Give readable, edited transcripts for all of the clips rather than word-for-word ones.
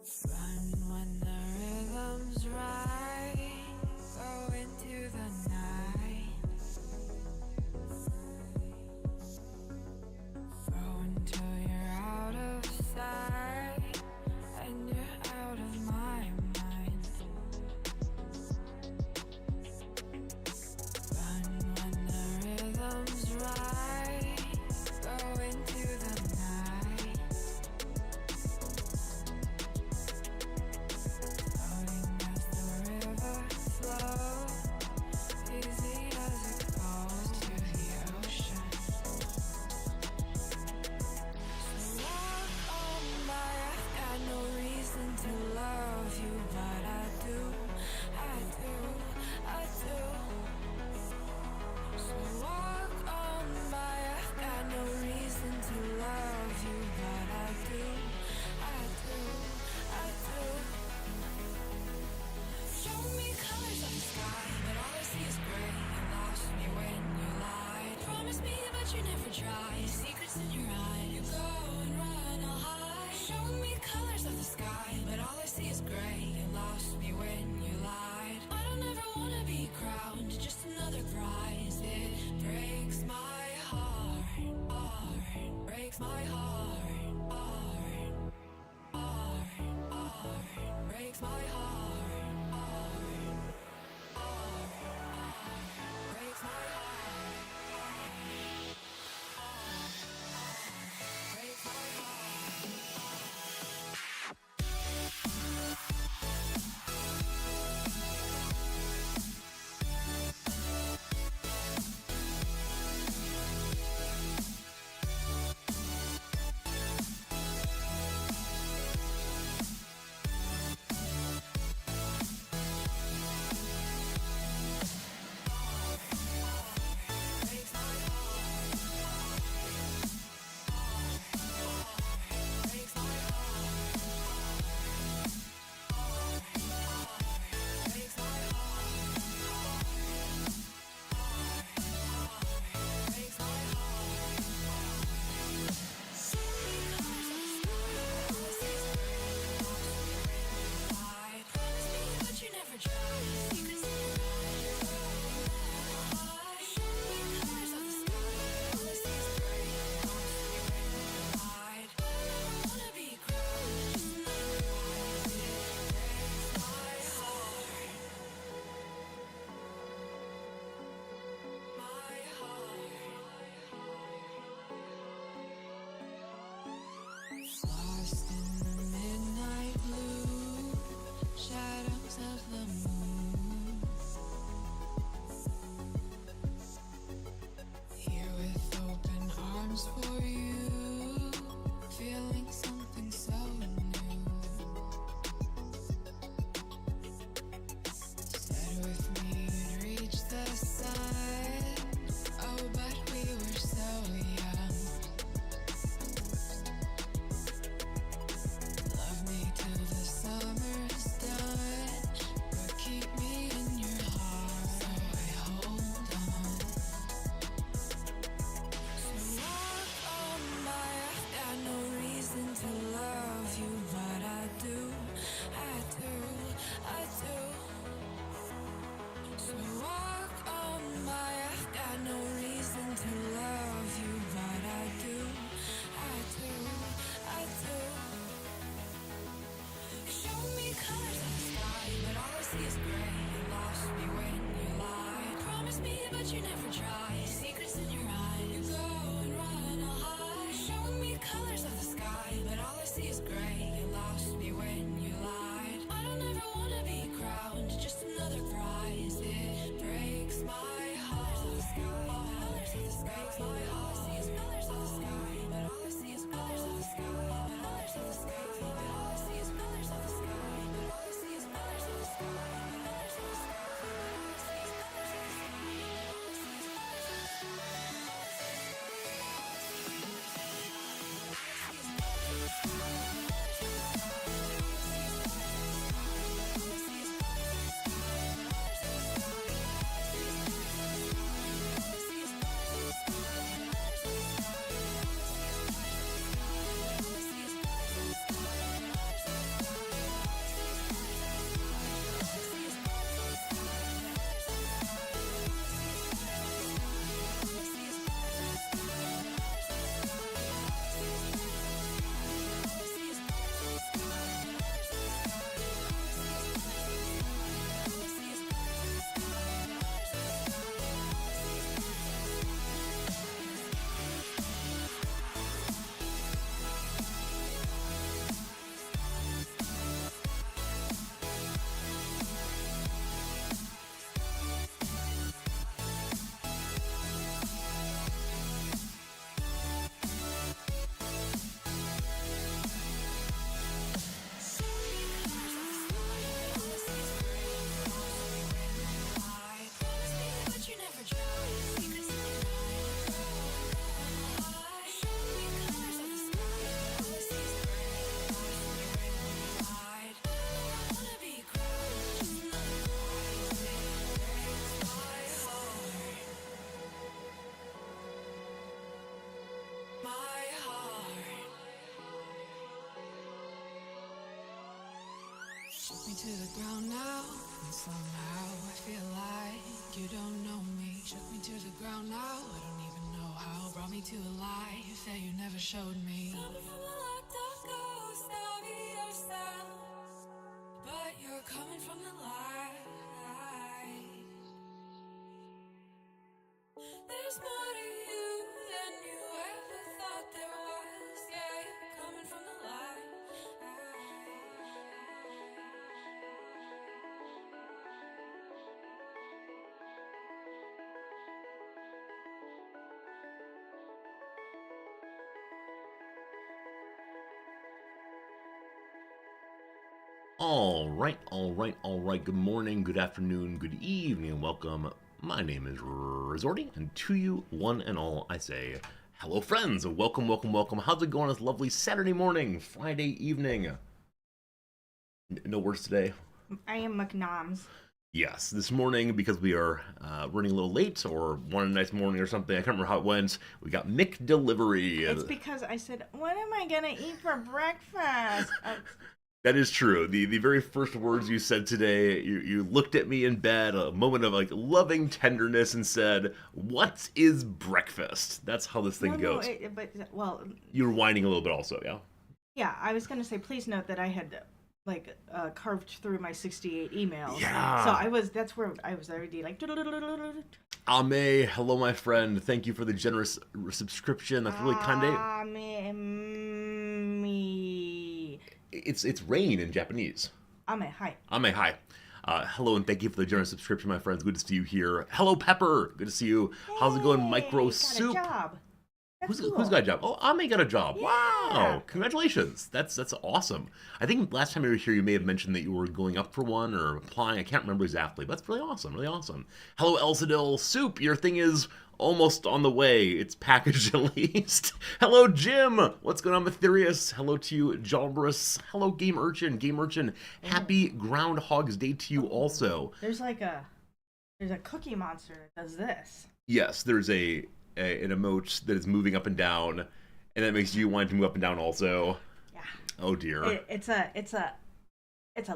Run when the rhythm's right. Go into the night. Go until you're out of sight and you're out of my mind. Run when the rhythm's right. Go into the night. Floating as the river flows, easy as it goes to the ocean. So walk on by, I've got no reason to love you, but I do, I do, I do. So walk on by, I've got no reason to love you, but I do, I do, I do. Show me colors of the sky, but all I see is gray. You lost me when you lied. Promise me, but you never tried. Secrets in your eye, you go and run, I'll hide. Show me colors of the sky, but all I see is gray. You lost me when you lied. I don't ever wanna be crowned, just another prize. It breaks my heart, heart, breaks my heart, heart, heart, heart, breaks my heart, heart, heart, heart, breaks my heart, heart, heart, breaks my heart. Lost in the midnight blue, shadows of the moon. Here with open arms for you, feeling something so new. Said with me you'd reach the sun, oh but we were so young. Love me till the summer's done, but keep me in your heart, so I hold on. So walk on by, I've got no reason to love you, but I do, I do, I do. So walk on by, I've got no reason to love you, but I do, I do, I do. Show me colors of the sky, but all I see is gray. You lost me when you lied. Promise me, but you never tried. Secrets in your eye, you go and run, I'll hide. Show me colors of the sky, but all I see is gray. You lost me when you lied. I don't ever wanna be crowned, just another prize. It breaks my heart. Colors of the sky, breaks my heart. All I see is colors of the sky, but all I see is colors of the sky. Colors of the sky, but all I see is colors of the sky. But all I see is colors of the sky. Colors of the sky, but all I see is colors of the sky. All I see is colors of the sky. to the ground now, and somehow I feel like you don't know me. Shook me to the ground now, I don't even know how. Brought me to a life that you never showed me. Coming from the locked up ghost of yourself, but you're coming from the light. There's more to you than you ever thought there was. Yeah, you're coming from the light. All right. Good morning, good afternoon, good evening, and welcome. My name is Resorty, and to you, one and all, I say, hello, friends. Welcome. How's it going this lovely Saturday morning, Friday evening? No words today? I am McNoms. Yes, this morning, because we are running a little late, or one nice morning or something, I can't remember how it went, we got McDelivery. It's because I said, what am I going to eat for breakfast? That is true. The very first words you said today, you looked at me in bed, a moment of like loving tenderness, and said, "What is breakfast?" That's how this thing goes. You were whining a little bit, also, yeah. Yeah, I was going to say, please note that I had carved through my 68 emails. Yeah. So that's where I was already like. Ame, hello, my friend. Thank you for the generous subscription. That's really kind of. It's rain in Japanese. Ame, hi. Ame, hi. Hello, and thank you for the generous subscription, my friends. Good to see you here. Hello, Pepper. Good to see you. How's it going, Micro Soup? Got a job. Who's got a job? Oh, Ame got a job. Yeah. Wow. Congratulations. That's awesome. I think last time you were here, you may have mentioned that you were going up for one or applying. I can't remember exactly, but that's really awesome. Really awesome. Hello, Elsadil. Soup, your thing is almost on the way. It's packaged at least. Hello, Jim. What's going on, Matherius? Hello to you, Jalbrus. Hello, Game Urchin. Game Urchin. Happy Groundhog's Day to you also. There's a Cookie Monster that does this. Yes, there's an emote that is moving up and down, and that makes you want to move up and down also. Yeah. Oh dear. It's a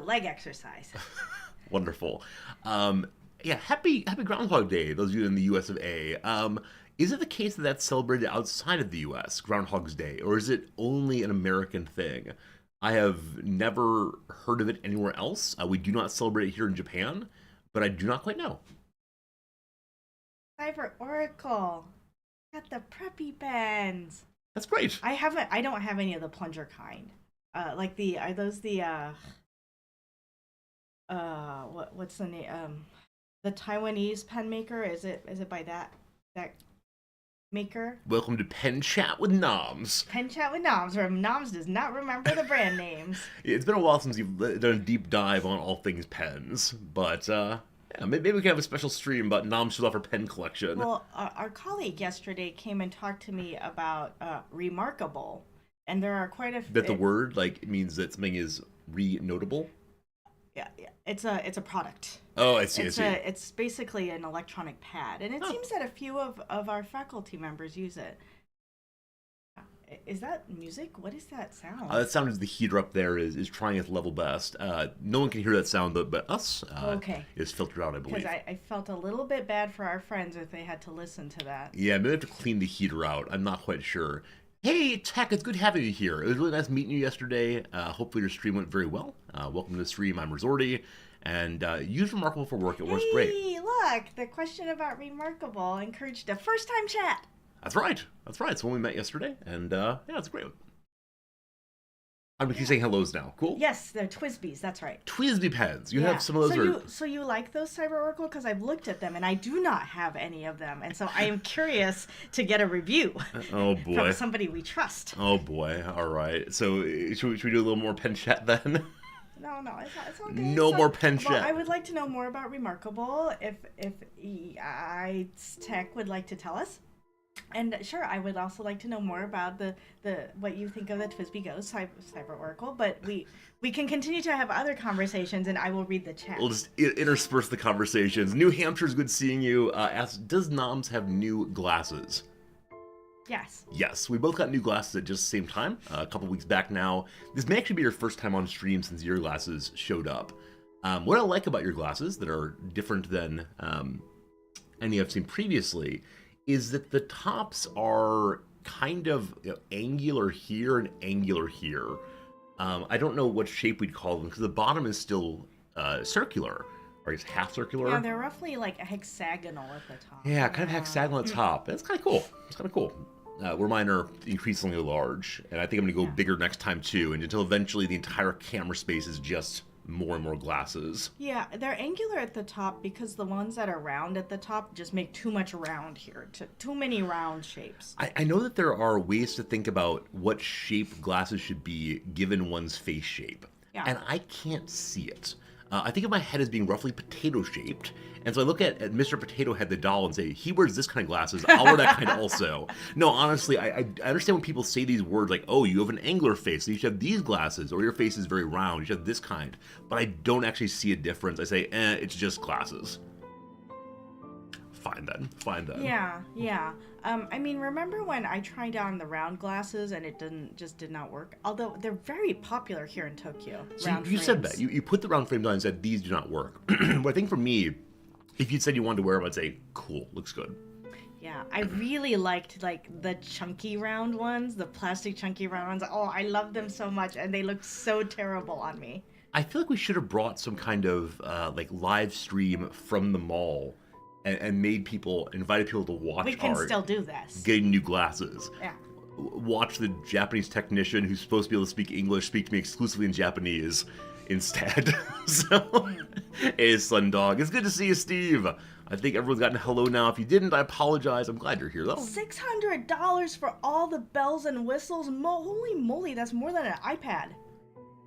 leg exercise. Wonderful. Yeah, happy Groundhog Day, those of you in the US of A. Is it the case that that's celebrated outside of the US, Groundhog's Day, or is it only an American thing? I have never heard of it anywhere else. We do not celebrate it here in Japan, but I do not quite know. Cyber Oracle. Got the preppy pens. That's great. I don't have any of the plunger kind. Are those the what's the name? The Taiwanese pen maker? Is it by that maker? Welcome to Pen Chat with Noms. Pen Chat with Noms, where Noms does not remember the brand names. It's been a while since you've done a deep dive on all things pens, but yeah, maybe we can have a special stream about Noms shows off her pen collection. Well, our colleague yesterday came and talked to me about Remarkable, and there are quite a few. That the word it means that something is re-notable. Yeah, it's a product. Oh, I see. It's basically an electronic pad, and it seems that a few of our faculty members use it. Is that music? What is that sound? That sound is the heater up there is trying its level best. No one can hear that sound but us. Okay. It's filtered out, I believe. Because I felt a little bit bad for our friends if they had to listen to that. Yeah, maybe I have to clean the heater out. I'm not quite sure. Hey, Tech, it's good having you here. It was really nice meeting you yesterday. Hopefully your stream went very well. Welcome to the stream. I'm Resorty. And use Remarkable for work. It works great. Hey, look, the question about Remarkable encouraged a first-time chat. That's right. It's when we met yesterday. And yeah, it's great. I'm going to keep saying hellos now. Cool? Yes, they're Twisbees. That's right. Twisbee pens. You have some of those. So you like those, Cyber Oracle? Because I've looked at them and I do not have any of them, and so I am curious to get a review. Oh boy. From somebody we trust. Oh boy. All right. So should we do a little more pen chat then? No, it's okay. No more pen chat. Well, I would like to know more about Remarkable. If EI Tech would like to tell us. And sure, I would also like to know more about the what you think of the Twisby Ghost Cyber Oracle, but we can continue to have other conversations, and I will read the chat. We'll just intersperse the conversations. New Hampshire's good seeing you. Asks, does Noms have new glasses? Yes. Yes, we both got new glasses at just the same time, a couple weeks back now. This may actually be your first time on stream since your glasses showed up. What I like about your glasses that are different than any I've seen previously is that the tops are kind of angular here and angular here. I don't know what shape we'd call them because the bottom is still circular, or it's half circular. Yeah, they're roughly like a hexagonal at the top. Yeah, kind of hexagonal at the top. That's kind of cool. It's kind of cool. Where mine are increasingly large, and I think I'm going to go bigger next time too, and until eventually the entire camera space is just more and more glasses. Yeah, they're angular at the top because the ones that are round at the top just make too much round here. Too many round shapes. I know that there are ways to think about what shape glasses should be given one's face shape, and I can't see it. I think of my head as being roughly potato-shaped, and so I look at Mr. Potato Head the doll and say, he wears this kind of glasses, I'll wear that kind also. No, honestly, I understand when people say these words like, oh, you have an angular face, so you should have these glasses, or your face is very round, you should have this kind, but I don't actually see a difference. I say, it's just glasses. Fine then. Yeah. I mean, remember when I tried on the round glasses and it did not work? Although they're very popular here in Tokyo. So you said that. You put the round frames on and said, these do not work. But I think for me, if you'd said you wanted to wear them, I'd say, cool, looks good. Yeah, I really liked like the chunky round ones, the plastic chunky round ones. Oh, I love them so much, and they look so terrible on me. I feel like we should have brought some kind of like live stream from the mall and invited people to watch We can still do this. Getting new glasses. Yeah. Watch the Japanese technician who's supposed to be able to speak English speak to me exclusively in Japanese instead. So, hey, Sundog, it's good to see you, Steve. I think everyone's gotten a hello now. If you didn't, I apologize. I'm glad you're here, though. $600 for all the bells and whistles? Holy moly, that's more than an iPad.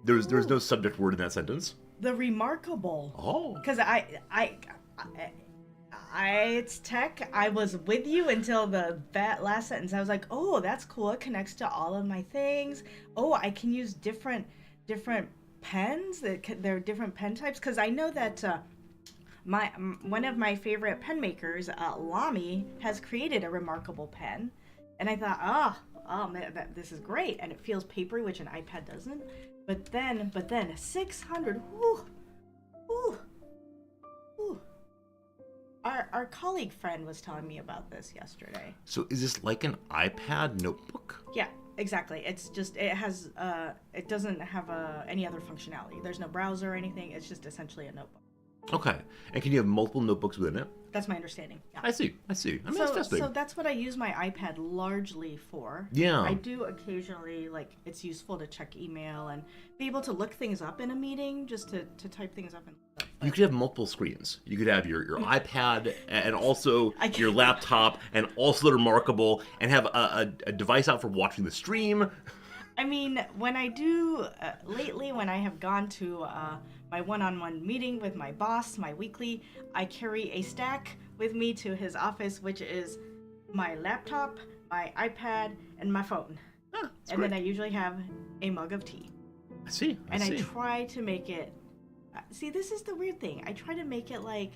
There's no subject word in that sentence. The remarkable. Oh. Because it's tech. I was with you until that last sentence. I was like, oh, that's cool. It connects to all of my things. Oh, I can use different pens. There are different pen types. Because I know that one of my favorite pen makers, Lamy, has created a remarkable pen. And I thought, oh man, this is great. And it feels papery, which an iPad doesn't. But then 600. Whew. Our colleague friend was telling me about this yesterday. So is this like an iPad notebook? Yeah, exactly. It's just, it doesn't have any other functionality. There's no browser or anything. It's just essentially a notebook. Okay. And can you have multiple notebooks within it? That's my understanding. Yeah. I see. I mean, that's fascinating. So that's what I use my iPad largely for. Yeah. I do occasionally, like, it's useful to check email and be able to look things up in a meeting, just to type things up and stuff. You could have multiple screens. You could have your iPad and also your laptop and also the Remarkable and have a device out for watching the stream. I mean, when I do, lately when I have gone to my one-on-one meeting with my boss, my weekly, I carry a stack with me to his office, which is my laptop, my iPad, and my phone. And great. then I usually have a mug of tea. I see. I try to make it, see, this is the weird thing. I try to make it like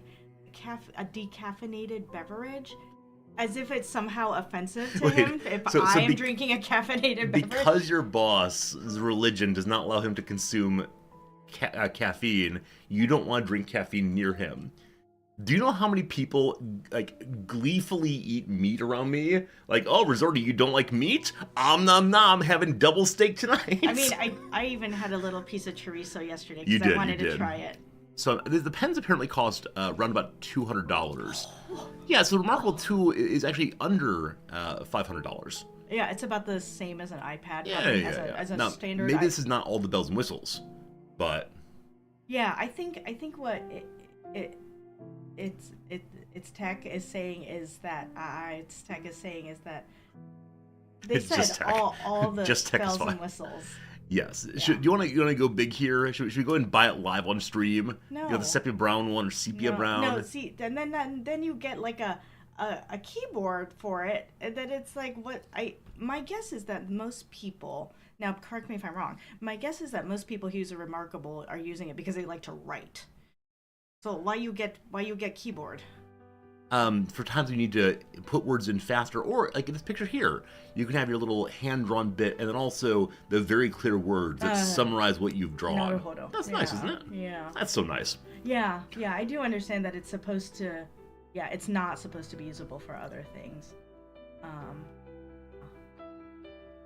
a decaffeinated beverage, as if it's somehow offensive to him if I am drinking a caffeinated beverage. Because your boss's religion does not allow him to consume caffeine, you don't want to drink caffeine near him. Do you know how many people like gleefully eat meat around me? Like, oh, Resorty, you don't like meat? Nom nom, having double steak tonight. I mean, I even had a little piece of chorizo yesterday because I wanted to try it. So the pens apparently cost around about $200. Yeah, so Remarkable 2 is actually under $500. Yeah, it's about the same as an iPad. Yeah. As a now, standard. Maybe this is not all the bells and whistles, but yeah, I think what its tech is saying is that they said all the just bells and whistles. Yes. Yeah. Do you want to go big here? Should we go and buy it live on stream? No. You know, the sepia brown one or sepia brown. No. See, and then you get like a keyboard for it. And then it's like my guess is that most people. Now, correct me if I'm wrong. My guess is that most people who use a Remarkable are using it because they like to write. So why you get keyboard? For times you need to put words in faster, or like in this picture here, you can have your little hand-drawn bit, and then also the very clear words that summarize what you've drawn. Naruhodo. That's nice, isn't it? Yeah. That's so nice. Yeah, I do understand that it's supposed to, it's not supposed to be usable for other things.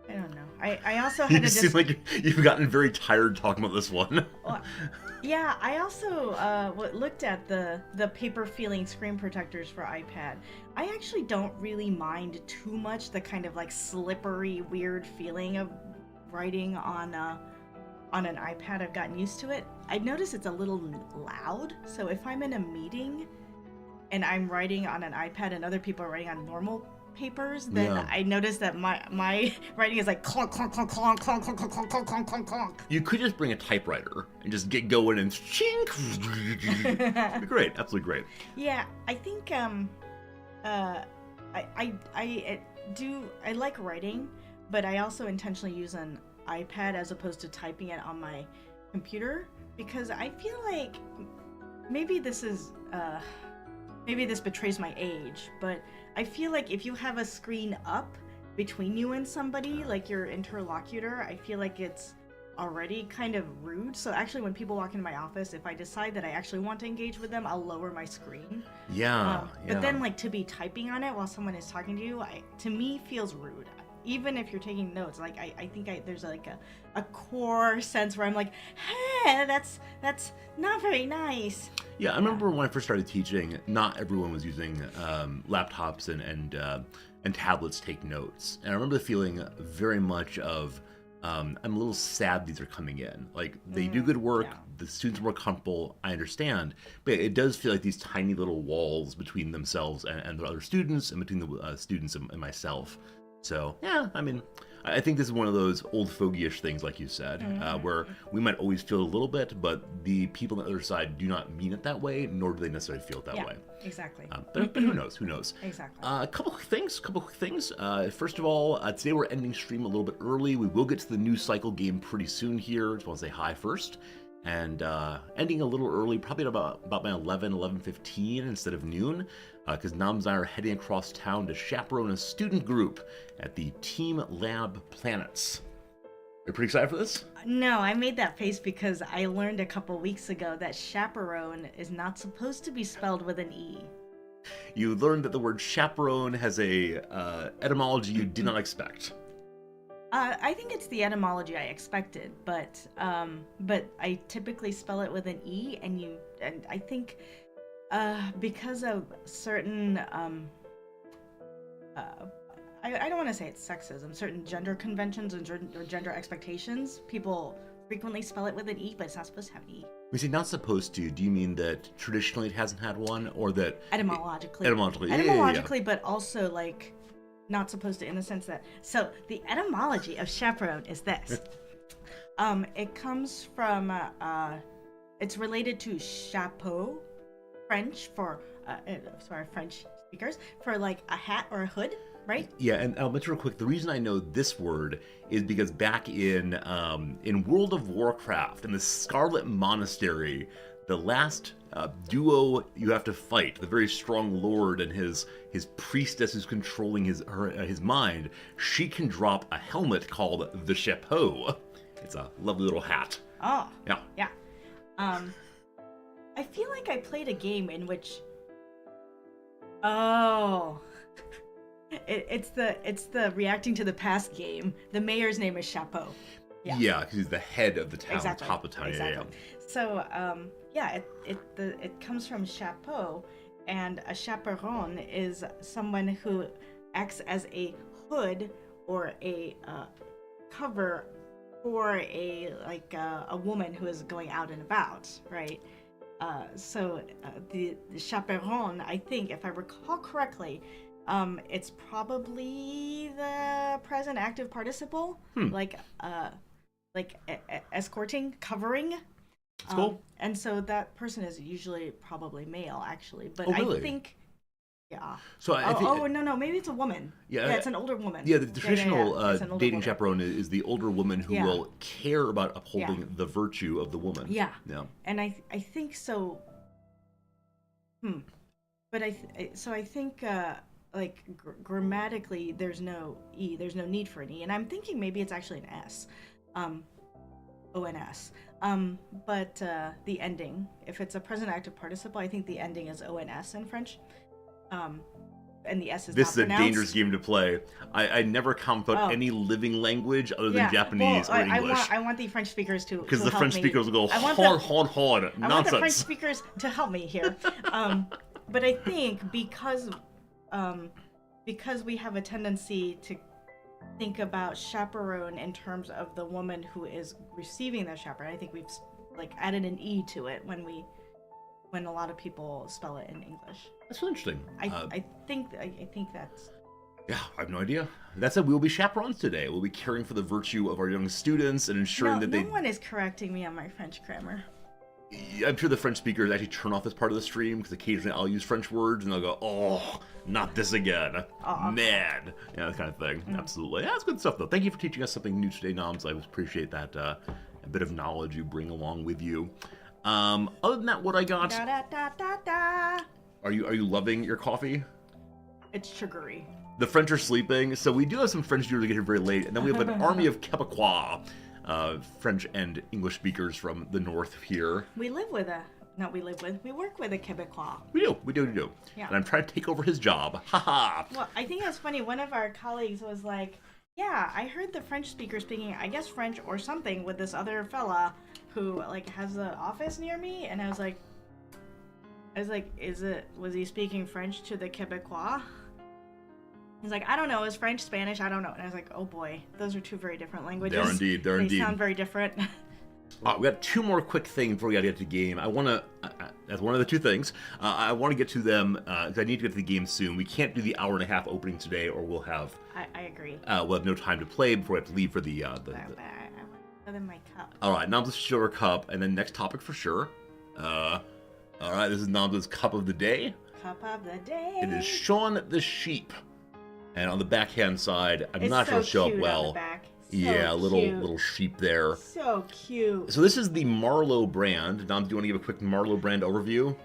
I don't know. I also had You seem like you've gotten very tired talking about this one. Well, yeah, I also looked at the paper feeling screen protectors for iPad. I actually don't really mind too much the kind of like slippery, weird feeling of writing on an iPad. I've gotten used to it. I notice it's a little loud, so if I'm in a meeting and I'm writing on an iPad and other people are writing on normal papers, then I notice that my writing is like clonk, clonk, clonk, clonk, clonk, clonk, clonk, clonk, clonk, clonk, clonk. You could just bring a typewriter and just get going and chink. It'd be great, absolutely great. Yeah, I think I like writing, but I also intentionally use an iPad as opposed to typing it on my computer because I feel like maybe this betrays my age, but I feel like if you have a screen up between you and somebody, like your interlocutor, I feel like it's already kind of rude. So actually when people walk into my office, if I decide that I actually want to engage with them, I'll lower my screen. But then like to be typing on it while someone is talking to you, to me feels rude. Even if you're taking notes, like I think there's like a core sense where I'm like, hey, that's not very nice. Yeah, I remember when I first started teaching, not everyone was using laptops and tablets to take notes. And I remember the feeling very much of, I'm a little sad these are coming in. Like, they do good work, the students are more comfortable, I understand. But it does feel like these tiny little walls between themselves and the other students, and between the students and myself. So, yeah, I mean, I think this is one of those old fogey-ish things, like you said, where we might always feel a little bit, but the people on the other side do not mean it that way, nor do they necessarily feel it that way. Exactly. But who knows? Who knows? Exactly. A couple quick things. First of all, today we're ending stream a little bit early. We will get to the new cycle game pretty soon here. Just want to say hi first. And ending a little early, probably at about my 11:15 instead of noon, because Nams and I are heading across town to chaperone a student group at the Team Lab Planets. You're pretty excited for this? No, I made that face because I learned a couple weeks ago that chaperone is not supposed to be spelled with an E. You learned that the word chaperone has a etymology you did not expect. I think it's the etymology I expected, but I typically spell it with an E, and I think because of certain I don't want to say it's sexism, certain gender conventions and or gender expectations, people frequently spell it with an E, but it's not supposed to have an E. When you say not supposed to, do you mean that traditionally it hasn't had one, or that etymologically, yeah. but also like not supposed to, in the sense that, so the etymology of chaperone is this. It comes from it's related to chapeau, French for French speakers, for like a hat or a hood, right? Yeah, and I'll mention real quick, the reason I know this word is because back in World of Warcraft, in the Scarlet Monastery, the last duo you have to fight, the very strong lord and his priestess who's controlling his mind, she can drop a helmet called the chapeau. It's a lovely little hat. Oh. Yeah. I feel like I played a game in which... Oh. It's the reacting to the past game. The mayor's name is Chapeau. Yeah, because he's the head of the town, exactly. top of the town. Exactly. Yeah. So, it comes from chapeau, and a chaperon is someone who acts as a hood or a cover for a woman who is going out and about, right? So the chaperon, I think, if I recall correctly, it's probably the present active participle, like escorting, covering. That's cool. And so that person is usually probably male, actually. But really? I think, yeah. So I think. Oh no, maybe it's a woman. Yeah, it's an older woman. Yeah, the traditional dating woman. chaperone is the older woman who will care about upholding the virtue of the woman. Yeah. Yeah. And I think so. but I think like grammatically there's no e, there's no need for an e, and I'm thinking maybe it's actually an s, um, ons. But the ending, if it's a present active participle, I think the ending is ons in French. Um, and the S is This not is a pronounced. dangerous game to play. I never comment out any living language other than Japanese or English. I want the French speakers to Because to the help French me. speakers will go I want hard, the- hard, hard. I want the French Nonsense. speakers to help me here. But I think because we have a tendency to think about chaperone in terms of the woman who is receiving the chaperone, I think we've like added an e to it when a lot of people spell it in English. That's really interesting. I think that's. Yeah, I have no idea. That said, we will be chaperones today. We'll be caring for the virtue of our young students and ensuring that they... No one is correcting me on my French grammar. I'm sure the French speakers actually turn off this part of the stream because occasionally I'll use French words and they'll go, oh, not this again. Mad. Yeah, that kind of thing. Absolutely. Yeah, that's good stuff, though. Thank you for teaching us something new today, Noms. I appreciate that a bit of knowledge you bring along with you. Other than that, what I got... Da, da, da, da, da. Are you loving your coffee? It's sugary. The French are sleeping, so we do have some French viewers that get here very late, and then we have an army of Quebecois, French and English speakers from the north here. We work with a Quebecois. We do. Yeah. And I'm trying to take over his job. Haha. Well, I think that's funny. One of our colleagues was like, yeah, I heard the French speaker speaking, I guess French or something, with this other fella who, like, has an office near me, and I was like, was he speaking French to the Quebecois? He's like, I don't know, is French, Spanish, I don't know. And I was like, oh boy, those are two very different languages. They are indeed, They sound very different. We got two more quick things before we gotta get to the game. I wanna, that's one of the two things. I want to get to them, because I need to get to the game soon. We can't do the hour-and-a-half opening today, or we'll have... I agree. We'll have no time to play before we have to leave for the I want another in my cup. Alright, Namza's Sugar Cup, and then next topic for sure. Alright, this is Namza's Cup of the Day. Cup of the day. It is Sean the Sheep. And on the backhand side, I'm It's not sure so it'll show up cute on well. the back. So Yeah, a little cute. sheep there. So cute. So this is the Marlowe brand. Dom, do you want to give a quick Marlowe brand overview?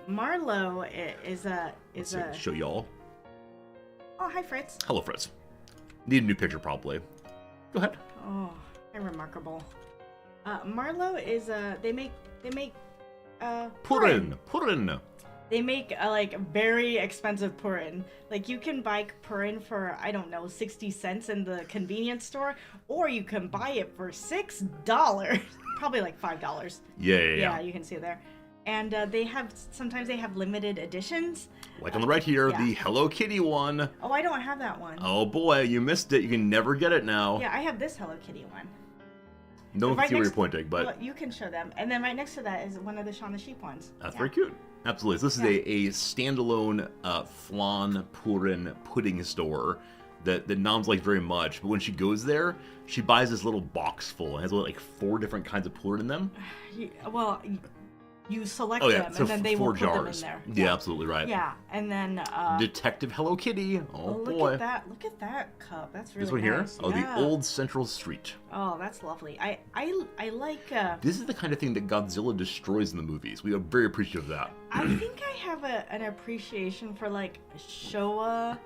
Marlowe is Let's show y'all. Oh, hi Fritz. Hello, Fritz. Need a new picture, probably. Go ahead. Oh, how remarkable. Marlowe is they make Purin. They make a like very expensive purin. Like you can buy purin for I don't know 60 cents in the convenience store, or you can buy it for $6, probably like $5. Yeah. You can see it there. And sometimes they have limited editions. Like on the right here, Yeah. the Hello Kitty one. Oh, I don't have that one. Oh boy, you missed it. You can never get it now. Yeah, I have this Hello Kitty one. No one can Right see where next- you're pointing, but Well, you can show them. And then right next to that is one of the Shaun the Sheep ones. that's Yeah. very cute. Absolutely. So this is a standalone flan purin pudding store that Noms likes very much. But when she goes there, she buys this little box full. It has like 4 different kinds of purin in them. Well, you select Oh yeah, them, so and then they 4 will put jars. them in there. Yeah, absolutely right. Yeah, and then Detective Hello Kitty. Oh look boy. at that! Look at that cup. That's really This one here? nice. Oh, Yeah. the old Central Street. Oh, that's lovely. I like. This is the kind of thing that Godzilla destroys in the movies. We are very appreciative of that. I think I have an appreciation for like Showa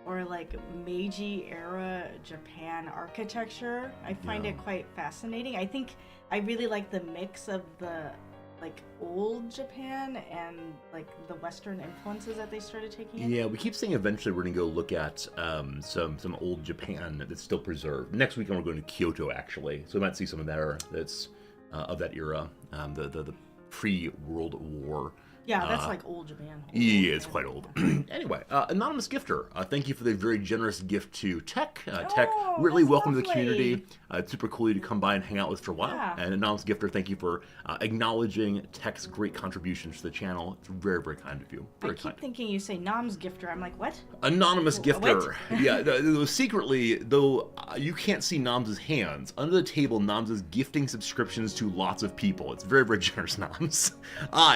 or like Meiji era Japan architecture. I find it quite fascinating. I think I really like the mix of the like old Japan and like the Western influences that they started taking in. Yeah, we keep saying eventually we're going to go look at some old Japan that's still preserved. Next weekend we're going to Kyoto, actually. So we might see some of that that's of that era, the pre-World War. Yeah, that's like old Japan. Yeah, it's quite old. Anyway, anonymous gifter, thank you for the very generous gift to Tech. Tech, Oh, really that's welcome to the lovely. community. It's super cool you to come by and hang out with us for a while. Yeah. And anonymous gifter, thank you for acknowledging Tech's great contributions to the channel. It's very, very kind of you. I Very keep kind. thinking you say Nom's gifter. I'm like, what? Anonymous What? gifter. Yeah, secretly, though you can't see Noms' hands, under the table, Noms is gifting subscriptions to lots of people. It's very, very generous, Noms.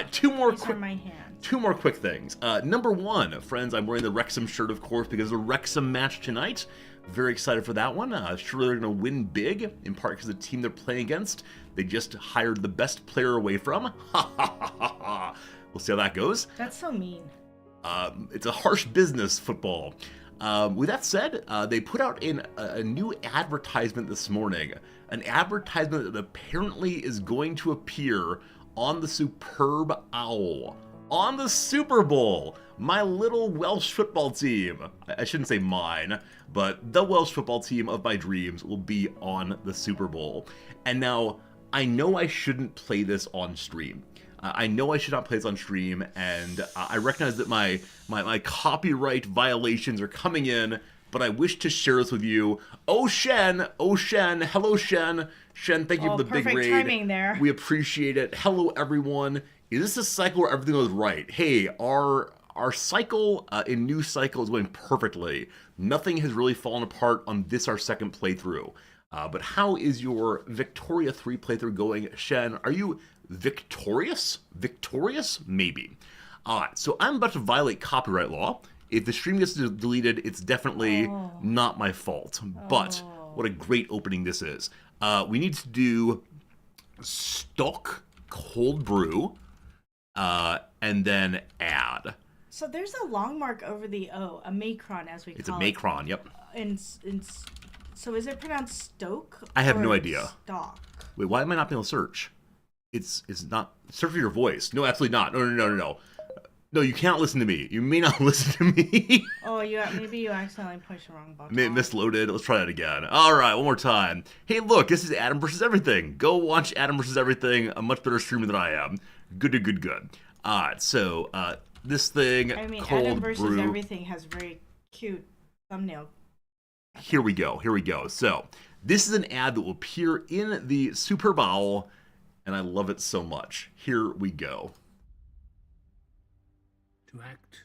Two more These are quick... my hands. Two more quick things. Number one, friends, I'm wearing the Wrexham shirt, of course, because of the Wrexham match tonight. Very excited for that one. Sure they're going to win big, in part because the team they're playing against, they just hired the best player away from. Ha ha ha ha ha. We'll see how that goes. That's so mean. It's a harsh business, football. With that said, they put out a new advertisement this morning. An advertisement that apparently is going to appear on the superb owl. On the Super Bowl. My little Welsh football team. I shouldn't say mine, but the Welsh football team of my dreams will be on the Super Bowl. And now, I know I shouldn't play this on stream. I know I should not play this on stream, and I recognize that my copyright violations are coming in, but I wish to share this with you. Oh Shen, hello Shen. Shen, thank you for the big raid. Perfect timing there. We appreciate it. Hello everyone. Is this a cycle where everything goes right? Hey, our cycle in new cycle is going perfectly. Nothing has really fallen apart on this, our second playthrough. But how is your Victoria 3 playthrough going, Shen? Are you victorious? Victorious? Maybe. So I'm about to violate copyright law. If the stream gets deleted, it's definitely not my fault. But what a great opening this is. We need to do stock cold brew, and then add. So there's a long mark over the O, a macron as we call it. It's a macron, yep. So is it pronounced stoke? I have no or idea. Stock. Wait, why am I not being able to search? It's not search for your voice. No, absolutely not. No. No, you can't listen to me. You may not listen to me. Oh, maybe you accidentally pushed the wrong button. Misloaded. Let's try that again. All right, one more time. Hey, look, this is Adam vs. Everything. Go watch Adam vs. Everything. A much better streamer than I am. Good. All right, so this thing, cold Adam vs. brew. Everything has very cute thumbnail. Here we go. So this is an ad that will appear in the Super Bowl, and I love it so much. Here we go. To act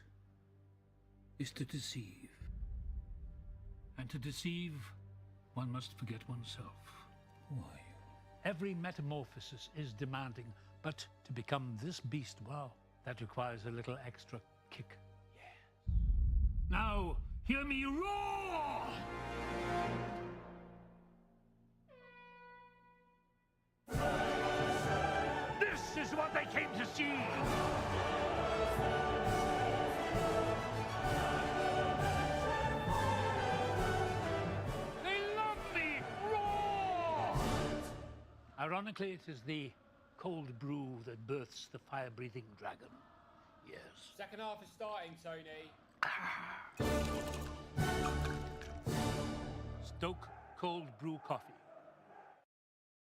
is to deceive. And to deceive, one must forget oneself. Why? Every metamorphosis is demanding, but to become this beast, well, that requires a little extra kick. Yes. Now, hear me roar! This is what they came to see! Ironically, it is the cold brew that births the fire-breathing dragon. Yes. Second half is starting, Tony. Stoke cold brew coffee.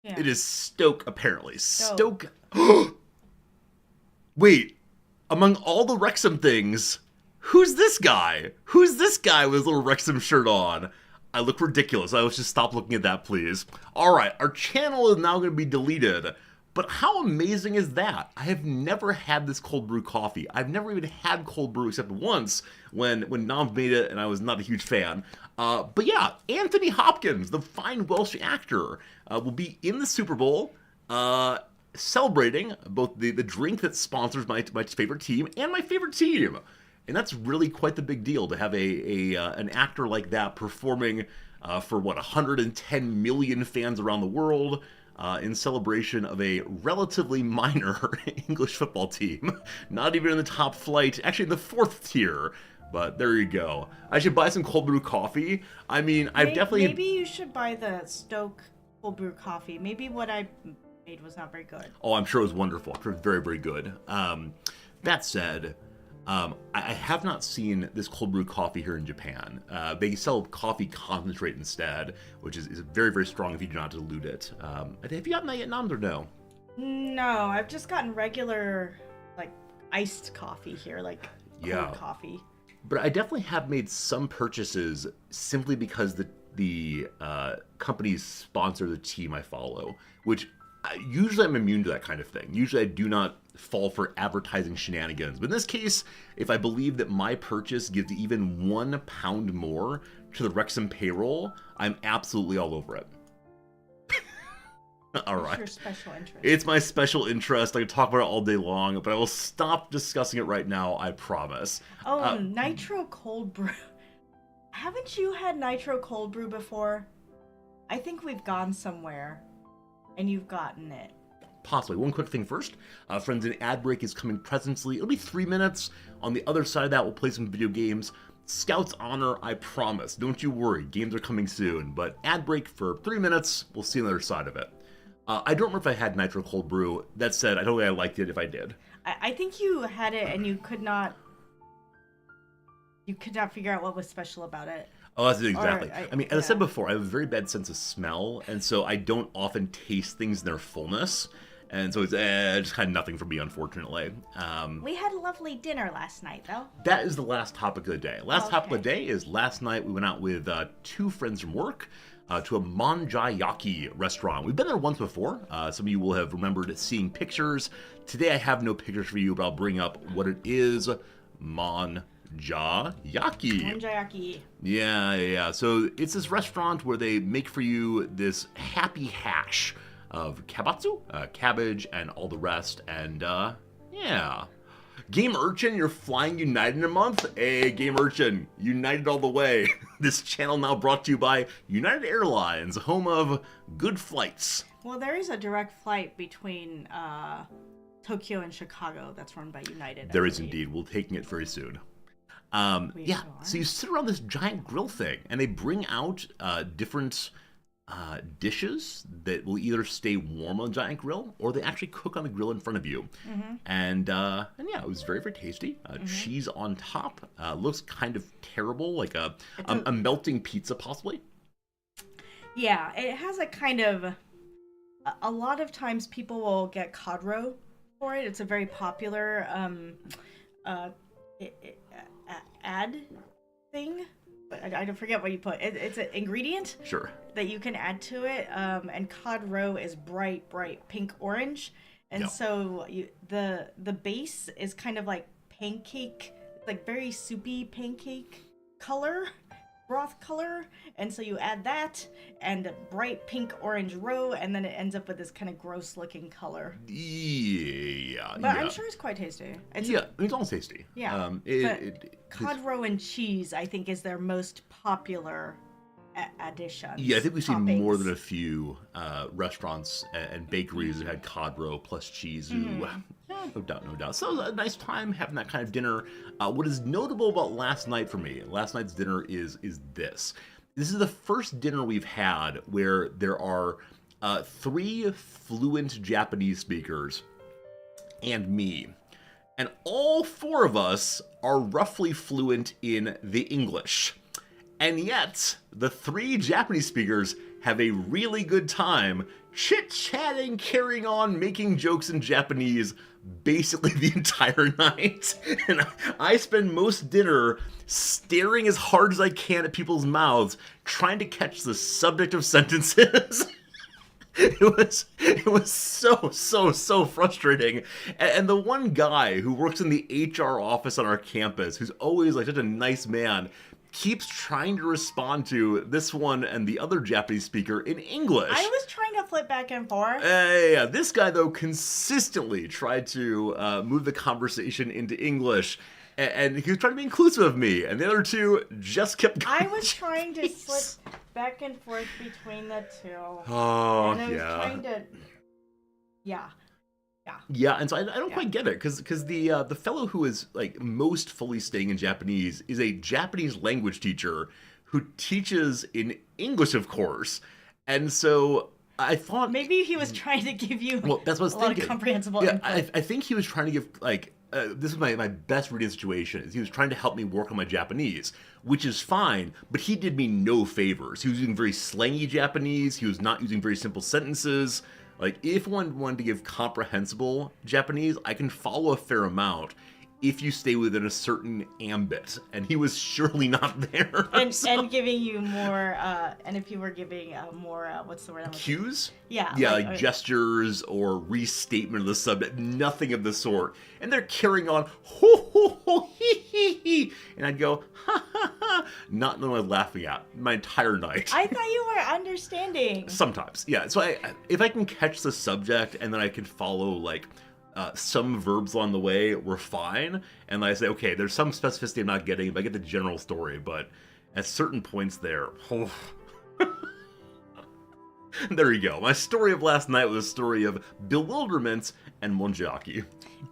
Yeah. It is Stoke, apparently. Stoke. Wait, among all the Wrexham things, who's this guy? Who's this guy with his little Wrexham shirt on? I look ridiculous. I was just stop looking at that, please. All right, our channel is now going to be deleted. But how amazing is that? I have never had this cold brew coffee. I've never even had cold brew except once when Nom made it and I was not a huge fan. But yeah, Anthony Hopkins, the fine Welsh actor, will be in the Super Bowl celebrating both the drink that sponsors my favorite team and my favorite team. And that's really quite the big deal to have an actor like that performing for, 110 million fans around the world in celebration of a relatively minor English football team. Not even in the top flight, actually in the 4th tier. But there you go. I should buy some cold brew coffee. I mean, Maybe you should buy the Stoke cold brew coffee. Maybe what I made was not very good. Oh, I'm sure it was wonderful. I'm sure it was very, very good. That said... I have not seen this cold brew coffee here in Japan. They sell coffee concentrate instead, which is very, very strong if you do not dilute it. Have you gotten that yet, Noms, or no? No, I've just gotten regular, iced coffee here, cold coffee. But I definitely have made some purchases simply because the companies sponsor the team I follow, which usually I'm immune to that kind of thing. Usually I do not fall for advertising shenanigans. But in this case, if I believe that my purchase gives even £1 more to the Wrexham payroll, I'm absolutely all over it. All right. It's your special interest. It's my special interest. I can talk about it all day long, but I will stop discussing it right now, I promise. Oh, Nitro Cold Brew. Haven't you had Nitro Cold Brew before? I think we've gone somewhere, and you've gotten it. Possibly. One quick thing first. Friends, an ad break is coming presently. It'll be 3 minutes. On the other side of that, we'll play some video games. Scout's Honor, I promise. Don't you worry. Games are coming soon. But ad break for 3 minutes. We'll see on the other side of it. I don't remember if I had Nitro Cold Brew. That said, I don't think I liked it if I did. I think you had it and you could not figure out what was special about it. Oh, that's it, exactly. I mean, as I said yeah. before, I have a very bad sense of smell, and so I don't often taste things in their fullness. And so it's just kind of nothing for me, unfortunately. We had a lovely dinner last night, though. That is the last topic of the day. Last topic of the Okay. day is last night we went out with 2 friends from work to a manjayaki restaurant. We've been there once before. Some of you will have remembered seeing pictures. Today I have no pictures for you, but I'll bring up what it is. Manjayaki. Manjayaki. Yeah. So it's this restaurant where they make for you this happy hash of kabatsu, cabbage, and all the rest. And yeah. Game Urchin, you're flying United in a month? Hey, Game Urchin, United all the way. This channel now brought to you by United Airlines, home of good flights. Well, there is a direct flight between Tokyo and Chicago that's run by United. I There is believe. indeed. We'll taking it very soon. We Yeah, sure are. so you sit around this giant grill thing, and they bring out different dishes that will either stay warm on the giant grill, or they actually cook on the grill in front of you. Mm-hmm. And yeah, it was very, very tasty. Cheese on top. Looks kind of terrible, like a melting pizza, possibly. Yeah, it has a kind of. A lot of times people will get cod roe for it. It's a very popular ad thing. But I don't forget what you put. It's an ingredient Sure. that you can add to it. And cod roe is bright pink orange. And Yep. so the base is kind of like pancake, like very soupy pancake color. Broth color, and so you add that and a bright pink orange roe, and then it ends up with this kind of gross looking color. Yeah. But I'm sure it's quite tasty. It's all tasty. Yeah, but cod roe and cheese, I think, is their most popular addition. Yeah, I think we've seen more toppings. than a few restaurants and bakeries that had cod roe plus cheese. Ooh, yeah, no doubt. So it was a nice time having that kind of dinner. What is notable about last night for me, last night's dinner is this. This is the first dinner we've had where there are 3 fluent Japanese speakers and me. And all 4 of us are roughly fluent in the English. And yet, the 3 Japanese speakers have a really good time chit-chatting, carrying on, making jokes in Japanese basically the entire night. And I spend most dinner staring as hard as I can at people's mouths, trying to catch the subject of sentences. It was so frustrating. And the one guy who works in the HR office on our campus, who's always like such a nice man, keeps trying to respond to this one and the other Japanese speaker in English. I was trying to flip back and forth. Yeah, this guy though consistently tried to move the conversation into English, and he was trying to be inclusive of me, and the other 2 just kept going. I was trying to slip back and forth between the 2. Oh, and I was yeah. trying to. Yeah. Yeah, and so I don't quite get it, because the fellow who is like most fully staying in Japanese is a Japanese language teacher who teaches in English, of course, and so I thought Maybe he was trying to give you that's what I was a lot thinking. of comprehensible Yeah, input. I think he was trying to give like this is my best reading situation. Is he was trying to help me work on my Japanese, which is fine, but he did me no favors. He was using very slangy Japanese. He was not using very simple sentences. Like, if one wanted to give comprehensible Japanese, I can follow a fair amount if you stay within a certain ambit, and he was surely not there. and giving you more, and if you were giving more, what's the word? Cues? Yeah. Yeah, like gestures or restatement of the subject, nothing of the sort. And they're carrying on, ho, ho, ho, hee. And I'd go, ha, ha, ha, not knowing what I was laughing at my entire night. I thought you were understanding. Sometimes, yeah. So if I can catch the subject and then I can follow, like, some verbs along the way, we're fine. And I say, okay, there's some specificity I'm not getting, but I get the general story. But at certain points there, There you go. My story of last night was a story of bewilderment and monjaki.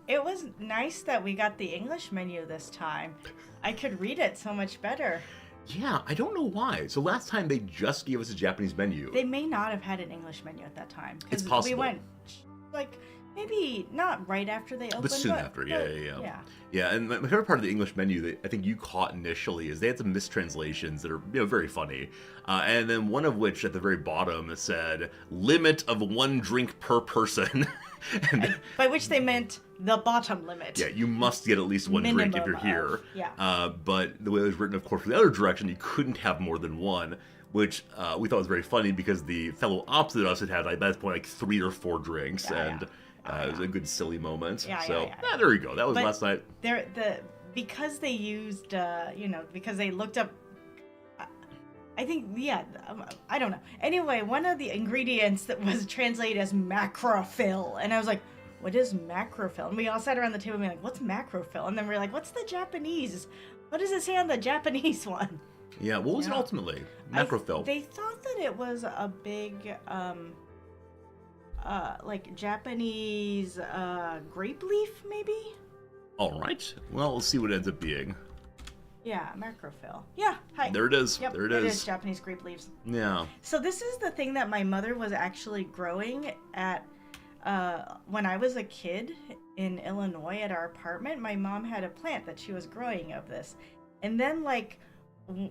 It was nice that we got the English menu this time. I could read it so much better. Yeah, I don't know why. So last time they just gave us a Japanese menu. They may not have had an English menu at that time. 'Cause It's possible. We went, like, maybe not right after they opened, But soon after, yeah. Yeah, and my favorite part of the English menu that I think you caught initially is they had some mistranslations that are very funny. And then one of which at the very bottom said, limit of 1 drink per person. and By which they meant the bottom limit. yeah, you must get at least 1 drink if you're Minimum here. of, yeah. But the way it was written, of course, for the other direction, you couldn't have more than 1. Which we thought was very funny because the fellow opposite us had like, at that point like 3 or 4 drinks, and it was a good silly moment. So there you go. That was But last night. Because they used, because they looked up. I think, I don't know. Anyway, one of the ingredients that was translated as macrophil, and I was like, what is macrophil? And we all sat around the table and we were like, what's macrophil? And then we were like, what's the Japanese? What does it say on the Japanese one? Yeah, what was it ultimately? Macrophil. They thought that it was a big, like Japanese grape leaf, maybe? All right. Well, we'll see what it ends up being. Yeah, macrophil. Yeah, hi. There it is. Yep, there it is. is. Japanese grape leaves. Yeah. So this is the thing that my mother was actually growing at when I was a kid in Illinois at our apartment. My mom had a plant that she was growing of this. And then like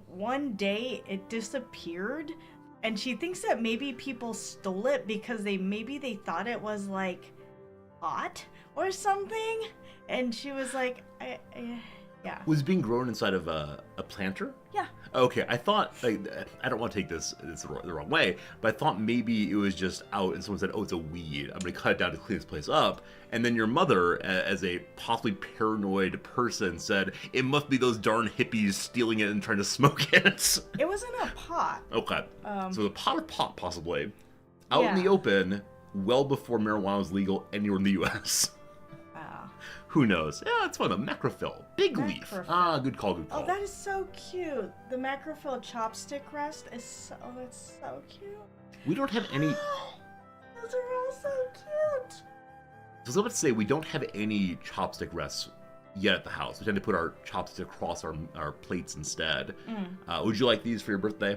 one day it disappeared, and she thinks that maybe people stole it because they thought it was like hot or something. And she was like, yeah. Was it being grown inside of a planter? Yeah. Okay, I thought, like, I don't want to take this the wrong way, but I thought maybe it was just out and someone said, oh, it's a weed. I'm going to cut it down to clean this place up. And then your mother, as a possibly paranoid person, said, it must be those darn hippies stealing it and trying to smoke it. It was in a pot. Okay. So the pot of pot, possibly, out in the open, well before marijuana was legal anywhere in the U.S. Who knows? Yeah, it's fun. A macrophil. Big leaf. Ah, good call, good call. Oh, that is so cute. The macrophil chopstick rest is so, it's so cute. We don't have any... Those are all so cute. I was about to say, we don't have any chopstick rests yet at the house. We tend to put our chopsticks across our plates instead. Would you like these for your birthday?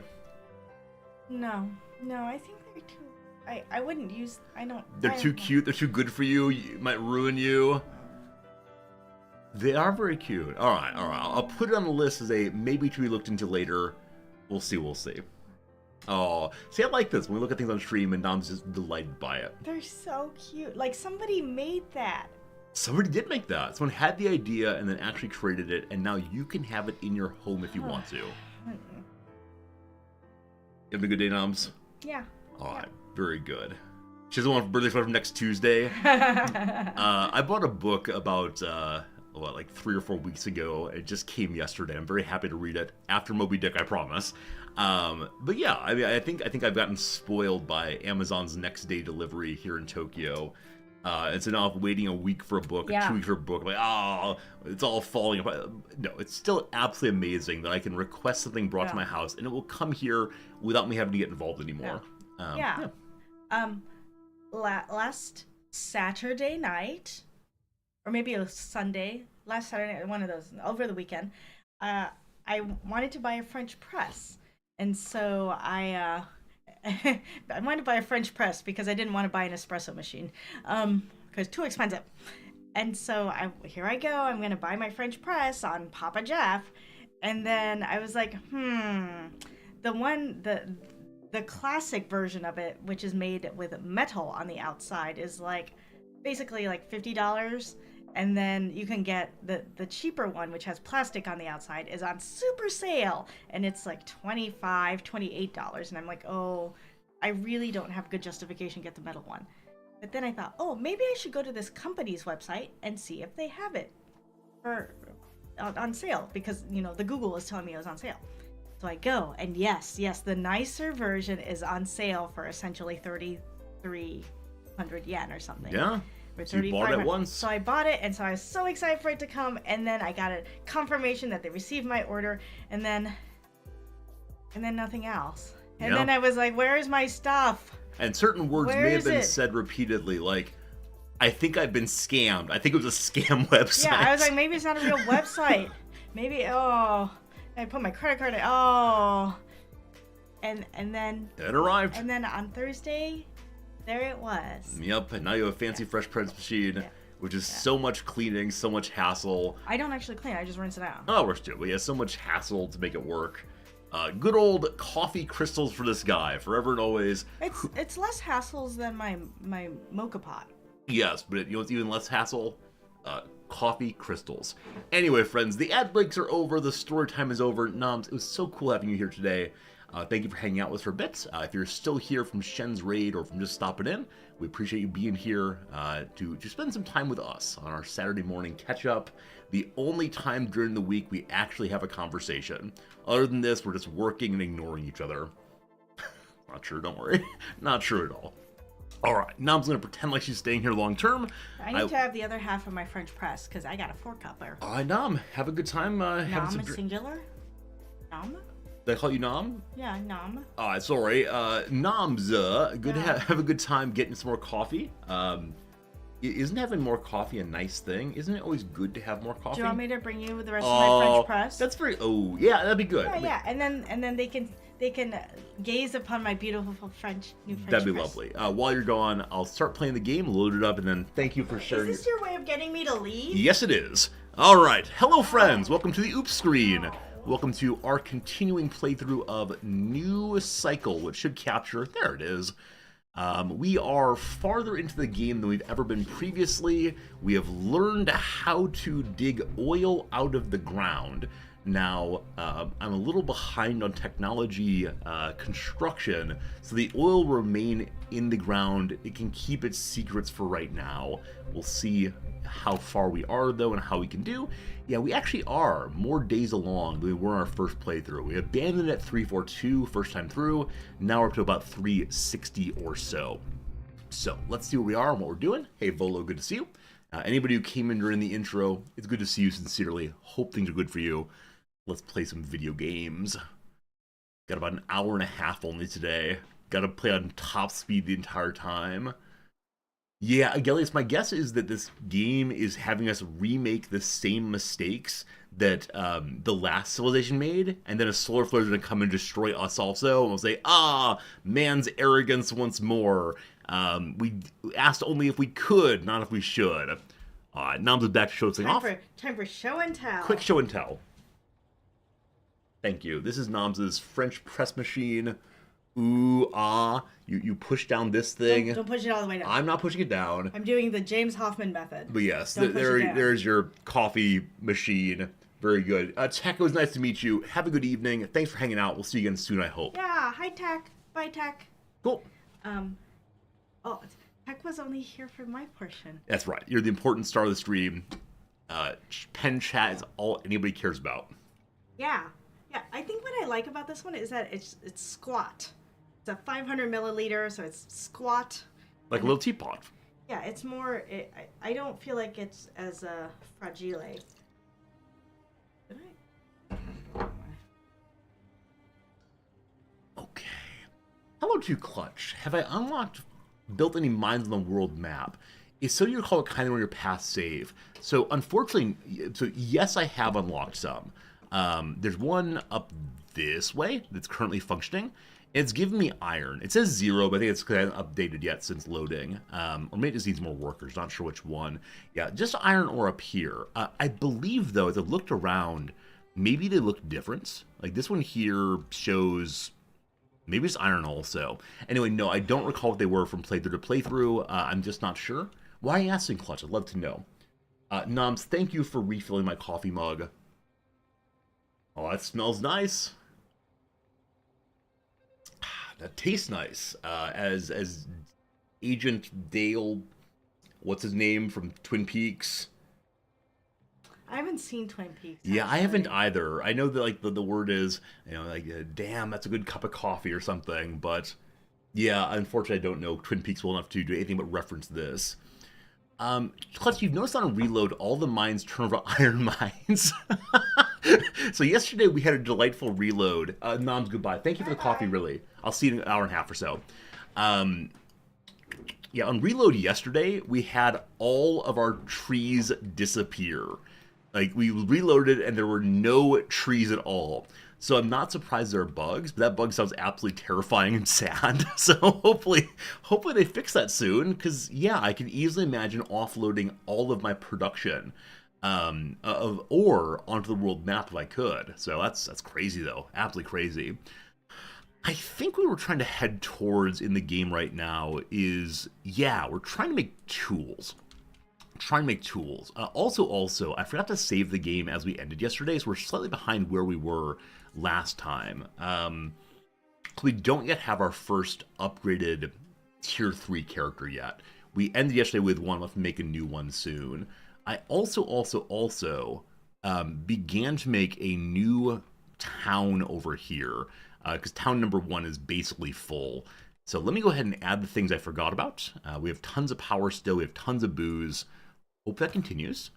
No, I think they're too... I wouldn't use... They're too cute. They're too good for you. It might ruin you. They are very cute. All right. I'll put it on the list as a maybe to be looked into later. We'll see. Oh, see, I like this. When we look at things on stream and Dom's just delighted by it. They're so cute. Like, somebody made that. Somebody did make that. Someone had the idea and then actually created it, and now you can have it in your home if you want to. You having a good day, Noms? Yeah. All right. Very good. She doesn't want birthday from next Tuesday. I bought a book about... like 3 or 4 weeks ago. It just came yesterday. I'm very happy to read it after Moby Dick, I promise. But yeah, I mean, I think I've gotten spoiled by Amazon's next day delivery here in Tokyo. And so now I'm waiting a week for a book, 2 weeks for a book. I'm like, oh, it's all falling apart. No, it's still absolutely amazing that I can request something brought to my house and it will come here without me having to get involved anymore. Last Saturday night, or maybe it was last Saturday night, one of those, over the weekend, I wanted to buy a French press. And so I wanted to buy a French press because I didn't want to buy an espresso machine, because too expensive. And so here I go, I'm going to buy my French press on Papa Jeff. And then I was like, the classic version of it, which is made with metal on the outside, is like basically like $50. And then you can get the cheaper one, which has plastic on the outside, is on super sale. And it's like $25, $28. And I'm like, oh, I really don't have good justification to get the metal one. But then I thought, oh, maybe I should go to this company's website and see if they have it on sale. Because, the Google is telling me it was on sale. So I go, and yes, the nicer version is on sale for essentially 3,300 yen or something. Yeah. So you bought it once. So I bought it, and so I was so excited for it to come, and then I got a confirmation that they received my order, and then nothing else. And Yeah. then I was like, where's my stuff? And certain words Where may have is been it? said repeatedly, like, I think I've been scammed. I think it was a scam website. Yeah, I was like, maybe it's not a real website. Maybe, I put my credit card in, And then It arrived. And then on Thursday, there it was. Yep, and now you have a fancy fresh press machine, which is so much cleaning, so much hassle. I don't actually clean, I just rinse it out. Oh, we're still, but yeah, so much hassle to make it work. Good old coffee crystals for this guy, forever and always. It's less hassles than my mocha pot. Yes, but you know what's even less hassle? Coffee crystals. Anyway, friends, the ad breaks are over, the story time is over. Noms, it was so cool having you here today. Thank you for hanging out with us for a bit. If you're still here from Shen's Raid or from just stopping in, we appreciate you being here to spend some time with us on our Saturday morning catch-up. The only time during the week we actually have a conversation. Other than this, we're just working and ignoring each other. Not true, don't worry. Not true at all. Alright, Nom's gonna pretend like she's staying here long term. I need to have the other half of my French press, because I got a 4-cupper. Alright, Nom, have a good time. Nom is singular? Nom? Did I call you Nom? Yeah, nom. Sorry. Noms, good to have a good time getting some more coffee. Isn't having more coffee a nice thing? Isn't it always good to have more coffee? Do you want me to bring you the rest of my French press? That's very. Oh, yeah, that'd be good. Yeah. And then they can gaze upon my beautiful new French That'd be press. lovely. While you're gone, I'll start playing the game, load it up, and then thank you for sharing. Is this your way of getting me to leave? Yes, it is. All right. Hello, friends. Welcome to the Oops screen. Welcome to our continuing playthrough of New Cycle, which should capture. There it is. We are farther into the game than we've ever been previously. We have learned how to dig oil out of the ground. Now, I'm a little behind on technology construction, so the oil will remain in the ground. It can keep its secrets for right now. We'll see how far we are, though, and how we can do. Yeah, we actually are more days along than we were in our first playthrough. We abandoned at 342 first time through. Now we're up to about 360 or so. So let's see where we are and what we're doing. Hey, Volo, good to see you. Anybody who came in during the intro, it's good to see you sincerely. Hope things are good for you. Let's play some video games. Got about an hour and a half only today. Got to play on top speed the entire time. Yeah, Agellius, my guess is that this game is having us remake the same mistakes that the last civilization made, and then a solar flare is going to come and destroy us also, and we'll say, man's arrogance once more. We asked only if we could, not if we should. Noms is back to show something off. Time for show and tell. Quick show and tell. Thank you. This is Noms' French press machine. Ooh, you push down this thing. Don't push it all the way down. I'm not pushing it down. I'm doing the James Hoffman method. But yes, Don't push it down. there's your coffee machine. Very good. Tech, it was nice to meet you. Have a good evening. Thanks for hanging out. We'll see you again soon, I hope. Yeah, hi Tech. Bye Tech. Cool. Tech was only here for my portion. That's right. You're the important star of the stream. Pen chat is all anybody cares about. Yeah. I think what I like about this one is that it's squat. It's a 500 milliliter, so it's squat. Like a little teapot. Yeah, it's more. I don't feel like it's as fragile. Did I? Okay. Hello to Clutch. Have I built any mines on the world map? It's so you recall it kind of on your past save. So unfortunately, yes, I have unlocked some. There's one up this way that's currently functioning. It's giving me iron. It says 0, but I think it's because I haven't updated yet since loading. Or maybe it just needs more workers. Not sure which one. Yeah, just iron ore up here. I believe, though, as I looked around, maybe they look different. Like this one here shows... Maybe it's iron also. Anyway, no, I don't recall what they were from playthrough to playthrough. I'm just not sure. Why are you asking, Clutch? I'd love to know. Noms, thank you for refilling my coffee mug. Oh, that smells nice. That tastes nice. As Agent Dale, what's his name from Twin Peaks? I haven't seen Twin Peaks. Yeah, I haven't either. I know that like the word is, damn, that's a good cup of coffee or something. But yeah, unfortunately, I don't know Twin Peaks well enough to do anything but reference this. Clutch, you've noticed on a reload, all the mines turn over iron mines. So yesterday we had a delightful reload. Noms, goodbye. Thank you for the coffee, really. I'll see you in an hour and a half or so. Yeah, on reload yesterday, we had all of our trees disappear. Like, we reloaded and there were no trees at all. So I'm not surprised there are bugs, but that bug sounds absolutely terrifying and sad. So hopefully they fix that soon, because yeah, I can easily imagine offloading all of my production of ore onto the world map if I could. So that's crazy though, absolutely crazy. I think what we're trying to head towards in the game right now is, yeah, we're trying to make tools. Also, I forgot to save the game as we ended yesterday, so we're slightly behind where we were last time. We don't yet have our first upgraded tier 3 character yet. We ended yesterday with one, we'll have to make a new one soon. I also began to make a new town over here, because town number 1 is basically full. So let me go ahead and add the things I forgot about. We have tons of power still, we have tons of booze. Hope that continues.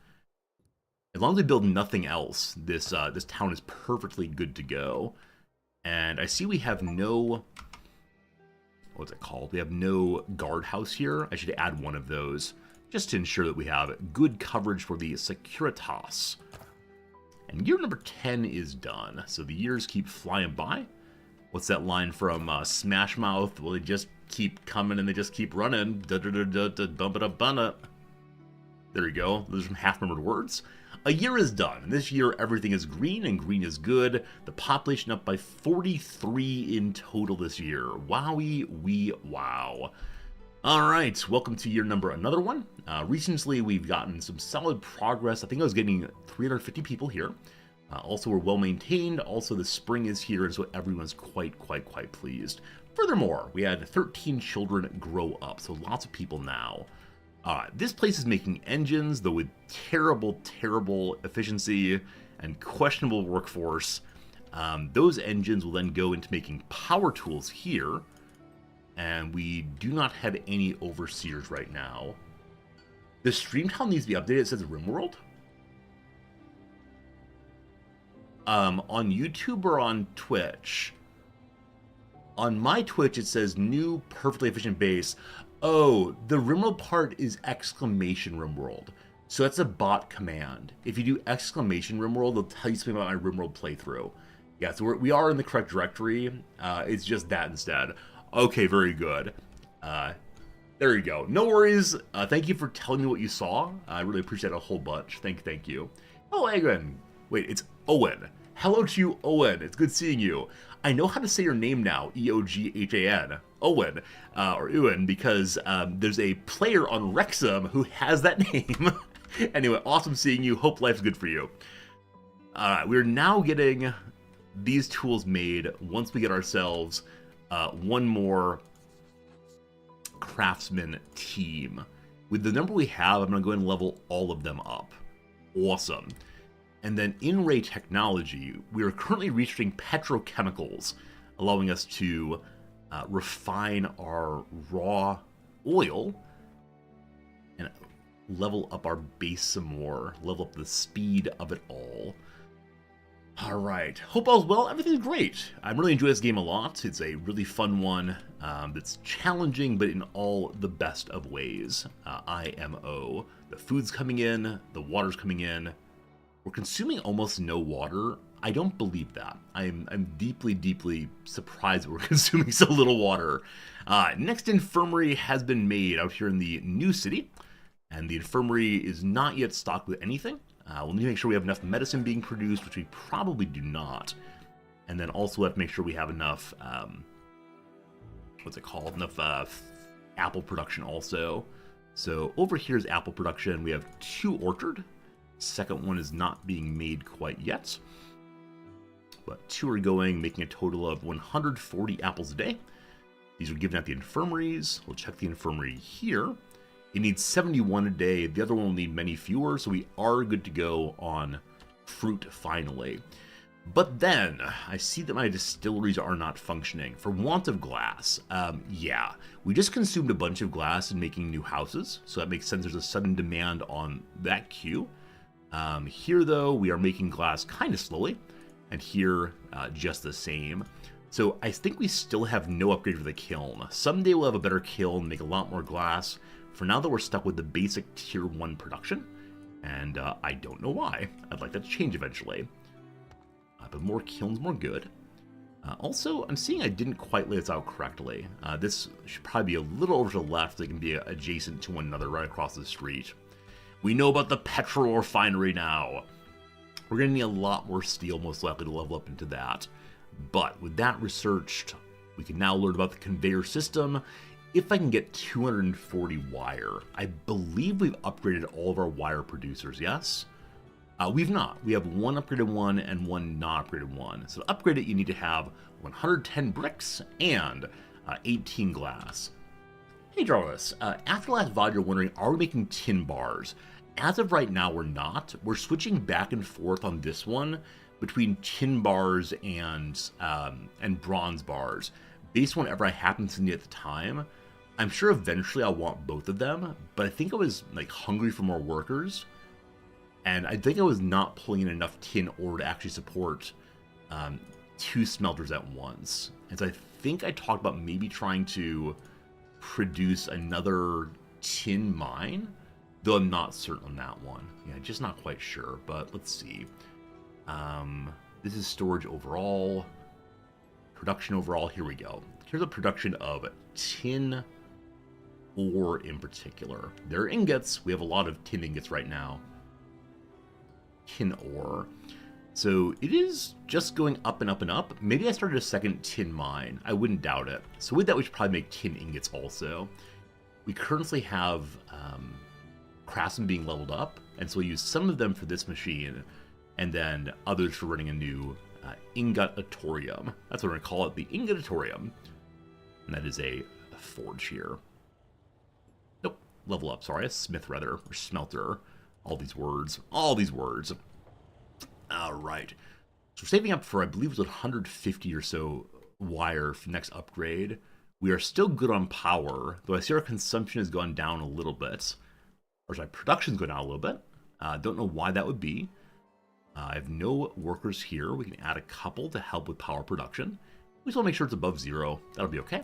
As long as we build nothing else, this town is perfectly good to go. And I see we have no... what's it called? We have no guardhouse here. I should add one of those, just to ensure that we have good coverage for the Securitas. And year number 10 is done, so the years keep flying by. What's that line from Smash Mouth? Well, they just keep coming and they just keep running. Bump it up, bun it. There you go. Those are some half-remembered words. A year is done, and this year everything is green, and green is good. The population up by 43 in total this year. Wowie wee wow. Alright, welcome to year number another one. Recently we've gotten some solid progress. I think I was getting 350 people here. Also, we're well maintained. Also, the spring is here, and so everyone's quite pleased. Furthermore, we had 13 children grow up, so lots of people now. This place is making engines, though with terrible efficiency and questionable workforce. Those engines will then go into making power tools here, and we do not have any overseers right now. The stream tile needs to be updated. It says RimWorld. On YouTube or on Twitch? On my Twitch, it says new perfectly efficient base. Oh, the RimWorld part is exclamation RimWorld. So that's a bot command. If you do exclamation RimWorld, it'll tell you something about my RimWorld playthrough. Yeah, so we are in the correct directory. It's just that instead. Okay, very good. There you go. No worries. Thank you for telling me what you saw. I really appreciate it a whole bunch. Thank you. Oh, Egan. Wait, it's Owen. Hello to you, Owen. It's good seeing you. I know how to say your name now, E-O-G-H-A-N. Owen, or Ewan, because there's a player on Wrexham who has that name. Anyway, awesome seeing you. Hope life's good for you. We're now getting these tools made once we get ourselves one more craftsman team. With the number we have, I'm going to go ahead and level all of them up. Awesome. And then in Ray Technology, we are currently researching petrochemicals, allowing us to refine our raw oil and level up our base some more, level up the speed of it all. All right, hope all's well. Everything's great. I'm really enjoying this game a lot. It's a really fun one that's challenging, but in all the best of ways. IMO. The food's coming in, the water's coming in. We're consuming almost no water. I don't believe that. I'm deeply surprised that we're consuming so little water. Next infirmary has been made out here in the new city, and the infirmary is not yet stocked with anything. We'll need to make sure we have enough medicine being produced, which we probably do not. And then also have to make sure we have enough, enough apple production also. So over here is apple production. We have 2 orchard. Second one is not being made quite yet. But 2 are going, making a total of 140 apples a day. These are given at the infirmaries. We'll check the infirmary here. It needs 71 a day. The other one will need many fewer, so we are good to go on fruit finally. But then, I see that my distilleries are not functioning for want of glass. Yeah, we just consumed a bunch of glass in making new houses, so that makes sense. There's a sudden demand on that queue. Here, though, we are making glass kind of slowly. and here just the same. So I think we still have no upgrade for the kiln. Someday we'll have a better kiln, make a lot more glass. For now though, we're stuck with the basic tier 1 production, and I don't know why. I'd like that to change eventually. But more kilns, more good. Also, I'm seeing I didn't quite lay this out correctly. This should probably be a little over to the left so they can be adjacent to one another right across the street. We know about the petrol refinery now. We're going to need a lot more steel, most likely, to level up into that. But with that researched, we can now learn about the conveyor system. If I can get 240 wire, I believe we've upgraded all of our wire producers, yes? We've not. We have one upgraded one and one not upgraded one. So to upgrade it, you need to have 110 bricks and 18 glass. Hey Jarvis, after last VOD you're wondering, are we making tin bars? As of right now, we're not. We're switching back and forth on this one between tin bars and bronze bars, based on whatever I happen to need at the time. I'm sure eventually I'll want both of them, but I think I was like hungry for more workers. And I think I was not pulling in enough tin ore to actually support 2 smelters at once. And so I think I talked about maybe trying to produce another tin mine, though I'm not certain on that one. Yeah, just not quite sure, but let's see. This is storage overall, production overall, here we go. Here's a production of tin ore in particular. There are ingots, we have a lot of tin ingots right now. Tin ore. So it is just going up and up and up. Maybe I started a second tin mine. I wouldn't doubt it. So with that, we should probably make tin ingots also. We currently have craftsmen being leveled up, and so we'll use some of them for this machine, and then others for running a new ingotatorium. That's what we're going to call it, the ingotatorium. And that is a forge here. Nope, level up, sorry, a smith rather, or smelter. All these words. All these words. Alright. So we're saving up for, I believe it was 150 or so wire for next upgrade. We are still good on power, though I see our consumption has gone down a little bit. Or sorry, production's gone down a little bit. Don't know why that would be. I have no workers here. We can add a couple to help with power production. We just want to make sure it's above 0. That'll be okay.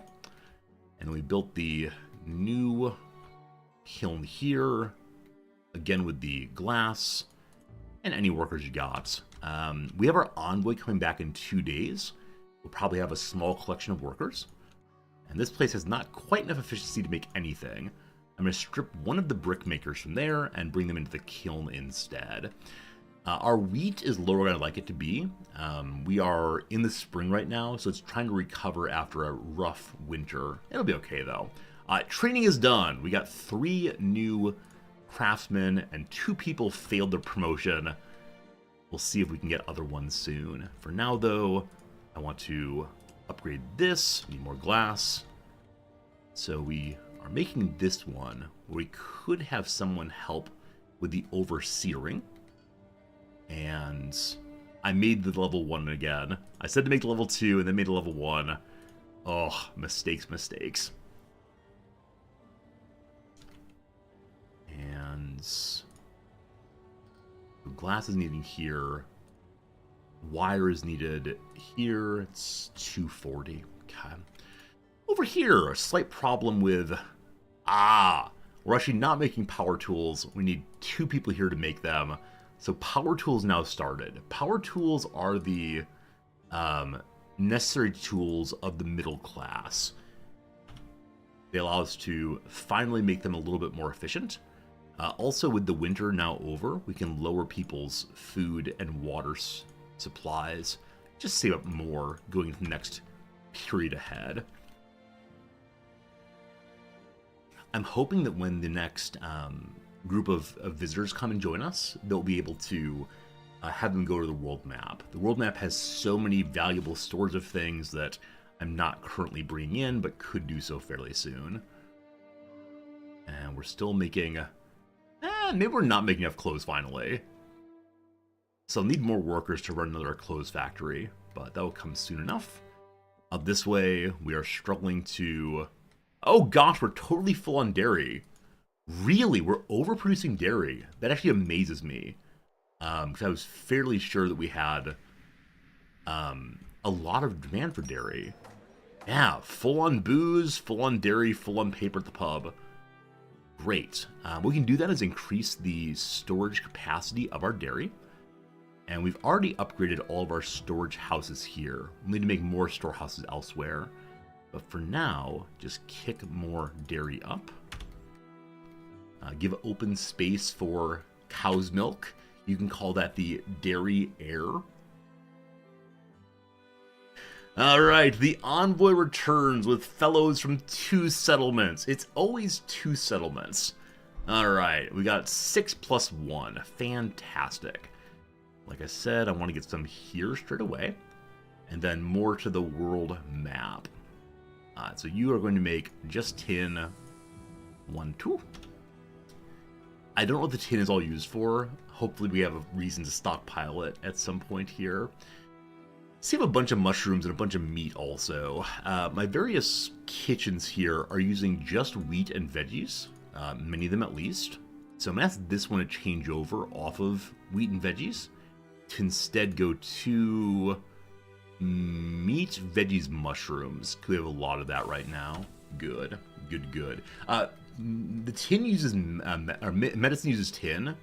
And then we built the new kiln here. Again with the glass and any workers you got. We have our envoy coming back in 2 days. We'll probably have a small collection of workers. And this place has not quite enough efficiency to make anything. I'm going to strip one of the brick makers from there and bring them into the kiln instead. Our wheat is lower than I'd like it to be. We are in the spring right now, so it's trying to recover after a rough winter. It'll be okay though. Training is done. We got 3 new craftsmen, and 2 people failed their promotion. We'll see if we can get other ones soon. For now, though, I want to upgrade this. We need more glass. So we are making this one where we could have someone help with the overseering. And I made the level 1 again. I said to make the level 2 and then made the level 1. Oh, mistakes, mistakes. And glass is needed here. Wire is needed here. It's 240. Okay. Over here, a slight problem with... we're actually not making power tools. We need 2 people here to make them. So power tools now started. Power tools are the necessary tools of the middle class. They allow us to finally make them a little bit more efficient. Also, with the winter now over, we can lower people's food and water supplies. Just save up more going into the next period ahead. I'm hoping that when the next group of visitors come and join us, they'll be able to have them go to the world map. The world map has so many valuable stores of things that I'm not currently bringing in, but could do so fairly soon. And we're still making... maybe we're not making enough clothes finally. So I'll need more workers to run another clothes factory, but that will come soon enough. This way, we are struggling to... Oh gosh, we're totally full on dairy. Really? We're overproducing dairy? That actually amazes me. Because I was fairly sure that we had A lot of demand for dairy. Yeah, full-on booze, full-on dairy, full-on paper at the pub. Great. What we can do then is increase the storage capacity of our dairy. And we've already upgraded all of our storage houses here. We need to make more storehouses elsewhere. But for now, just kick more dairy up. Give open space for cow's milk. You can call that the dairy air. Alright, the envoy returns with fellows from 2 settlements. It's always 2 settlements. Alright, we got 6 plus 1. Fantastic. Like I said, I want to get some here straight away. And then more to the world map. So you are going to make just tin 1, 2. I don't know what the tin is all used for. Hopefully we have a reason to stockpile it at some point here. Save a bunch of mushrooms and a bunch of meat also. My various kitchens here are using just wheat and veggies, many of them at least. So I'm going to ask this one to change over off of wheat and veggies to instead go to meat, veggies, mushrooms. We have a lot of that right now. Good, good, good. The tin uses, or medicine uses tin.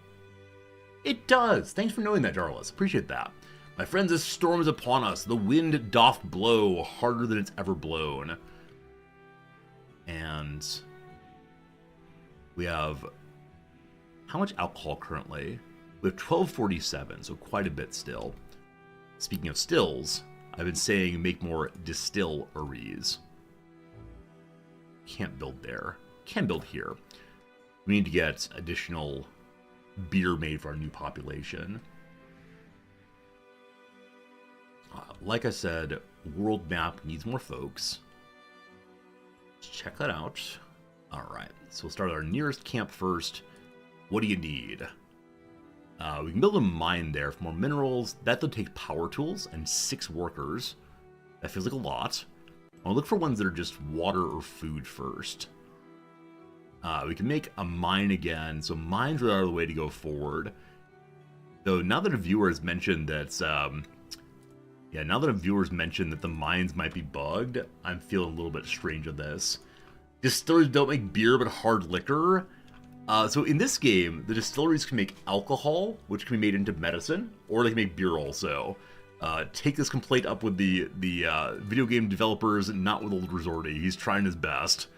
It does. Thanks for knowing that, Jarlis. Appreciate that. My friends, this storm is upon us. The wind doth blow harder than it's ever blown. And we have, how much alcohol currently? We have 1247, so quite a bit still. Speaking of stills, I've been saying make more distilleries. Can't build there. Can build here. We need to get additional beer made for our new population. Like I said, world map needs more folks. Let's check that out. Alright, so we'll start our nearest camp first. What do you need? We can build a mine there for more minerals. That'll take power tools and 6 workers. That feels like a lot. I'll look for ones that are just water or food first. We can make a mine again, so mines are the way to go forward. Though now that a viewer has mentioned that, now that a viewer's mentioned that the mines might be bugged, I'm feeling a little bit strange of this. Distilleries don't make beer, but hard liquor. So in this game, the distilleries can make alcohol, which can be made into medicine, or they can make beer also. Take this complaint up with the video game developers, not with old Resorty. He's trying his best.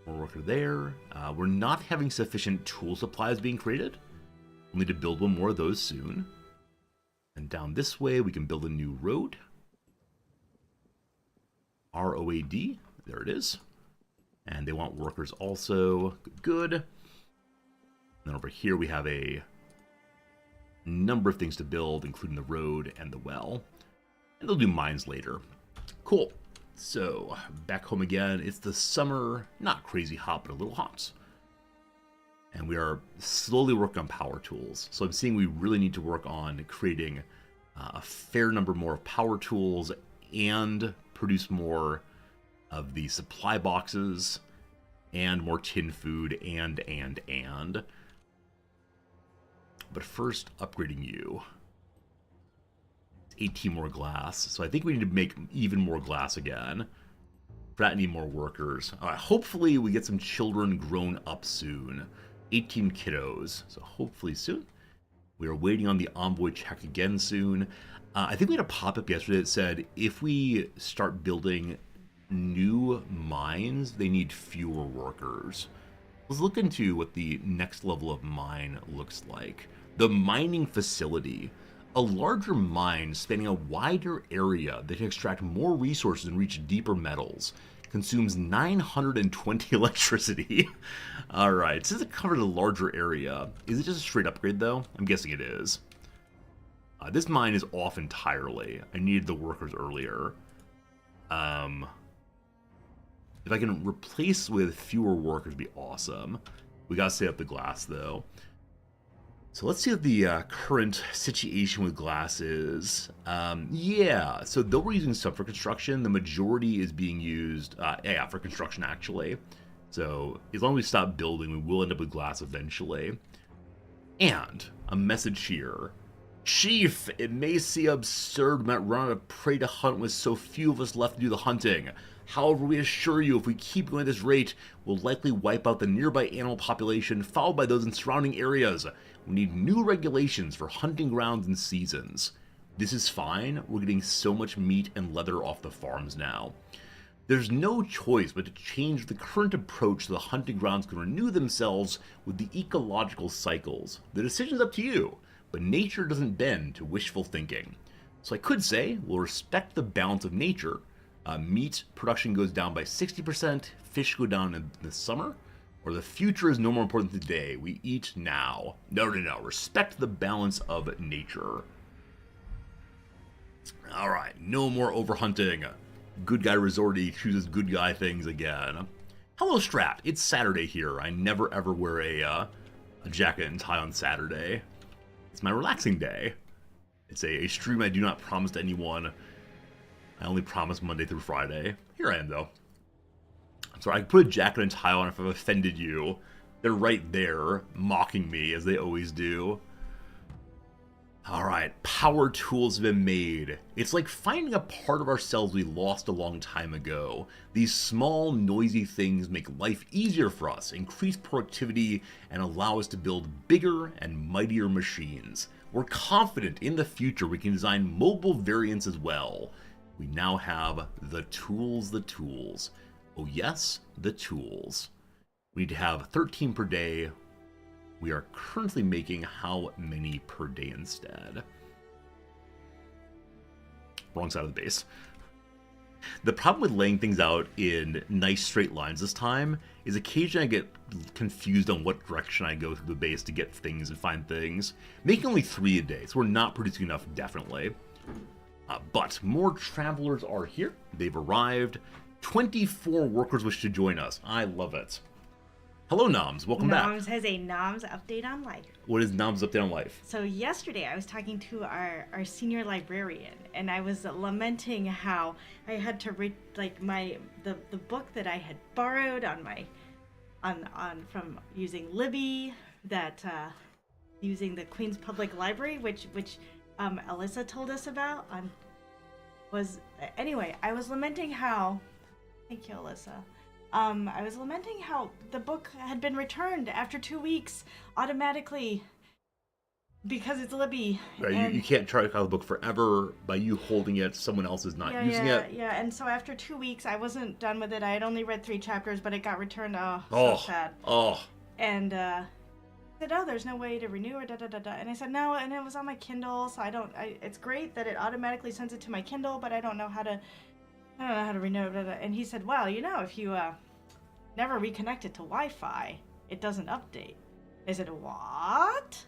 More worker there. We're not having sufficient tool supplies being created. We'll need to build one more of those soon. And down this way, we can build a new road. ROAD. There it is. And they want workers also. Good. And then over here, we have a number of things to build, including the road and the well. And they'll do mines later. Cool. So, back home again. It's the summer. Not crazy hot, but a little hot. And we are slowly working on power tools. So I'm seeing we really need to work on creating a fair number more of power tools and produce more of the supply boxes and more tin food and. But first, upgrading you. 18 more glass. So I think we need to make even more glass again. For that, I need more workers. Hopefully we get some children grown up soon. 18 kiddos, so hopefully soon. We are waiting on the envoy check again soon. I think we had a pop-up yesterday that said if we start building new mines, they need fewer workers. Let's look into what the next level of mine looks like. The mining facility. A larger mine spanning a wider area that can extract more resources and reach deeper metals. Consumes 920 electricity. Alright, since it covered a larger area, is it just a straight upgrade though? I'm guessing it is. This mine is off entirely. I needed the workers earlier. If I can replace with fewer workers, it'd be awesome. We gotta save up the glass though. So let's see what the current situation with glass is. Yeah, so though we're using some for construction, the majority is being used, for construction actually. So as long as we stop building, we will end up with glass eventually. And a message here. Chief, it may seem absurd we might run out of prey to hunt with so few of us left to do the hunting. However, we assure you, if we keep going at this rate, we'll likely wipe out the nearby animal population, followed by those in surrounding areas. We need new regulations for hunting grounds and seasons. This is fine. We're getting so much meat and leather off the farms now. There's no choice but to change the current approach so the hunting grounds can renew themselves with the ecological cycles. The decision's up to you, but nature doesn't bend to wishful thinking. So I could say we'll respect the balance of nature. Meat production goes down by 60%, fish go down in the summer, or the future is no more important than today. We eat now. No. Respect the balance of nature. Alright, no more overhunting. Good guy resorty chooses good guy things again. Hello, Strat. It's Saturday here. I never ever wear a jacket and tie on Saturday. It's my relaxing day. It's a stream I do not promise to anyone. I only promise Monday through Friday. Here I am, though. I'm sorry, I put a jacket and tie on if I've offended you. They're right there, mocking me, as they always do. Alright, power tools have been made. It's like finding a part of ourselves we lost a long time ago. These small, noisy things make life easier for us, increase productivity, and allow us to build bigger and mightier machines. We're confident in the future we can design mobile variants as well. We now have the tools. Oh yes, the tools. We need to have 13 per day. We are currently making how many per day instead? Wrong side of the base. The problem with laying things out in nice straight lines this time is occasionally I get confused on what direction I go through the base to get things and find things. Making only 3 a day, so we're not producing enough, definitely. But more travelers are here. They've arrived. 24 workers wish to join us. I love it. Hello, Noms. Welcome back. Noms has a Noms update on life. What is Noms update on life? So yesterday I was talking to our senior librarian, and I was lamenting how I had to read like the book that I had borrowed from using Libby, that using the Queen's Public Library, which Alyssa told us about anyway, I was lamenting how, thank you, Alyssa. I was lamenting how the book had been returned after 2 weeks automatically because it's Libby. Right, you can't try to copy the book forever by you holding it. Someone else is not using it. Yeah, and so after 2 weeks, I wasn't done with it. I had only read 3 chapters, but it got returned. Oh, so sad. Oh. And said, oh, there's no way to renew or da-da-da-da. And I said, no, and it was on my Kindle, so it's great that it automatically sends it to my Kindle, but I don't know how to renew it. And he said, well, if you never reconnect it to Wi-Fi, it doesn't update. I said, what?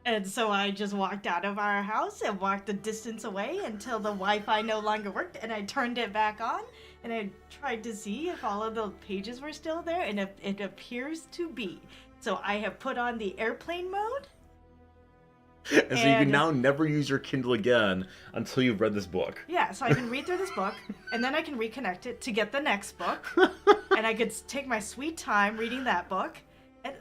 And so I just walked out of our house and walked a distance away until the Wi-Fi no longer worked, and I turned it back on, and I tried to see if all of the pages were still there, and it appears to be. So I have put on the airplane mode. And so you can now never use your Kindle again until you've read this book. Yeah, so I can read through this book, and then I can reconnect it to get the next book, and I could take my sweet time reading that book. And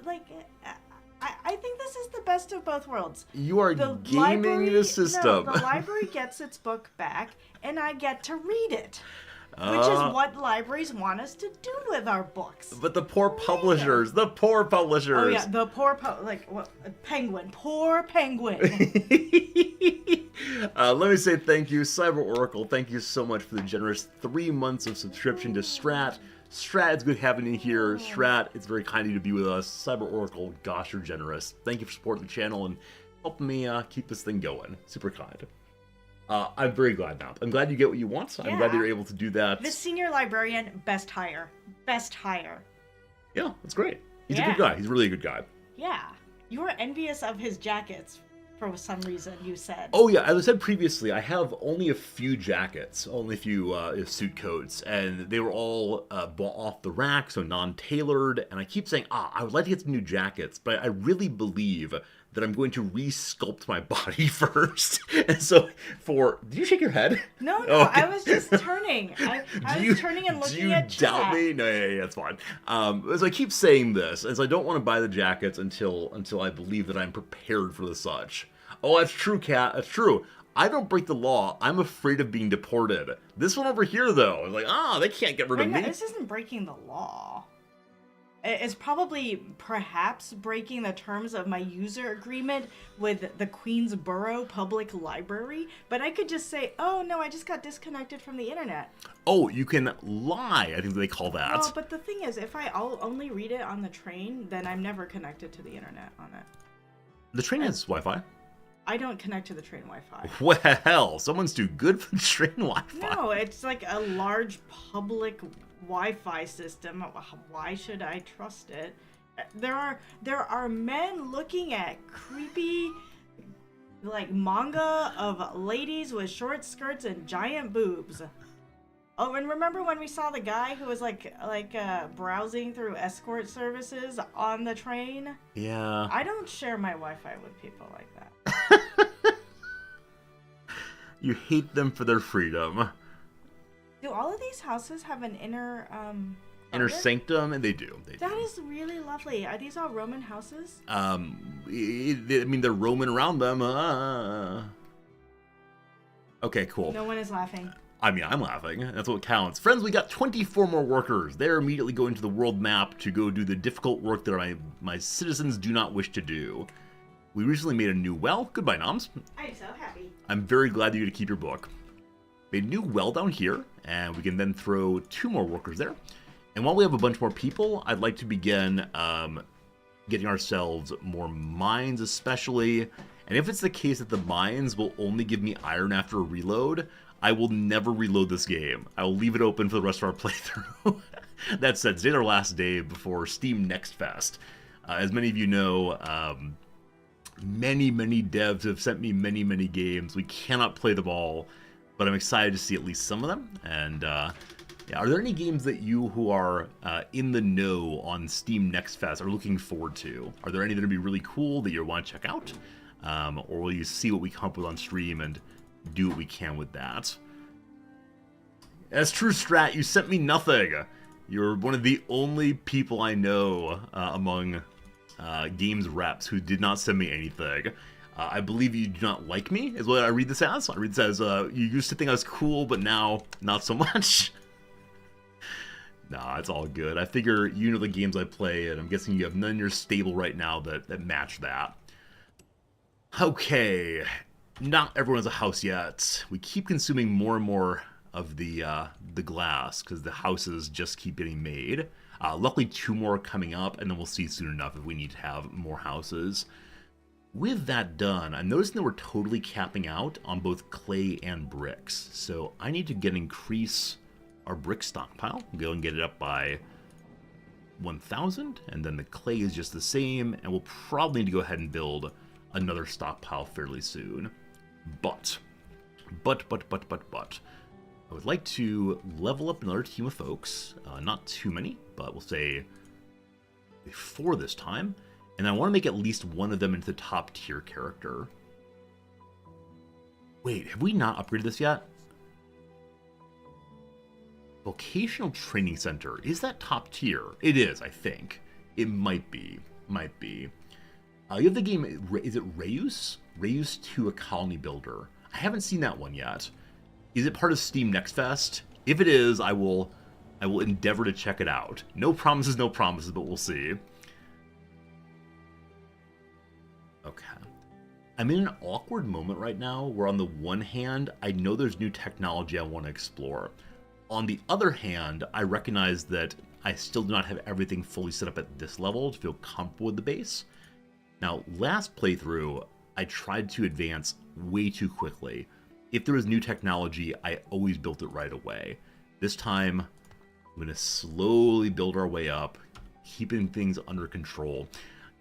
I think this is the best of both worlds. You are gaming the system. No, the library gets its book back, and I get to read it. Which is what libraries want us to do with our books. But the poor publishers, Oh yeah, the poor Penguin, poor Penguin. Let me say thank you, Cyber Oracle. Thank you so much for the generous 3 months of subscription to Strat. Strat, it's good having you here. Strat, it's very kind of you to be with us. Cyber Oracle, gosh, you're generous. Thank you for supporting the channel and helping me keep this thing going. Super kind. I'm very glad now. I'm glad you get what you want. I'm glad you're able to do that. The senior librarian, best hire. Best hire. Yeah, that's great. He's a good guy. He's really a good guy. Yeah. You were envious of his jackets for some reason, you said. Oh yeah, as I said previously, I have only a few jackets, only a few suit coats, and they were all bought off the rack, so non-tailored, and I keep saying, I would like to get some new jackets, but I really believe that I'm going to re-sculpt my body first. And so did you shake your head? No, okay. I was just turning. I was turning and looking at chat. Do you doubt me? No, yeah, that's fine. As I keep saying this, as I don't want to buy the jackets until I believe that I'm prepared for the such. Oh, that's true, Kat. That's true. I don't break the law. I'm afraid of being deported. This one over here, though, is like, they can't get rid of me. This isn't breaking the law. It's probably, perhaps, breaking the terms of my user agreement with the Queensboro Public Library, but I could just say, oh, no, I just got disconnected from the internet. Oh, you can lie, I think they call that. Well, but the thing is, if I'll only read it on the train, then I'm never connected to the internet on it. The train has Wi-Fi. I don't connect to the train Wi-Fi. Well, someone's too good for the train Wi-Fi. No, it's like a large public Wi-Fi system. Why should I trust it? There are men looking at creepy, like, manga of ladies with short skirts and giant boobs. Oh, and remember when we saw the guy who was like browsing through escort services on the train? Yeah. I don't share my Wi-Fi with people like that. You hate them for their freedom. Do all of these houses have an inner Inner garden? sanctum, and they do. That is really lovely. Are these all Roman houses? I mean, they're roaming around them. Okay, cool. No one is laughing. I mean, I'm laughing. That's what counts. Friends, we got 24 more workers. They're immediately going to the world map to go do the difficult work that my citizens do not wish to do. We recently made a new well. Goodbye, Noms. I'm so happy. I'm very glad that you get to keep your book. Made a new well down here, and we can then throw 2 more workers there. And while we have a bunch more people, I'd like to begin getting ourselves more mines, especially. And if it's the case that the mines will only give me iron after a reload, I will never reload this game. I will leave it open for the rest of our playthrough. That said, today's our last day before Steam Next Fest. As many of you know, many devs have sent me many games. We cannot play them all, but I'm excited to see at least some of them. And yeah, are there any games that you who are in the know on Steam Next Fest are looking forward to? Are there any that would be really cool that you want to check out? Or will you see what we come up with on stream and do what we can with that? That's true, Strat. You sent me nothing. You're one of the only people I know among games reps who did not send me anything. I believe you do not like me, is what I read this as. I read this as, you used to think I was cool, but now, not so much. Nah, it's all good. I figure you know the games I play, and I'm guessing you have none in your stable right now that match that. Okay, not everyone's a house yet. We keep consuming more and more of the glass, because the houses just keep getting made. Luckily, 2 more are coming up, and then we'll see soon enough if we need to have more houses. With that done, I'm noticing that we're totally capping out on both clay and bricks. So I need to increase our brick stockpile. Go and get it up by 1,000, and then the clay is just the same, and we'll probably need to go ahead and build another stockpile fairly soon. But, I would like to level up another team of folks. Not too many, but we'll say 4 this time. And I want to make at least one of them into the top tier character. Wait, have we not upgraded this yet? Vocational Training Center. Is that top tier? It is, I think. It might be. Might be. You have the game, is it Reus? Reus 2, a colony builder. I haven't seen that one yet. Is it part of Steam Next Fest? If it is, I will endeavor to check it out. No promises, but we'll see. Okay. I'm in an awkward moment right now where on the one hand, I know there's new technology I want to explore. On the other hand, I recognize that I still do not have everything fully set up at this level to feel comfortable with the base. Now, last playthrough, I tried to advance way too quickly. If there was new technology, I always built it right away. This time, I'm going to slowly build our way up, keeping things under control.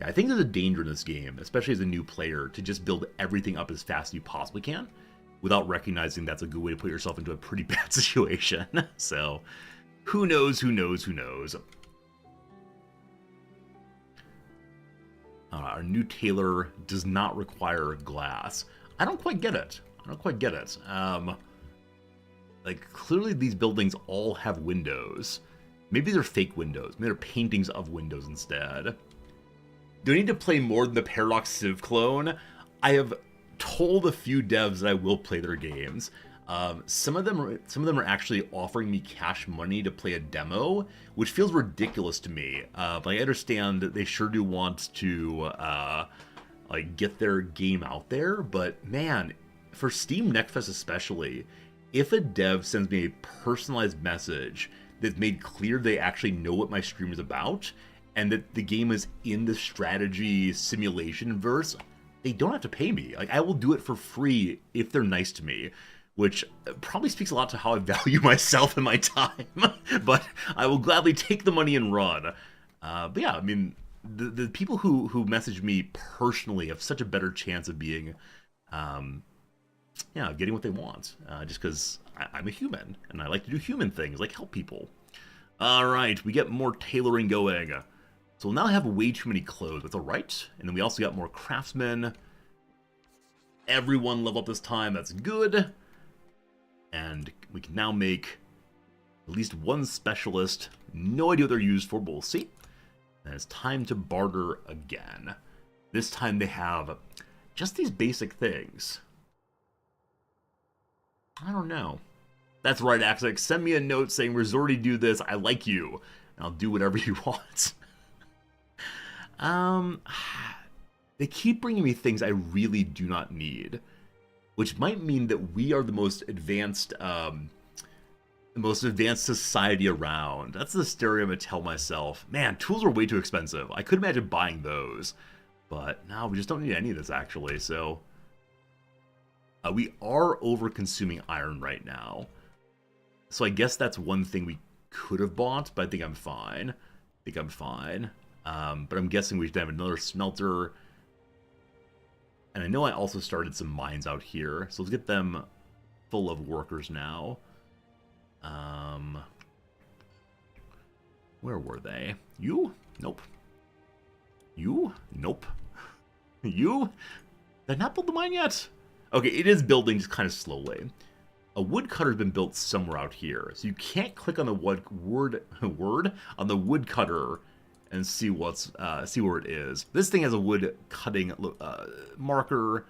I think there's a danger in this game, especially as a new player, to just build everything up as fast as you possibly can, without recognizing that's a good way to put yourself into a pretty bad situation. So, who knows? Our new tailor does not require glass. I don't quite get it. Like, clearly these buildings all have windows. Maybe they're fake windows. Maybe they're paintings of windows instead. Do I need to play more than the Paradox Civ clone? I have told a few devs that I will play their games. Some of them are actually offering me cash money to play a demo, which feels ridiculous to me. But I understand that they sure do want to like get their game out there. But man, for Steam Next Fest especially, if a dev sends me a personalized message that's made clear they actually know what my stream is about, and that the game is in the strategy simulation verse, they don't have to pay me. Like, I will do it for free if they're nice to me, which probably speaks a lot to how I value myself and my time. But I will gladly take the money and run. But yeah, I mean, the people who message me personally have such a better chance of being, getting what they want. Just because I'm a human, and I like to do human things, like help people. All right, we get more tailoring going. So we'll now have way too many clothes. That's all right. And then we also got more craftsmen. Everyone level up this time. That's good. And we can now make at least one specialist. No idea what they're used for, but we'll see. And it's time to barter again. This time they have just these basic things. I don't know. That's right, Axix. Send me a note saying, Resorty, do this. I like you. And I'll do whatever you want. They keep bringing me things I really do not need, which might mean that we are the most advanced society around. That's the stereo I tell myself. Man, tools are way too expensive. I could imagine buying those, but no, we just don't need any of this actually. So we are over-consuming iron right now. So I guess that's one thing we could have bought, but I think I'm fine. But I'm guessing we should have another smelter. And I know I also started some mines out here, so let's get them full of workers now. Where were they? You? Nope. You? Nope. You? Did I not build the mine yet? Okay, it is building just kind of slowly. A woodcutter's been built somewhere out here, so you can't click on the word on the woodcutter and see where it is. This thing has a wood cutting marker.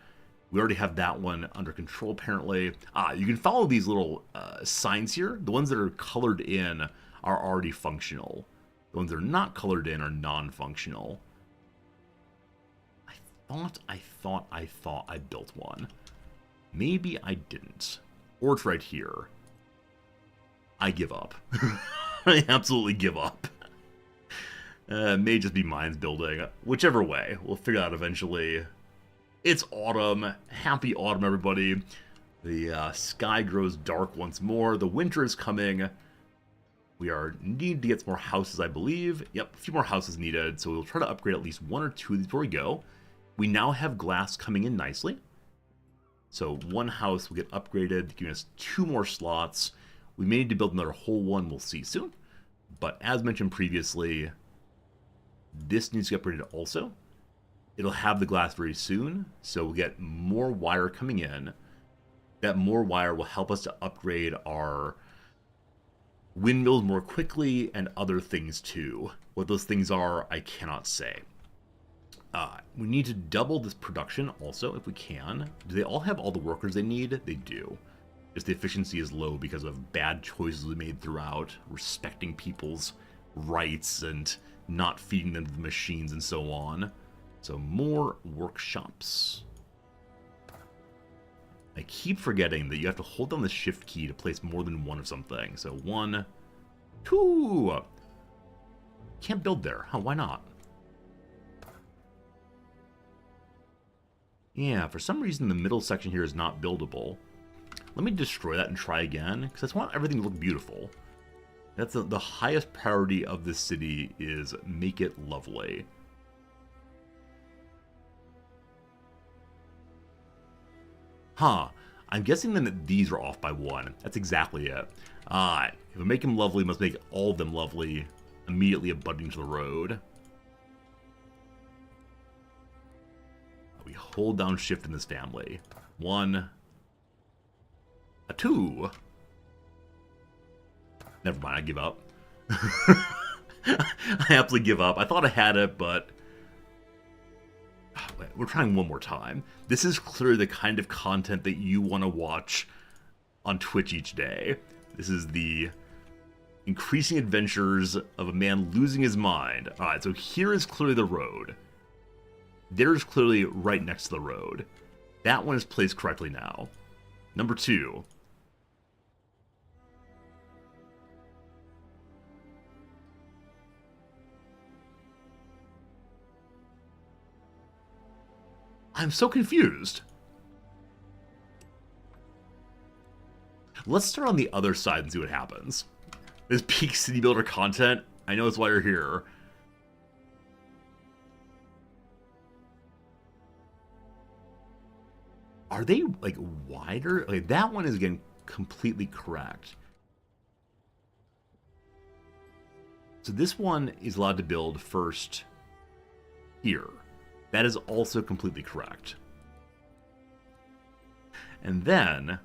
We already have that one under control, apparently. You can follow these little signs here. The ones that are colored in are already functional. The ones that are not colored in are non-functional. I thought I built one. Maybe I didn't. Or it's right here. I give up. I absolutely give up. May just be mines building. Whichever way. We'll figure it out eventually. It's autumn. Happy autumn, everybody. The sky grows dark once more. The winter is coming. We need to get some more houses, I believe. Yep, a few more houses needed. So we'll try to upgrade at least one or two of these before we go. We now have glass coming in nicely. So one house will get upgraded, giving us 2 more slots. We may need to build another whole one. We'll see soon. But as mentioned previously, this needs to get upgraded also. It'll have the glass very soon, so we'll get more wire coming in. That more wire will help us to upgrade our windmills more quickly and other things too. What those things are, I cannot say. We need to double this production also, if we can. Do they all have all the workers they need? They do. Just the efficiency is low because of bad choices we made throughout, respecting people's rights and not feeding them to the machines and so on. So more workshops. I keep forgetting that you have to hold down the shift key to place more than one of something. So 1, 2. Can't build there. Huh, why not? Yeah, for some reason the middle section here is not buildable. Let me destroy that and try again, because I just want everything to look beautiful. That's the highest priority of this city, is make it lovely. Huh. I'm guessing then that these are off by 1. That's exactly it. If we make them lovely, we must make all of them lovely immediately abutting to the road. We hold down shift in this family. 1. A 2. Never mind, I give up. I absolutely give up. I thought I had it, but We're trying one more time. This is clearly the kind of content that you want to watch on Twitch each day. This is the increasing adventures of a man losing his mind. Alright, so here is clearly the road. There's clearly right next to the road. That one is placed correctly now. Number 2. I'm so confused. Let's start on the other side and see what happens. This peak city builder content, I know it's why you're here. Are they, like, wider? Like, that one is, again, completely correct. So this one is allowed to build first here. That is also completely correct. And then...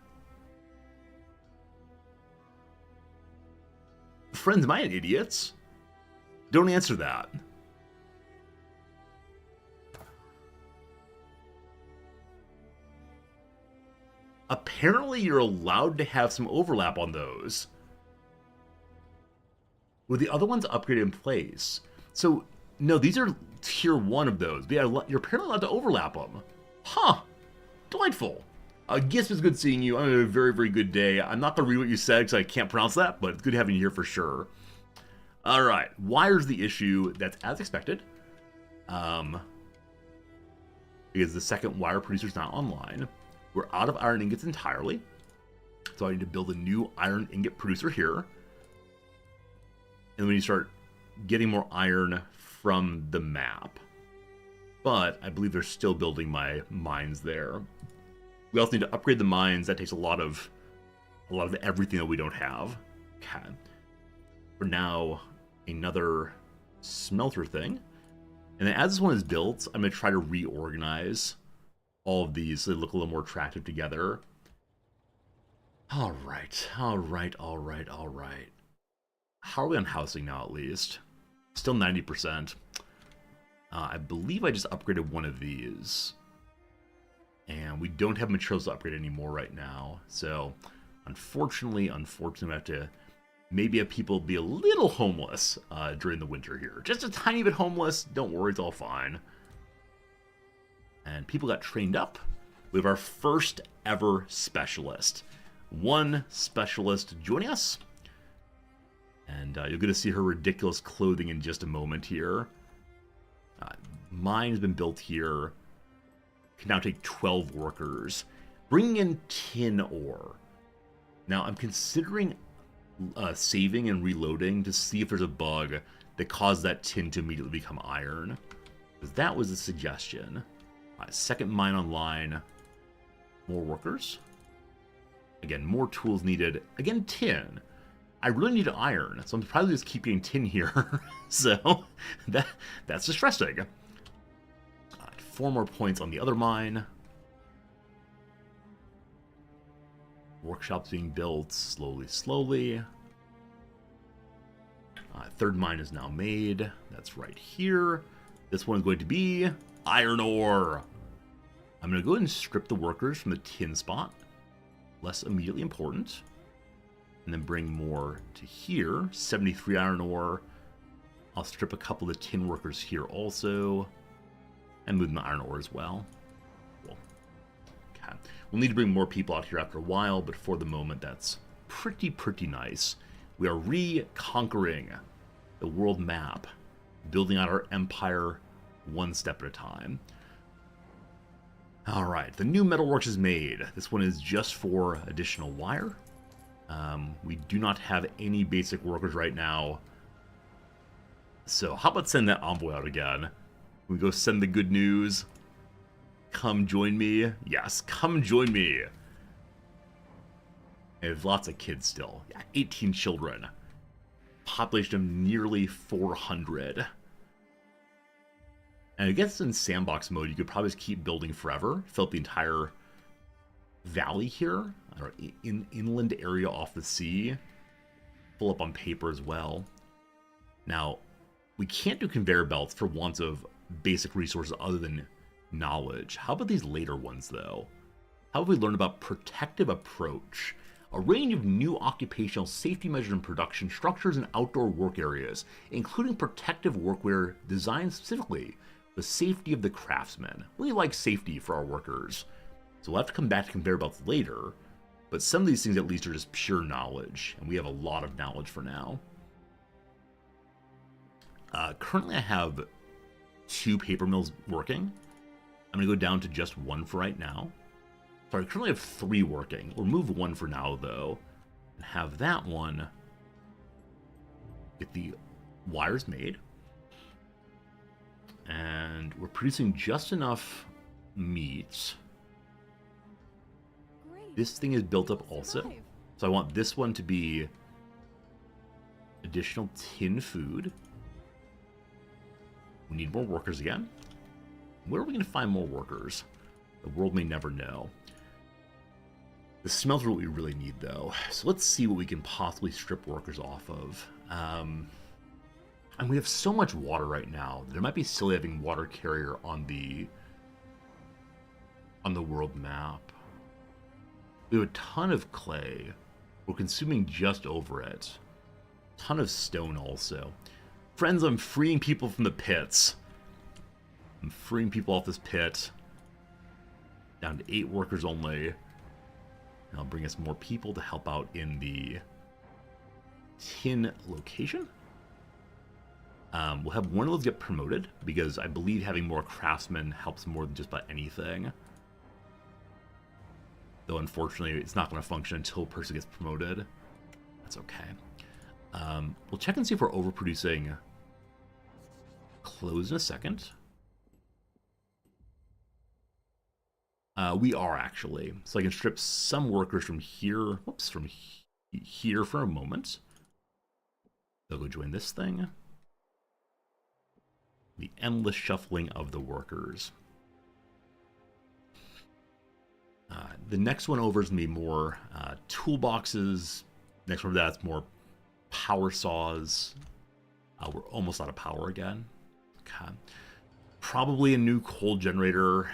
Friends, am I an idiots? Don't answer that. Apparently you're allowed to have some overlap on those. With the other ones upgraded in place. So, no, these are tier 1 of those. But yeah, you're apparently allowed to overlap them. Huh. Delightful. Gisp, it's good seeing you. I'm having a very, very good day. I'm not going to read what you said because I can't pronounce that, but it's good having you here for sure. Alright, wire's the issue. That's as expected. Because the second wire producer's not online. We're out of iron ingots entirely. So I need to build a new iron ingot producer here. And then we need to start getting more iron from the map. But I believe they're still building my mines there. We also need to upgrade the mines. That takes a lot of everything that we don't have. Okay. For now, another smelter thing. And then as this one is built, I'm going to try to reorganize all of these so they look a little more attractive together. Alright. How are we on housing now, at least? Still 90%. I believe I just upgraded one of these. And we don't have materials to upgrade anymore right now. So, unfortunately, we have to maybe have people be a little homeless during the winter here. Just a tiny bit homeless. Don't worry, it's all fine. And people got trained up. We have our first ever specialist. One specialist joining us. And you're going to see her ridiculous clothing in just a moment here. Mine has been built here. Can now take 12 workers. Bringing in tin ore. Now, I'm considering saving and reloading to see if there's a bug that caused that tin to immediately become iron. Because that was a suggestion. Second mine online. More workers. Again, more tools needed. Again, tin. I really need iron, so I'm probably just keeping tin here. So, that's distressing. 4 more points on the other mine. Workshop's being built slowly. Third mine is now made. That's right here. This one is going to be iron ore. I'm going to go ahead and strip the workers from the tin spot. Less immediately important. And then bring more to here. 73 iron ore. I'll strip a couple of tin workers here also. And move the iron ore as well. Cool. Okay. We'll need to bring more people out here after a while, but for the moment that's pretty nice. We are reconquering the world map. Building out our empire one step at a time. Alright, the new metalworks is made. This one is just for additional wire. We do not have any basic workers right now. So how about send that envoy out again? We go send the good news. Come join me. Yes, come join me. I have lots of kids still. Yeah, 18 children. Population of nearly 400. And I guess in sandbox mode, you could probably just keep building forever. Fill up the entire valley here. Or inland area off the sea. Full up on paper as well. Now, we can't do conveyor belts for want of basic resources other than knowledge. How about these later ones, though? How have we learned about protective approach? A range of new occupational safety measures in production structures and outdoor work areas, including protective workwear designed specifically for the safety of the craftsmen. We like safety for our workers. So we'll have to come back to conveyor belts later, but some of these things at least are just pure knowledge, and we have a lot of knowledge for now. Currently I have 2 paper mills working. I'm going to go down to just 1 for right now. Sorry, I currently have 3 working. We'll remove 1 for now, though, and have that one get the wires made. And we're producing just enough meat. Great. This thing is built up also. Thrive. So I want this one to be additional tin food. We need more workers again. Where are we going to find more workers? The world may never know. The smelter is what we really need, though. So let's see what we can possibly strip workers off of. And we have so much water right now that it might be silly having water carrier on the world map. We have a ton of clay. We're consuming just over it. A ton of stone also. Friends, I'm freeing people from the pits. I'm freeing people off this pit. Down to 8 workers only. That'll bring us more people to help out in the tin location. We'll have one of those get promoted, because I believe having more craftsmen helps more than just about anything. Though, unfortunately, it's not going to function until a person gets promoted. That's okay. We'll check and see if we're overproducing clothes in a second. We are, actually. So I can strip some workers from here. Whoops, from here for a moment. They'll go join this thing. The endless shuffling of the workers. The next one over is going to be more toolboxes. Next one over that's more power saws. We're almost out of power again. Okay. Probably a new coal generator.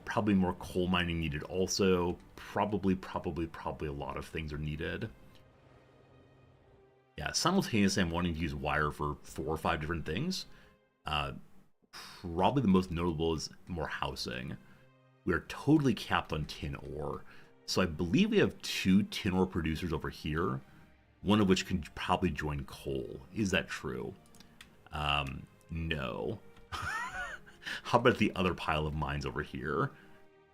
Probably more coal mining needed also. Probably a lot of things are needed. Yeah, simultaneously I'm wanting to use wire for 4 or 5 different things. Probably the most notable is more housing. We are totally capped on tin ore. So I believe we have 2 tin ore producers over here. One of which can probably join coal. Is that true? No. How about the other pile of mines over here?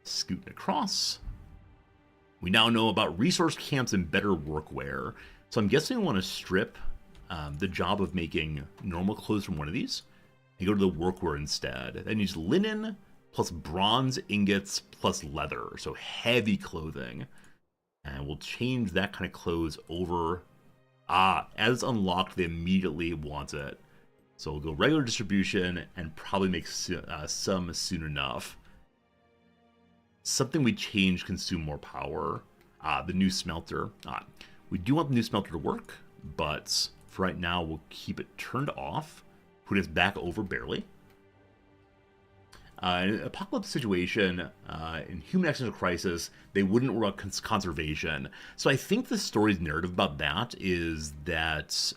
Scooting across. We now know about resource camps and better workwear. So I'm guessing I want to strip the job of making normal clothes from one of these and go to the workwear instead. That needs linen plus bronze ingots plus leather. So heavy clothing. And we'll change that kind of clothes over. As unlocked, they immediately want it. So we'll go regular distribution and probably make some soon enough. Something we change consume more power. The new smelter. We do want the new smelter to work, but for right now we'll keep it turned off. Put us back over barely. In an apocalypse situation, in human existential crisis, they wouldn't worry about conservation. So I think the story's narrative about that is that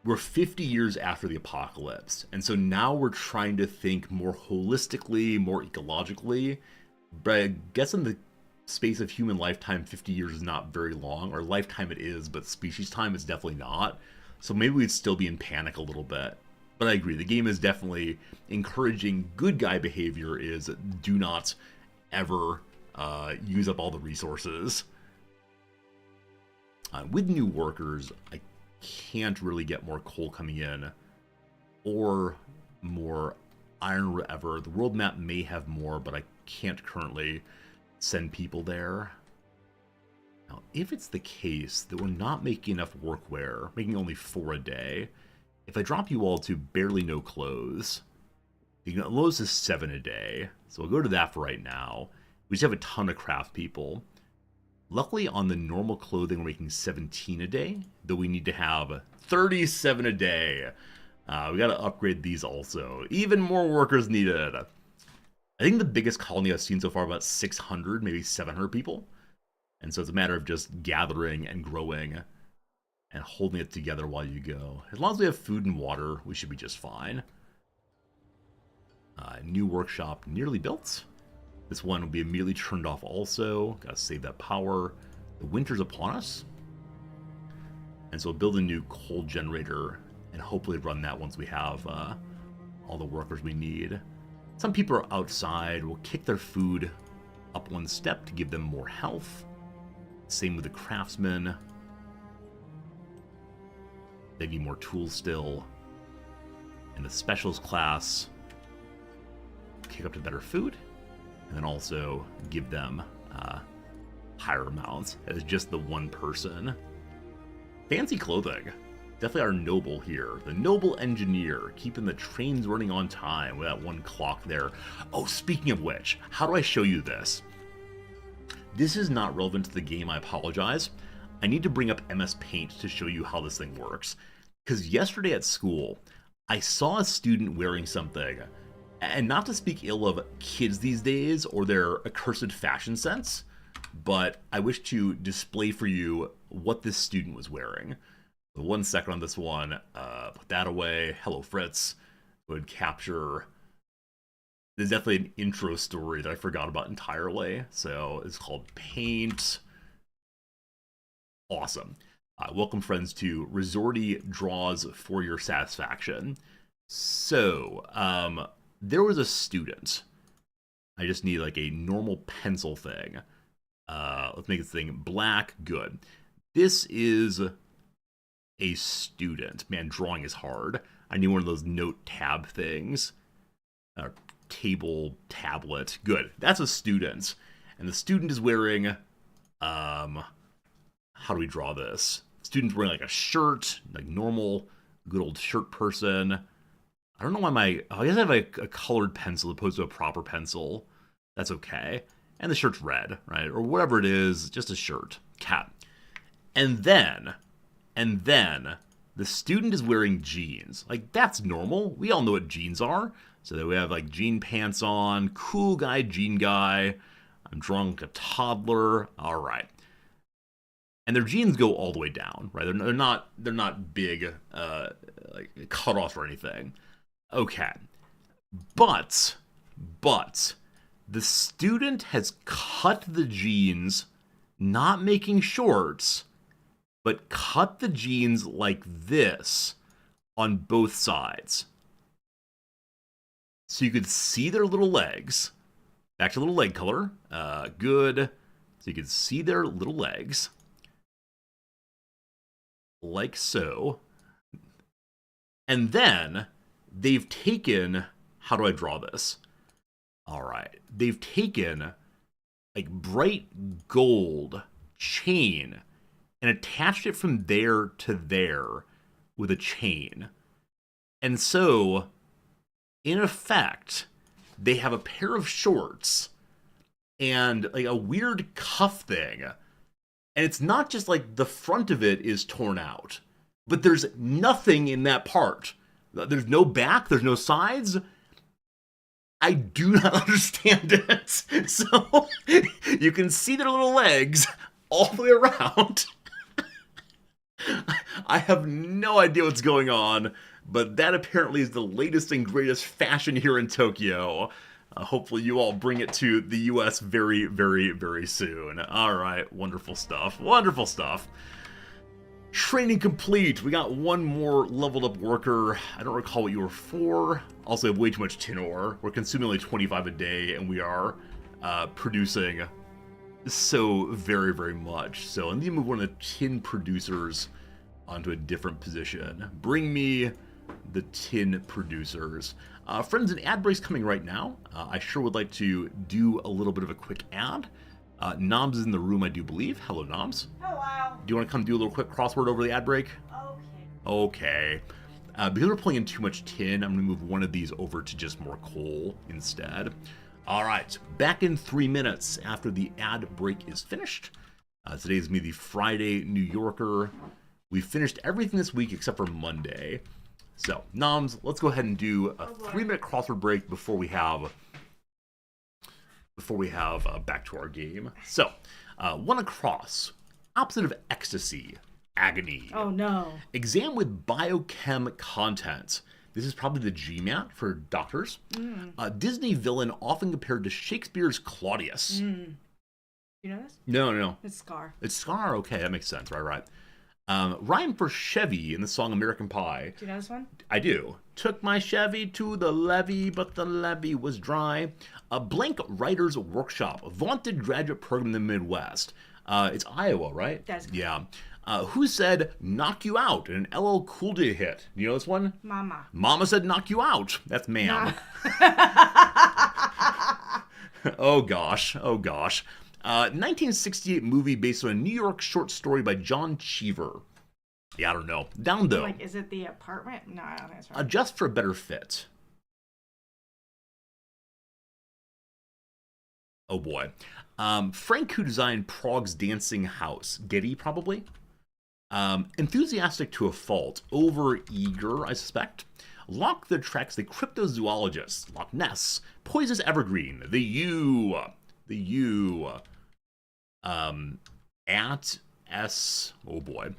we're 50 years after the apocalypse, and so now we're trying to think more holistically, more ecologically. But I guess in the space of human lifetime, 50 years is not very long, or lifetime it is, but species time is definitely not. So maybe we'd still be in panic a little bit. But I agree, the game is definitely encouraging good guy behavior is do not ever use up all the resources. With new workers, I can't really get more coal coming in or more iron or whatever. The world map may have more, but I can't currently send people there. Now, if it's the case that we're not making enough workwear, making only 4 a day, if I drop you all to barely no clothes, the lowest is 7 a day. So we'll go to that for right now. We just have a ton of craft people. Luckily, on the normal clothing, we're making 17 a day, though we need to have 37 a day. We got to upgrade these also. Even more workers needed. I think the biggest colony I've seen so far about 600, maybe 700 people. And so it's a matter of just gathering and growing and holding it together while you go. As long as we have food and water, we should be just fine. New workshop nearly built. This one will be immediately turned off also. Gotta save that power. The winter's upon us. And so we'll build a new coal generator and hopefully run that once we have all the workers we need. Some people are outside. We'll kick their food up one step to give them more health. Same with the craftsmen. They need more tools still. And the specialist class, kick up to better food. And then also give them higher amounts as just the one person. Fancy clothing. Definitely our noble here. The noble engineer, keeping the trains running on time with that one clock there. Oh, speaking of which, how do I show you this? This is not relevant to the game, I apologize. I need to bring up MS Paint to show you how this thing works. Because yesterday at school, I saw a student wearing something, and not to speak ill of kids these days or their accursed fashion sense, but I wish to display for you what this student was wearing. 1 second on this one. Put that away. Hello, Fritz. Would capture. There's definitely an intro story that I forgot about entirely. So it's called Paint. Awesome. Welcome, friends, to Resorty Draws for Your Satisfaction. So, there was a student. I just need like a normal pencil thing. Let's make this thing black. Good. This is a student. Man, drawing is hard. I need one of those note tab things. Table, tablet. Good. That's a student. And the student is wearing, how do we draw this? Student's wearing like a shirt, like normal, good old shirt person. I don't know why I guess I have a colored pencil opposed to a proper pencil. That's okay. And the shirt's red, right? Or whatever it is, just a shirt. Cat. And then, the student is wearing jeans. Like, that's normal. We all know what jeans are. So that we have, like, jean pants on. Cool guy, jean guy. I'm drawing like a toddler. All right. And their jeans go all the way down, right? They're not big, like, cut-offs or anything. Okay. But, the student has cut the jeans, not making shorts, but cut the jeans like this on both sides. So you could see their little legs. Back to little leg color. Good. So you could see their little legs. Like so. And then they've taken, how do I draw this? All right. They've taken like bright gold chain and attached it from there to there with a chain. And so, in effect, they have a pair of shorts and like a weird cuff thing. And it's not just like the front of it is torn out, but there's nothing in that part. There's no back, there's no sides. I do not understand it. So you can see their little legs all the way around. I have no idea what's going on, but that apparently is the latest and greatest fashion here in Tokyo. Hopefully you all bring it to the US very, very, very soon. All right, wonderful stuff. Wonderful stuff. Training complete. We got one more leveled up worker. I don't recall what you were for. Also, have way too much tin ore. We're consuming only 25 a day, and we are producing so very, very much. So I need to move one of the tin producers onto a different position. Bring me the tin producers. Friends, an ad break's coming right now. I sure would like to do a little bit of a quick ad. Noms is in the room, I do believe. Hello, Noms. Hello. Do you want to come do a little quick crossword over the ad break? Okay. Because we're pulling in too much tin, I'm going to move one of these over to just more coal instead. All right, back in 3 minutes after the ad break is finished. Today's going to be the Friday New Yorker. We finished everything this week except for Monday. So, Noms, let's go ahead and do a 3-minute crossword break before we have back to our game. So, one across, opposite of ecstasy, agony. Oh no. Exam with biochem content. This is probably the GMAT for doctors. A Disney villain often compared to Shakespeare's Claudius. You know this? No. It's Scar. It's Scar. Okay, that makes sense. Right. Rhyme for Chevy in the song American Pie. Do you know this one? I do. Took my Chevy to the levee, but the levee was dry. A blank writer's workshop, a vaunted graduate program in the Midwest. It's Iowa, right? That's correct. Yeah. Who said knock you out in an LL Cool J hit? Do you know this one? Mama. Mama said knock you out. That's ma'am. Oh gosh. 1968 movie based on a New York short story by John Cheever. Yeah, I don't know. Down though. Like, is it The Apartment? No, I don't think it's right. Just for a better fit. Oh boy. Frank, who designed Prague's dancing house. Getty, probably. Enthusiastic to a fault. Over-eager, I suspect. Lock the tracks, the cryptozoologist. Loch Ness. Poisonous evergreen. The U. At S. Oh boy.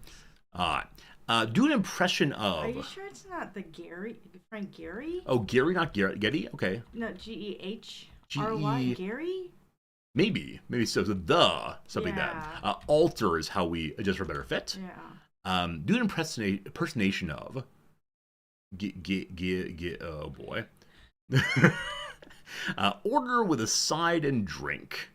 Do an impression of. Are you sure it's not Frank Gehry? Oh, Gary, not Getty? Okay. No, Gehry? Gary? Maybe so. The something Yeah. that. Alter is how we adjust for a better fit. Yeah. Do an impersonation of. Oh boy. Order with a side and drink.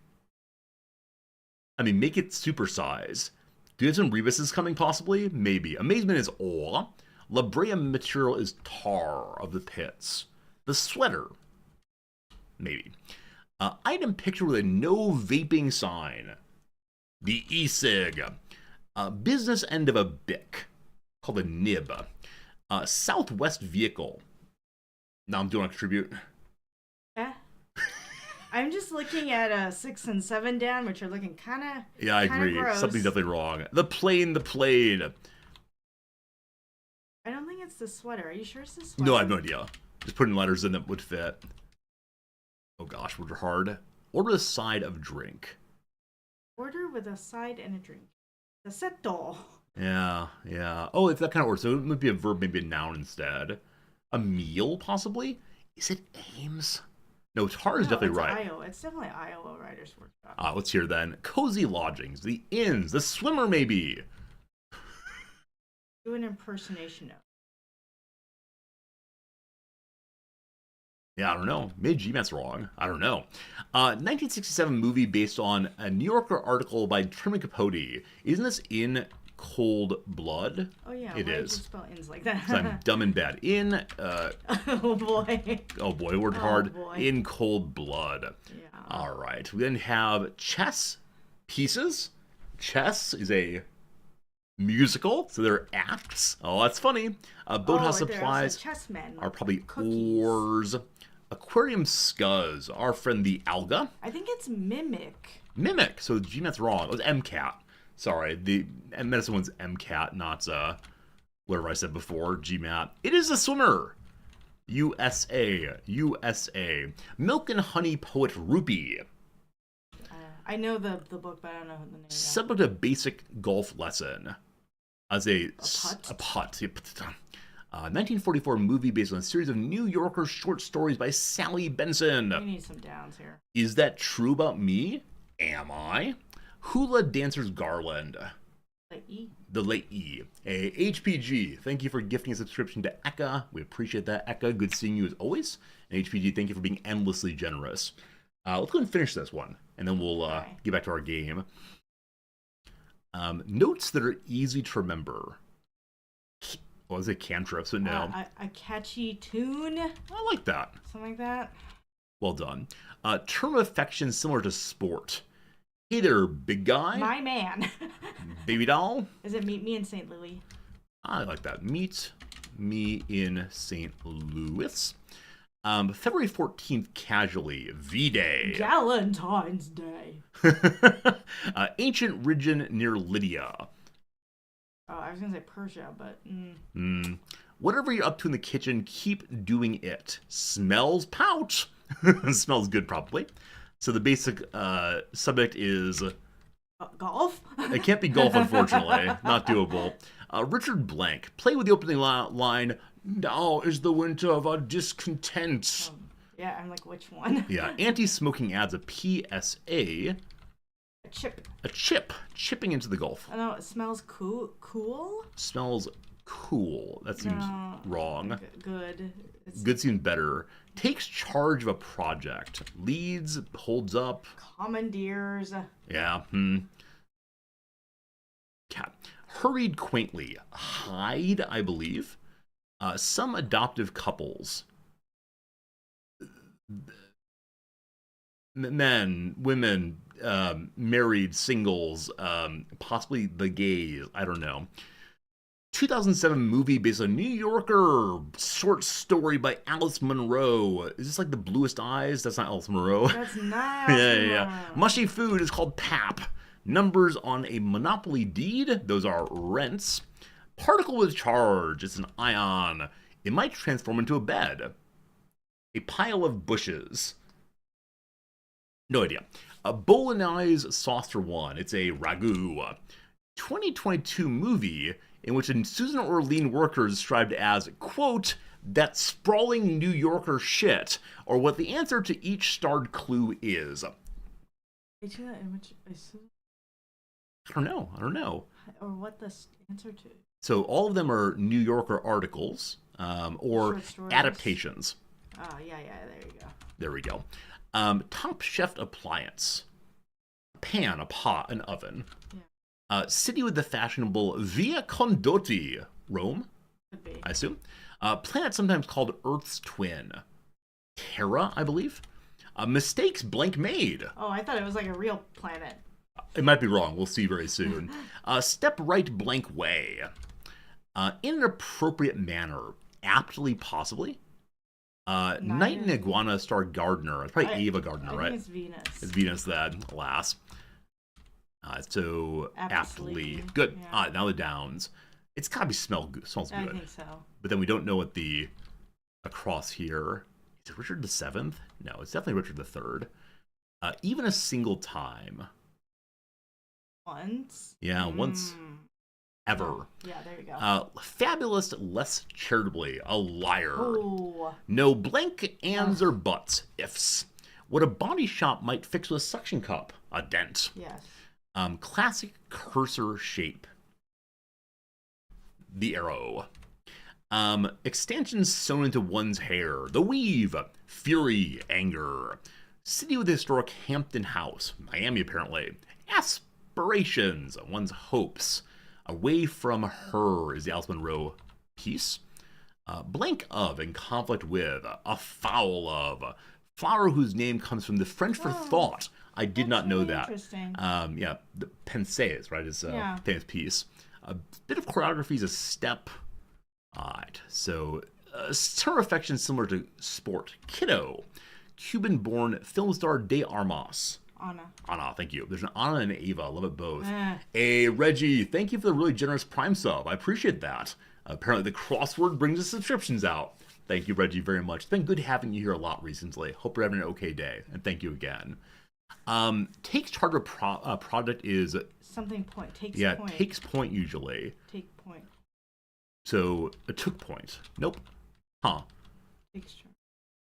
I mean, make it supersize. Do you have some Rebuses coming, possibly? Maybe. Amazement is awe. La Brea material is tar of the pits. The sweater. Maybe. Item picture with a no vaping sign. The e-cig. Business end of a bic. Called a nib. Southwest vehicle. Now I'm doing a tribute. I'm just looking at 6 and 7 down, which are looking kind of. Yeah, I agree. Gross. Something's definitely wrong. The plane. I don't think it's the sweater. Are you sure it's the sweater? No, I have no idea. Just putting letters in that would fit. Oh gosh, words are hard. Order a side of drink. Order with a side and a drink. The setto. Yeah. Oh, it's that kind of word. So it would be a verb, maybe a noun instead. A meal, possibly? Is it Ames? No, tar is definitely right. Iowa. It's definitely Iowa Writers Workshop. Let's hear then. Cozy lodgings, the inns, the swimmer maybe. Do an impersonation of. Yeah, I don't know. Maybe GMAT's wrong. I don't know. 1967 movie based on a New Yorker article by Truman Capote. Isn't this In Cold Blood? Oh yeah, it why is. Did you spell ins like that? 'Cause I'm dumb and bad. Oh boy, word hard. boy. In Cold Blood. Yeah. All right. We then have chess pieces. Chess is a musical, so they're acts. Oh, that's funny. Boathouse supplies chessmen are probably cookies. oars. Aquarium scuzz. Our friend the alga. I think it's mimic. Mimic. So GMAT's wrong. It was MCAT. Sorry, the medicine one's MCAT, not whatever I said before. GMAT. It is a swimmer. USA. Milk and Honey poet Rupee. I know the book, but I don't know the name. Subject a basic golf lesson. As a putt. 1944 movie based on a series of New Yorker short stories by Sally Benson. We need some downs here. Is that true about me? Am I? Hula Dancer's Garland. The late E. A HPG, thank you for gifting a subscription to Eka. We appreciate that, Eka. Good seeing you as always. And HPG, thank you for being endlessly generous. Let's go and finish this one, and then we'll get back to our game. Notes that are easy to remember. What was it? Cantrips, but no. A catchy tune. I like that. Something like that. Well done. Term of affection similar to sport. Hey there, big guy. My man. Baby doll. Is it Meet Me in St. Louis? I like that. Meet me in St. Louis. February 14th, casually. V-Day. Valentine's Day. Ancient region near Lydia. Oh, I was going to say Persia, but... Whatever you're up to in the kitchen, keep doing it. Smells pout. Smells good, probably. So the basic subject is... Golf? It can't be golf, unfortunately. Not doable. Richard Blank. Play with the opening line, now is the winter of our discontent. Yeah, I'm like, which one? Yeah, anti-smoking adds a PSA. A chip. A chip. Chipping into the Gulf. I know, it smells cool. Smells cool. That seems wrong. Good. It's Good seems better. Takes charge of a project. Leads, holds up. commandeers. Yeah, Cat. Hurried quaintly. Hide, I believe. Some adoptive couples. Men, women, married, singles, possibly the gays, I don't know. 2007 movie based on New Yorker, short story by Alice Munro. Is this like The Bluest Eyes? That's not Alice Munro. That's nice. Yeah. Mushy food is called pap. Numbers on a monopoly deed, those are rents. Particle with charge, it's an ion. It might transform into a bed. A pile of bushes. No idea. A bolognese sauce for one, it's a ragu. 2022 movie in which a Susan Orlean worker is described as, quote, that sprawling New Yorker shit, or what the answer to each starred clue is. Did you that image? I don't know. Or what the answer to? So all of them are New Yorker articles, or Short stories. adaptations. Oh, yeah, there you go. There we go. Top chef appliance. A pan, a pot, an oven. Yeah. City with the fashionable Via Condotti, Rome, Could be. I assume. Planet sometimes called Earth's twin. Terra, I believe. Mistakes blank made. Oh, I thought it was like a real planet. It might be wrong. We'll see very soon. Step right blank way. In an appropriate manner. Aptly, possibly. Night and Iguana star Gardner. It's probably Ava Gardner, right? I think it's Venus. It's Venus then, alas. So aptly. Good. Yeah. Now the downs. It's gotta be smells good. I think so. But then we don't know what the across here. Is it Richard VII? No, it's definitely Richard III. Even a single time. Once? Yeah, once. Ever. Yeah, there you go. Fabulous, less charitably, a liar. Oh. No blank ands or buts, ifs. What a body shop might fix with a suction cup, a dent. Yes. Classic cursor shape. The arrow. Extensions sewn into one's hair. The weave. Fury, anger. City with the historic Hampton House. Miami, apparently. Aspirations. One's hopes. Away from her is the Alice Munro piece. Blank of and conflict with. A foul of. Flower whose name comes from the French for thought. I did not know really that. Interesting. Yeah, the Pensées, right, is a famous piece. A bit of choreography is a step. Alright, so term affection similar to sport. Kiddo. Cuban-born film star De Armas. Anna, thank you. There's an Anna and an Ava. Love it both. Hey, Reggie, thank you for the really generous Prime sub. I appreciate that. Apparently the crossword brings the subscriptions out. Thank you, Reggie, very much. It's been good having you here a lot recently. Hope you're having an okay day, and thank you again. Takes charge of product is... Something point. Takes point. Yeah, takes point usually. Take point. So, a took point. Nope. Huh. Takes charge.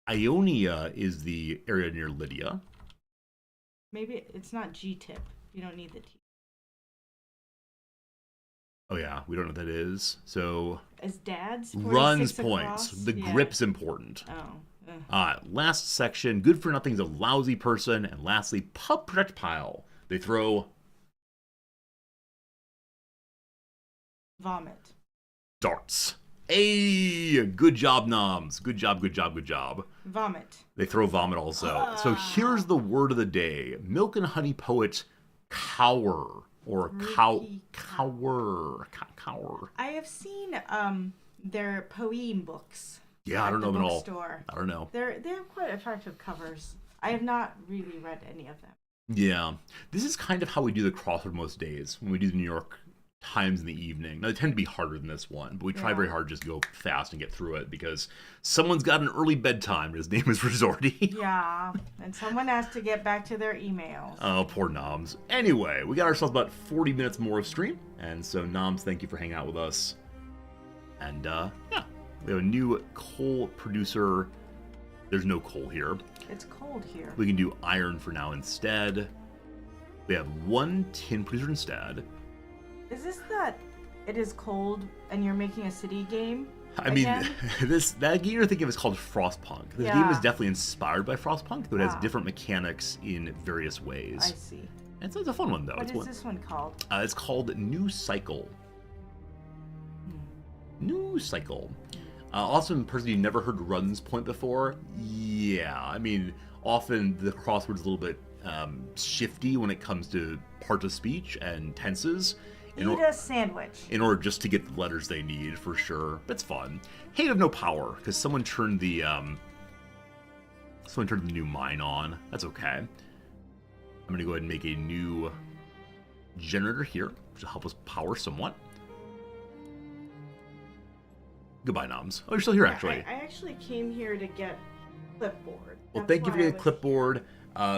Ionia is the area near Lydia. Maybe it's not G-tip. You don't need the T. Oh yeah, we don't know what that is. So As dad's runs 46 points. across? The Yeah. grip's important. Oh. Last section. Good for nothing's a lousy person. And lastly, pub projectile. They throw Vomit. darts. Hey, good job, noms. Good job. Vomit. They throw vomit also. So here's the word of the day. Milk and honey poet cower. Or cower. I have seen their poem books. Yeah, I don't know them at all. Store. I don't know. They have quite attractive covers. I have not really read any of them. Yeah. This is kind of how we do the crossword most days when we do the New York times in the evening. Now, they tend to be harder than this one, but we try Yeah. very hard to just go fast and get through it because someone's got an early bedtime. His name is Resorty. Yeah, and someone has to get back to their emails. Oh, poor Noms. Anyway, we got ourselves about 40 minutes more of stream, and so Noms, thank you for hanging out with us. And, yeah, we have a new coal producer. There's no coal here. It's cold here. We can do iron for now instead. We have one tin producer instead. Is this that it is cold and you're making a city game? I mean, again? that game you're thinking of is called Frostpunk. This game is definitely inspired by Frostpunk, but it has different mechanics in various ways. I see. It's a fun one, though. What is this one called? It's called New Cycle. New Cycle. Also, a person you never heard Run's point before. Yeah, I mean, often the crossword's a little bit shifty when it comes to parts of speech and tenses. Eat a sandwich. In order just to get the letters they need, for sure. But it's fun. Hey, you have no power, because someone turned the new mine on. That's okay. I'm gonna go ahead and make a new generator here, which will help us power somewhat. Goodbye, Noms. Oh, you're still here, actually. I actually came here to get clipboard. Well, That's thank you for why I getting was clipboard.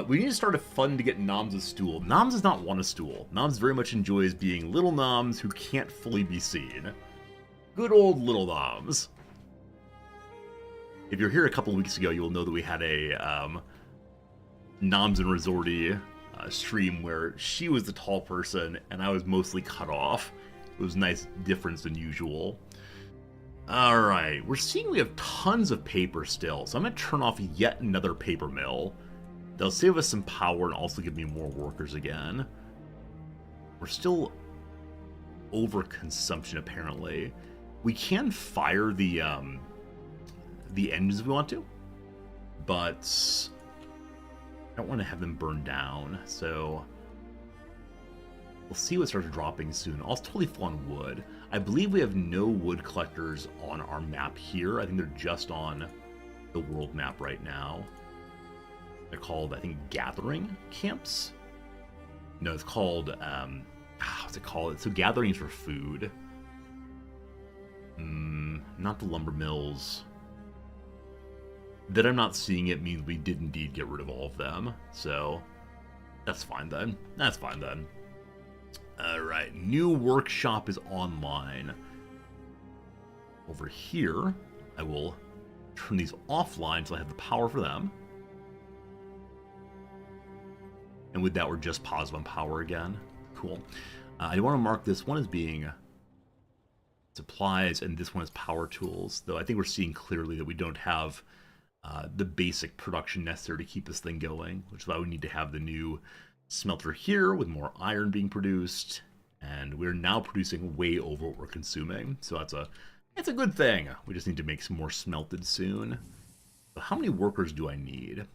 We need to start a fund to get Noms a stool. Noms does not want a stool. Noms very much enjoys being little Noms who can't fully be seen. Good old little Noms. If you're here a couple weeks ago, you will know that we had a Noms and Resorty stream where she was the tall person and I was mostly cut off. It was a nice difference than usual. Alright, we're seeing we have tons of paper still, so I'm going to turn off yet another paper mill. They'll save us some power and also give me more workers again. We're still over consumption, apparently. We can fire the engines if we want to, but I don't want to have them burn down, so we'll see what starts dropping soon. I'll totally full on wood. I believe we have no wood collectors on our map here. I think they're just on the world map right now. They're called, I think, gathering camps. No, it's called, what's it called? So gatherings for food. Not the lumber mills. That I'm not seeing it means we did indeed get rid of all of them. So that's fine then. That's fine then. Alright, new workshop is online. Over here, I will turn these offline so I have the power for them. And with that, we're just positive on power again. Cool. I want to mark this one as being supplies, and this one as power tools, though I think we're seeing clearly that we don't have the basic production necessary to keep this thing going, which is why we need to have the new smelter here with more iron being produced, and we're now producing way over what we're consuming, so it's a good thing. We just need to make some more smelted soon. So how many workers do I need?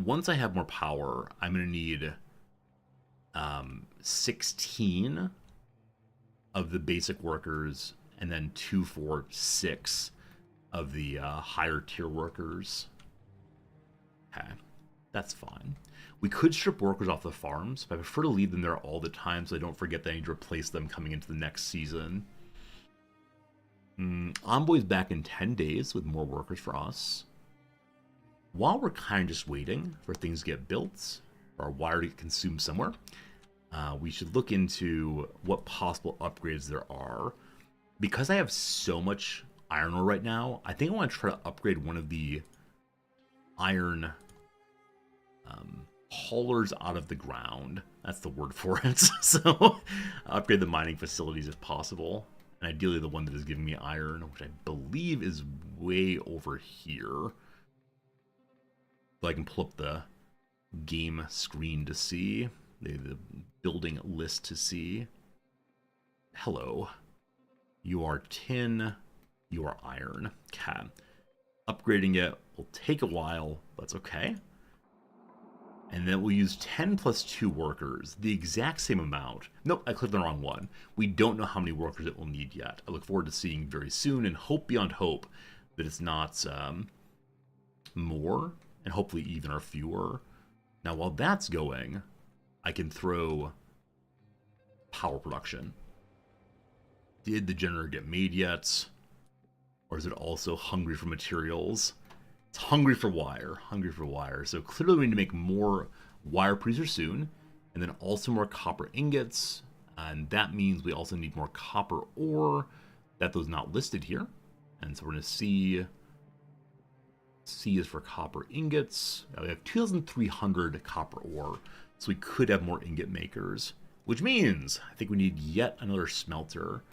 Once I have more power, I'm going to need 16 of the basic workers, and then 2, 4, 6 of the higher tier workers. Okay, that's fine. We could strip workers off the farms, but I prefer to leave them there all the time so I don't forget that I need to replace them coming into the next season. Envoy's back in 10 days with more workers for us. While we're kind of just waiting for things to get built, or our wire to get consumed somewhere, we should look into what possible upgrades there are. Because I have so much iron ore right now, I think I want to try to upgrade one of the iron haulers out of the ground. That's the word for it. So upgrade the mining facilities if possible. And ideally the one that is giving me iron, which I believe is way over here. So I can pull up the game screen to see, the building list to see. Hello. You are tin, you are iron. Okay. Upgrading it will take a while, that's okay. And then we'll use 10 plus 2 workers, the exact same amount. Nope, I clicked the wrong one. We don't know how many workers it will need yet. I look forward to seeing very soon, and hope beyond hope that it's not more, and hopefully even or fewer. Now, while that's going, I can throw power production. Did the generator get made yet? Or is it also hungry for materials? It's hungry for wire. Hungry for wire. So clearly we need to make more wire producers soon. And then also more copper ingots. And that means we also need more copper ore. That was not listed here. And so we're going to see... C is for copper ingots. We have 2,300 copper ore. So we could have more ingot makers. Which means I think we need yet another smelter.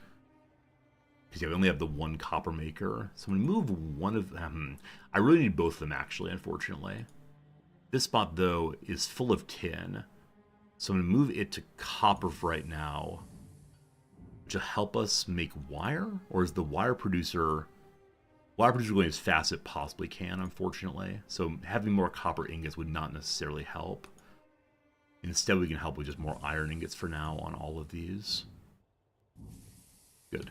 Because yeah, we only have the one copper maker. So I'm going to move one of them. I really need both of them, actually, unfortunately. This spot, though, is full of tin. So I'm going to move it to copper for right now. Which will help us make wire? Or is the wire producer... Wire producer going as fast as it possibly can, unfortunately. So having more copper ingots would not necessarily help. Instead, we can help with just more iron ingots for now on all of these. Good.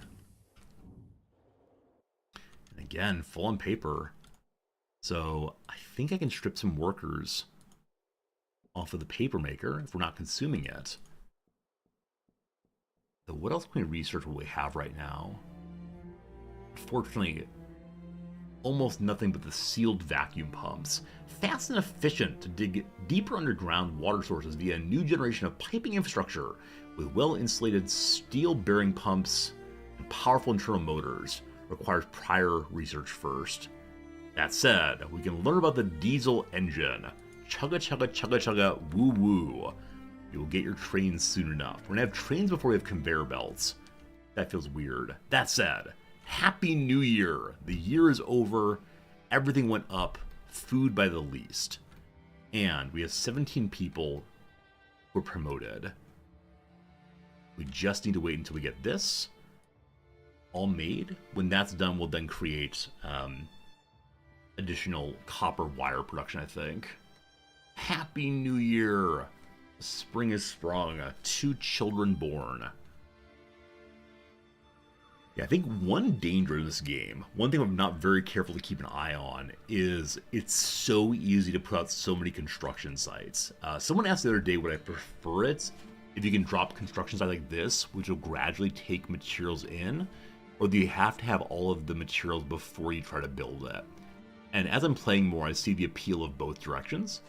And again, full on paper. So I think I can strip some workers off of the paper maker if we're not consuming it. So what else can we research what we have right now? Fortunately, almost nothing but the sealed vacuum pumps. Fast and efficient to dig deeper underground water sources via a new generation of piping infrastructure with well-insulated steel bearing pumps and powerful internal motors. Requires prior research first. That said, we can learn about the diesel engine. Chugga chugga chugga chugga woo woo. You will get your trains soon enough. We're gonna have trains before we have conveyor belts. That feels weird. That said, Happy New Year. The year is over. Everything went up. Food by the least. And we have 17 people who were promoted. We just need to wait until we get this all made. When that's done, we'll then create additional copper wire production, I think. Happy New Year. Spring is sprung. 2 children born. Yeah, I think one danger in this game, one thing I'm not very careful to keep an eye on, is it's so easy to put out so many construction sites. Someone asked the other day would I prefer it if you can drop construction sites like this, which will gradually take materials in, or do you have to have all of the materials before you try to build it? And as I'm playing more, I see the appeal of both directions.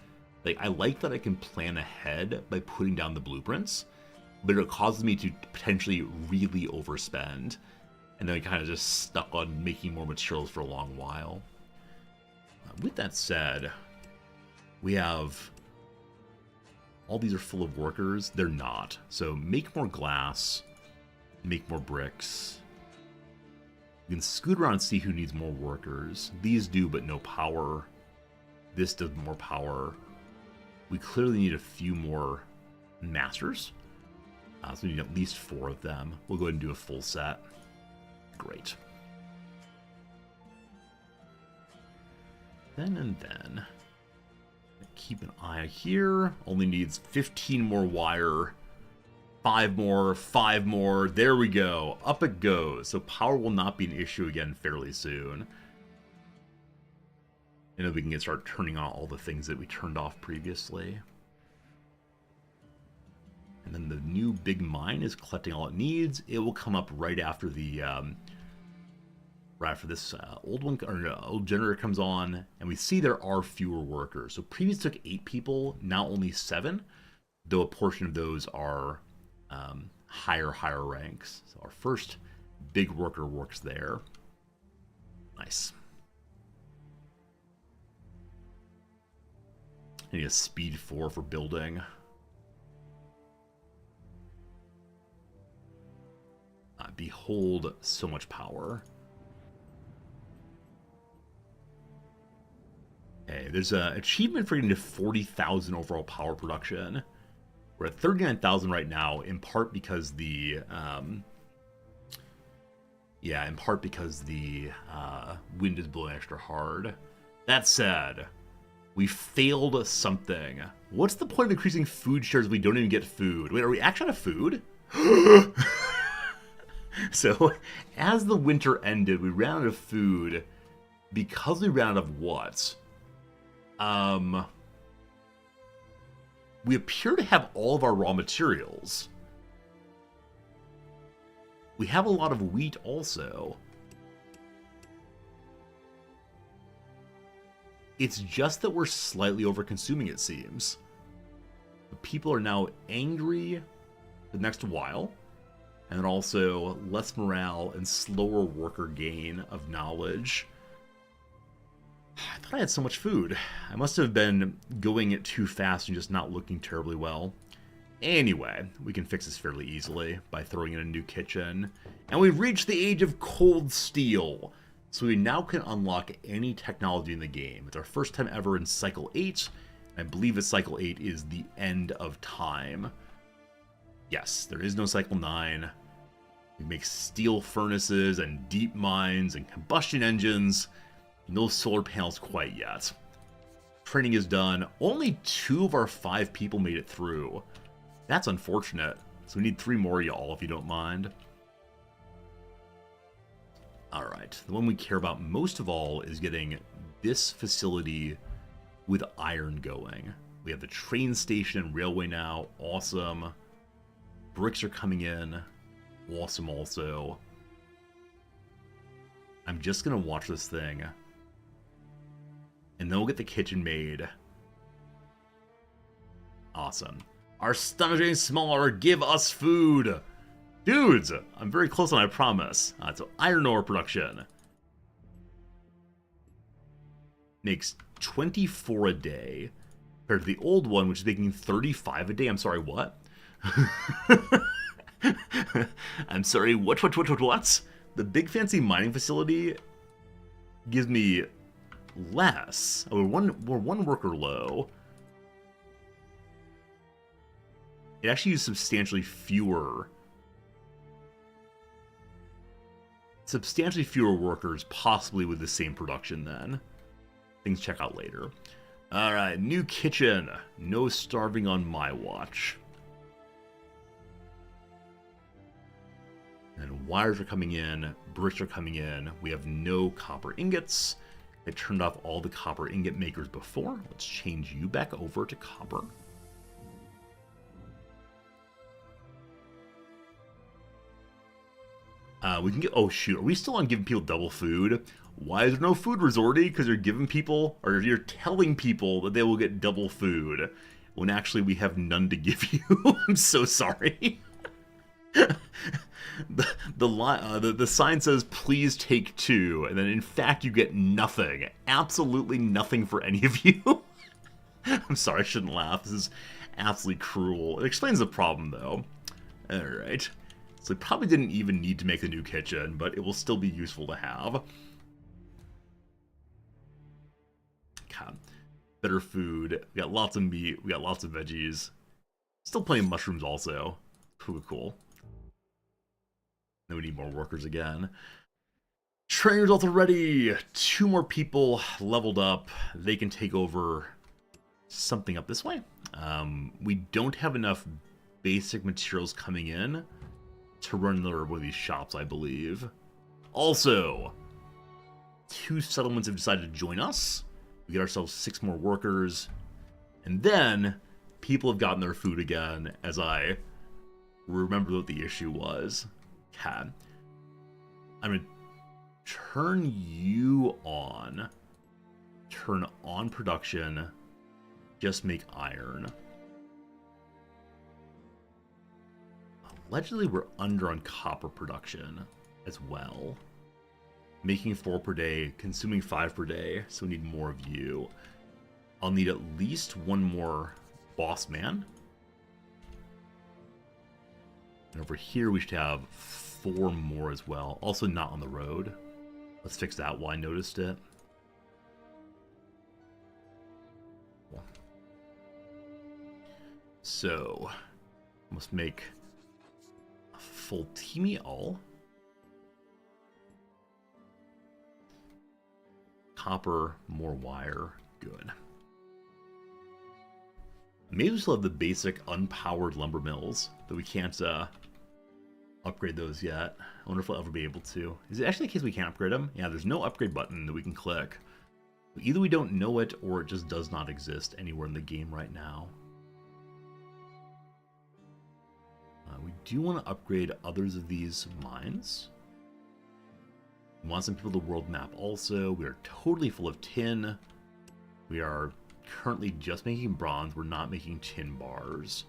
Like, I like that I can plan ahead by putting down the blueprints, but it causes me to potentially really overspend. And then I kind of just stuck on making more materials for a long while. With that said, we have... all these are full of workers. They're not. So make more glass. Make more bricks. You can scoot around and see who needs more workers. These do, but no power. This does more power. We clearly need a few more masters. So we need at least 4 of them. We'll go ahead and do a full set. Great. Then keep an eye here. Only needs 15 more wire. 5 more, 5 more. There we go. Up it goes. So power will not be an issue again fairly soon. And then we can start turning on all the things that we turned off previously. And then the new big mine is collecting all it needs. It will come up right after the this old generator comes on, and we see there are fewer workers. So previous took 8 people, now only 7, though a portion of those are higher ranks. So our first big worker works there. Nice. I need a speed 4 for building. Behold, so much power. Okay, there's an achievement for getting to 40,000 overall power production. We're at 39,000 right now, in part because the wind is blowing extra hard. That said, we failed something. What's the point of increasing food shares if we don't even get food? Wait, are we actually out of food? So, as the winter ended, we ran out of food because we ran out of what? We appear to have all of our raw materials. We have a lot of wheat also. It's just that we're slightly over-consuming, it seems. People are now angry the next while, and also less morale and slower worker gain of knowledge. I thought I had so much food. I must have been going it too fast and just not looking terribly well. Anyway, we can fix this fairly easily by throwing in a new kitchen. And we've reached the age of cold steel. So we now can unlock any technology in the game. It's our first time ever in Cycle 8. I believe that Cycle 8 is the end of time. Yes, there is no Cycle 9. We make steel furnaces and deep mines and combustion engines. No solar panels quite yet. Training is done. Only 2 of our 5 people made it through. That's unfortunate. So we need 3 more of y'all if you don't mind. Alright, the one we care about most of all is getting this facility with iron going. We have the train station and railway now. Awesome. Bricks are coming in. Awesome also. I'm just going to watch this thing. And then we'll get the kitchen made. Awesome. Our stomachs are getting smaller. Give us food. Dudes, I'm very close on, I promise. So iron ore production. Makes 24 a day. Compared to the old one, which is making 35 a day. I'm sorry, what? I'm sorry, what? The big fancy mining facility gives me less. Oh, we're one worker low. It actually used substantially fewer workers, possibly with the same production then. Things check out later. Alright, new kitchen. No starving on my watch. And wires are coming in, bricks are coming in. We have no copper ingots. I turned off all the copper ingot makers before. Let's change you back over to copper. We can get... Oh, shoot. Are we still on giving people double food? Why is there no food resorty? Because you're giving people... Or you're telling people that they will get double food. When actually we have none to give you. I'm so sorry. The sign says, please take 2. And then, in fact, you get nothing. Absolutely nothing for any of you. I'm sorry, I shouldn't laugh. This is absolutely cruel. It explains the problem, though. Alright. So we probably didn't even need to make the new kitchen, but it will still be useful to have. God. Better food. We got lots of meat. We got lots of veggies. Still plenty of mushrooms also. Cool. Then we need more workers again. Training results are ready. 2 more people leveled up. They can take over something up this way. We don't have enough basic materials coming in to run another one of these shops, I believe. Also, 2 settlements have decided to join us. We get ourselves 6 more workers. And then, people have gotten their food again, as I remember what the issue was. Okay. I'm going to turn you on. Turn on production. Just make iron. Allegedly, we're under on copper production as well. Making 4 per day, consuming 5 per day, so we need more of you. I'll need at least 1 more boss man. And over here, we should have 4 more as well. Also not on the road. Let's fix that while I noticed it. So, must make a full teamy all. Copper, more wire, good. Maybe we still have the basic unpowered lumber mills, but we can't upgrade those yet. I wonder if we'll ever be able to. Is it actually the case we can't upgrade them? Yeah, there's no upgrade button that we can click. Either we don't know it, or it just does not exist anywhere in the game right now. We do want to upgrade others of these mines. We want some people to world map also. We are totally full of tin. We are currently just making bronze. We're not making tin bars.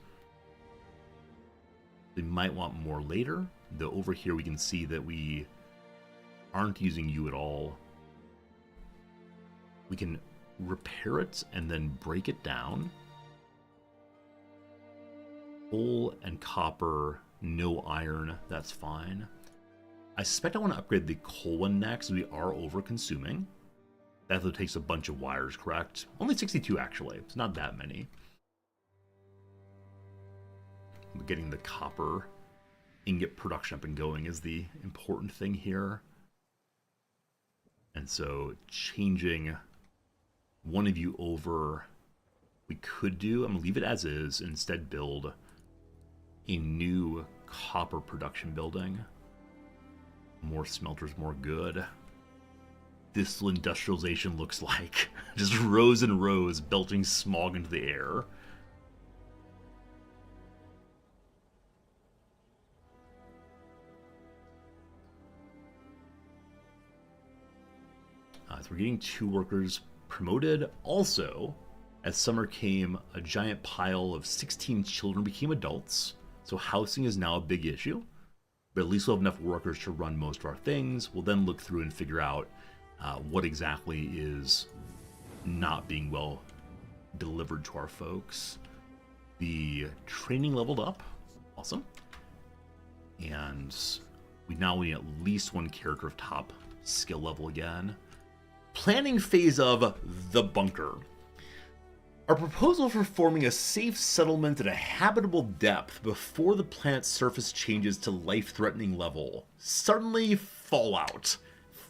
We might want more later, though over here we can see that we aren't using you at all. We can repair it and then break it down. Coal and copper, no iron, that's fine. I suspect I want to upgrade the coal one next. We are over consuming. That though takes a bunch of wires, correct? Only 62 actually, it's not that many. Getting the copper ingot production up and going is the important thing here. And so changing one of you over, we could do, I'm going to leave it as is, and instead build a new copper production building. More smelters, more good. This industrialization looks like just rows and rows belching smog into the air. So we're getting 2 workers promoted. Also, as summer came, a giant pile of 16 children became adults. So housing is now a big issue. But at least we'll have enough workers to run most of our things. We'll then look through and figure out what exactly is not being well delivered to our folks. The training leveled up. Awesome. And we now need at least 1 character of top skill level again. Planning phase of the bunker. Our proposal for forming a safe settlement at a habitable depth before the planet's surface changes to life-threatening level. Suddenly, fallout.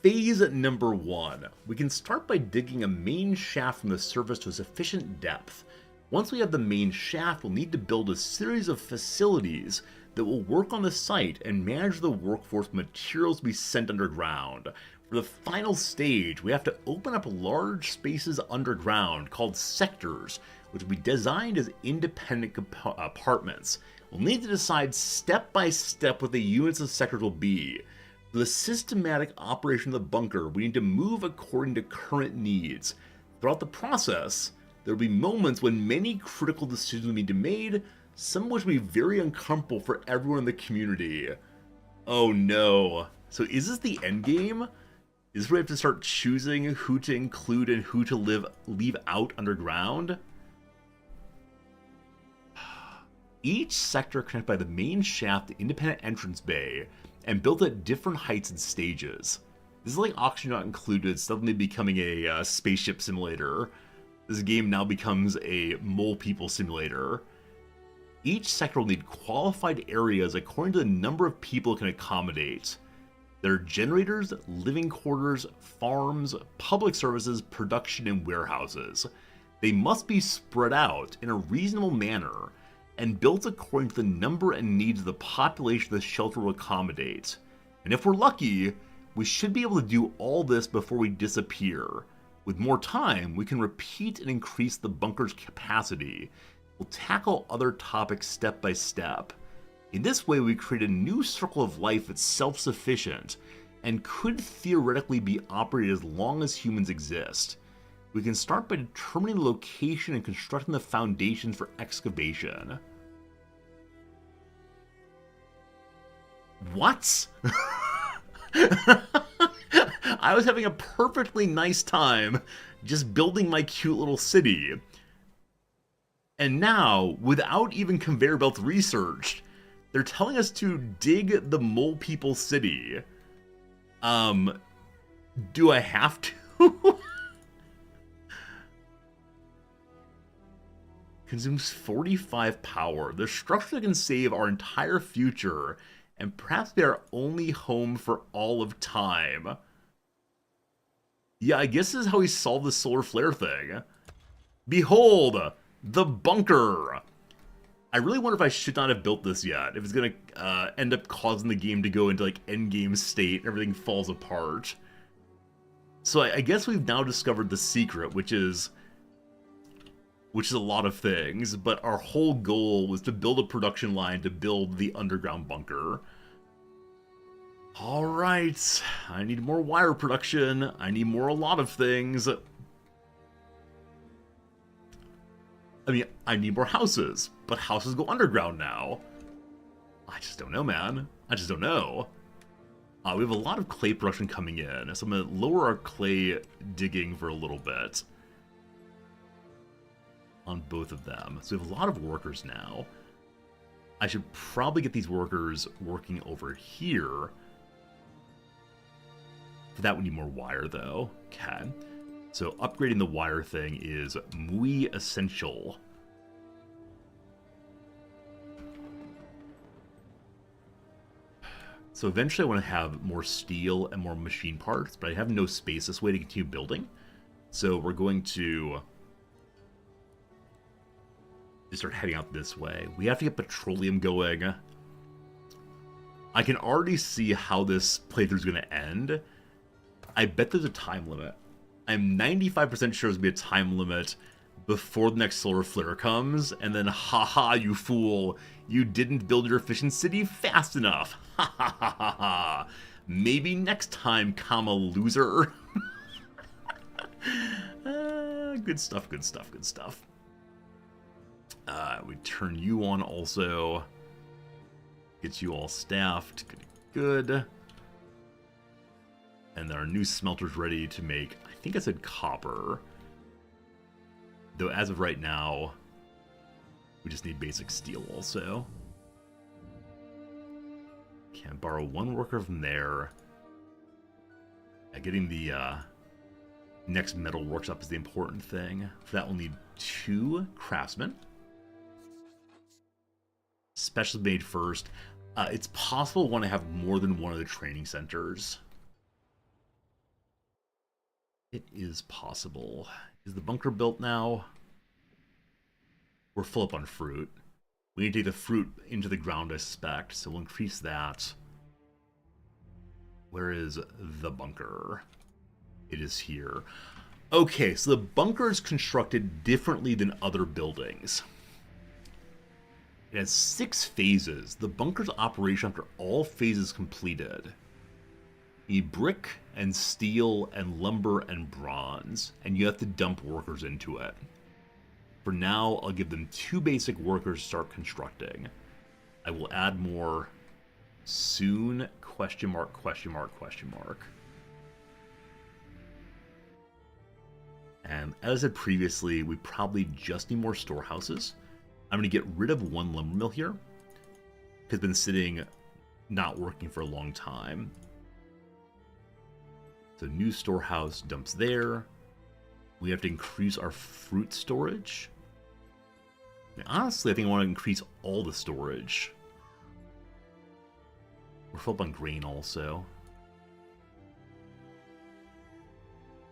Phase number 1. We can start by digging a main shaft from the surface to a sufficient depth. Once we have the main shaft, we'll need to build a series of facilities that will work on the site and manage the workforce materials to be sent underground. For the final stage, we have to open up large spaces underground called sectors, which will be designed as independent apartments. We'll need to decide step by step what the units of sectors will be. For the systematic operation of the bunker, we need to move according to current needs. Throughout the process, there will be moments when many critical decisions will need to be made, some of which will be very uncomfortable for everyone in the community. Oh no. So is this the end game? Is this where we have to start choosing who to include and who to leave out underground? Each sector connected by the main shaft to independent entrance bay and built at different heights and stages. This is like Oxygen Not Included suddenly becoming a spaceship simulator. This game now becomes a mole people simulator. Each sector will need qualified areas according to the number of people it can accommodate. There are generators, living quarters, farms, public services, production, and warehouses. They must be spread out in a reasonable manner and built according to the number and needs of the population the shelter will accommodate. And if we're lucky, we should be able to do all this before we disappear. With more time, we can repeat and increase the bunker's capacity. We'll tackle other topics step by step. In this way, we create a new circle of life that's self-sufficient and could theoretically be operated as long as humans exist. We can start by determining the location and constructing the foundations for excavation. What? I was having a perfectly nice time just building my cute little city. And now, without even conveyor belt research, they're telling us to dig the mole people city. Do I have to? Consumes 45 power. The structure can save our entire future, and perhaps be our only home for all of time. Yeah, I guess this is how we solve the solar flare thing. Behold, the bunker. I really wonder if I should not have built this yet. If it's gonna end up causing the game to go into like endgame state and everything falls apart. So I guess we've now discovered the secret, which is which is a lot of things, but our whole goal was to build a production line to build the underground bunker. Alright, I need more wire production, I need more a lot of things. I mean, I need more houses, but houses go underground now. I just don't know, man. I just don't know. We have a lot of clay production coming in, so I'm going to lower our clay digging for a little bit. On both of them. So we have a lot of workers now. I should probably get these workers working over here. For that we need more wire, though. Okay. So upgrading the wire thing is muy essential. So eventually I want to have more steel and more machine parts, but I have no space this way to continue building. So we're going to just start heading out this way. We have to get petroleum going. I can already see how this playthrough is going to end. I bet there's a time limit. I'm 95% sure there's going to be a time limit before the next solar flare comes, and then haha, you fool, you didn't build your efficient city fast enough. Ha ha ha ha ha. Maybe next time, comma, loser. Good stuff, good stuff, good stuff. We turn you on also. Get you all staffed. Good, good. And then our new smelter's ready to make, I think I said copper. Though as of right now, we just need basic steel also. Can borrow one worker from there. Getting the next metal workshop is the important thing. For that we'll need 2 craftsmen. Specially made first. It's possible we want to have more than one of the training centers. It is possible. Is the bunker built now? We're full up on fruit. We need to take the fruit into the ground, I suspect, so we'll increase that. Where is the bunker? It is here. Okay, so the bunker is constructed differently than other buildings. It has 6 phases. The bunker's operation after all phases completed. You need brick and steel and lumber and bronze, and you have to dump workers into it. For now, I'll give them 2 basic workers to start constructing. I will add more soon, question mark, question mark, question mark. And as I said previously, we probably just need more storehouses. I'm going to get rid of 1 lumber mill here. It's been sitting, not working for a long time. So new storehouse dumps there. We have to increase our fruit storage. And honestly, I think I want to increase all the storage. We're full up on grain also.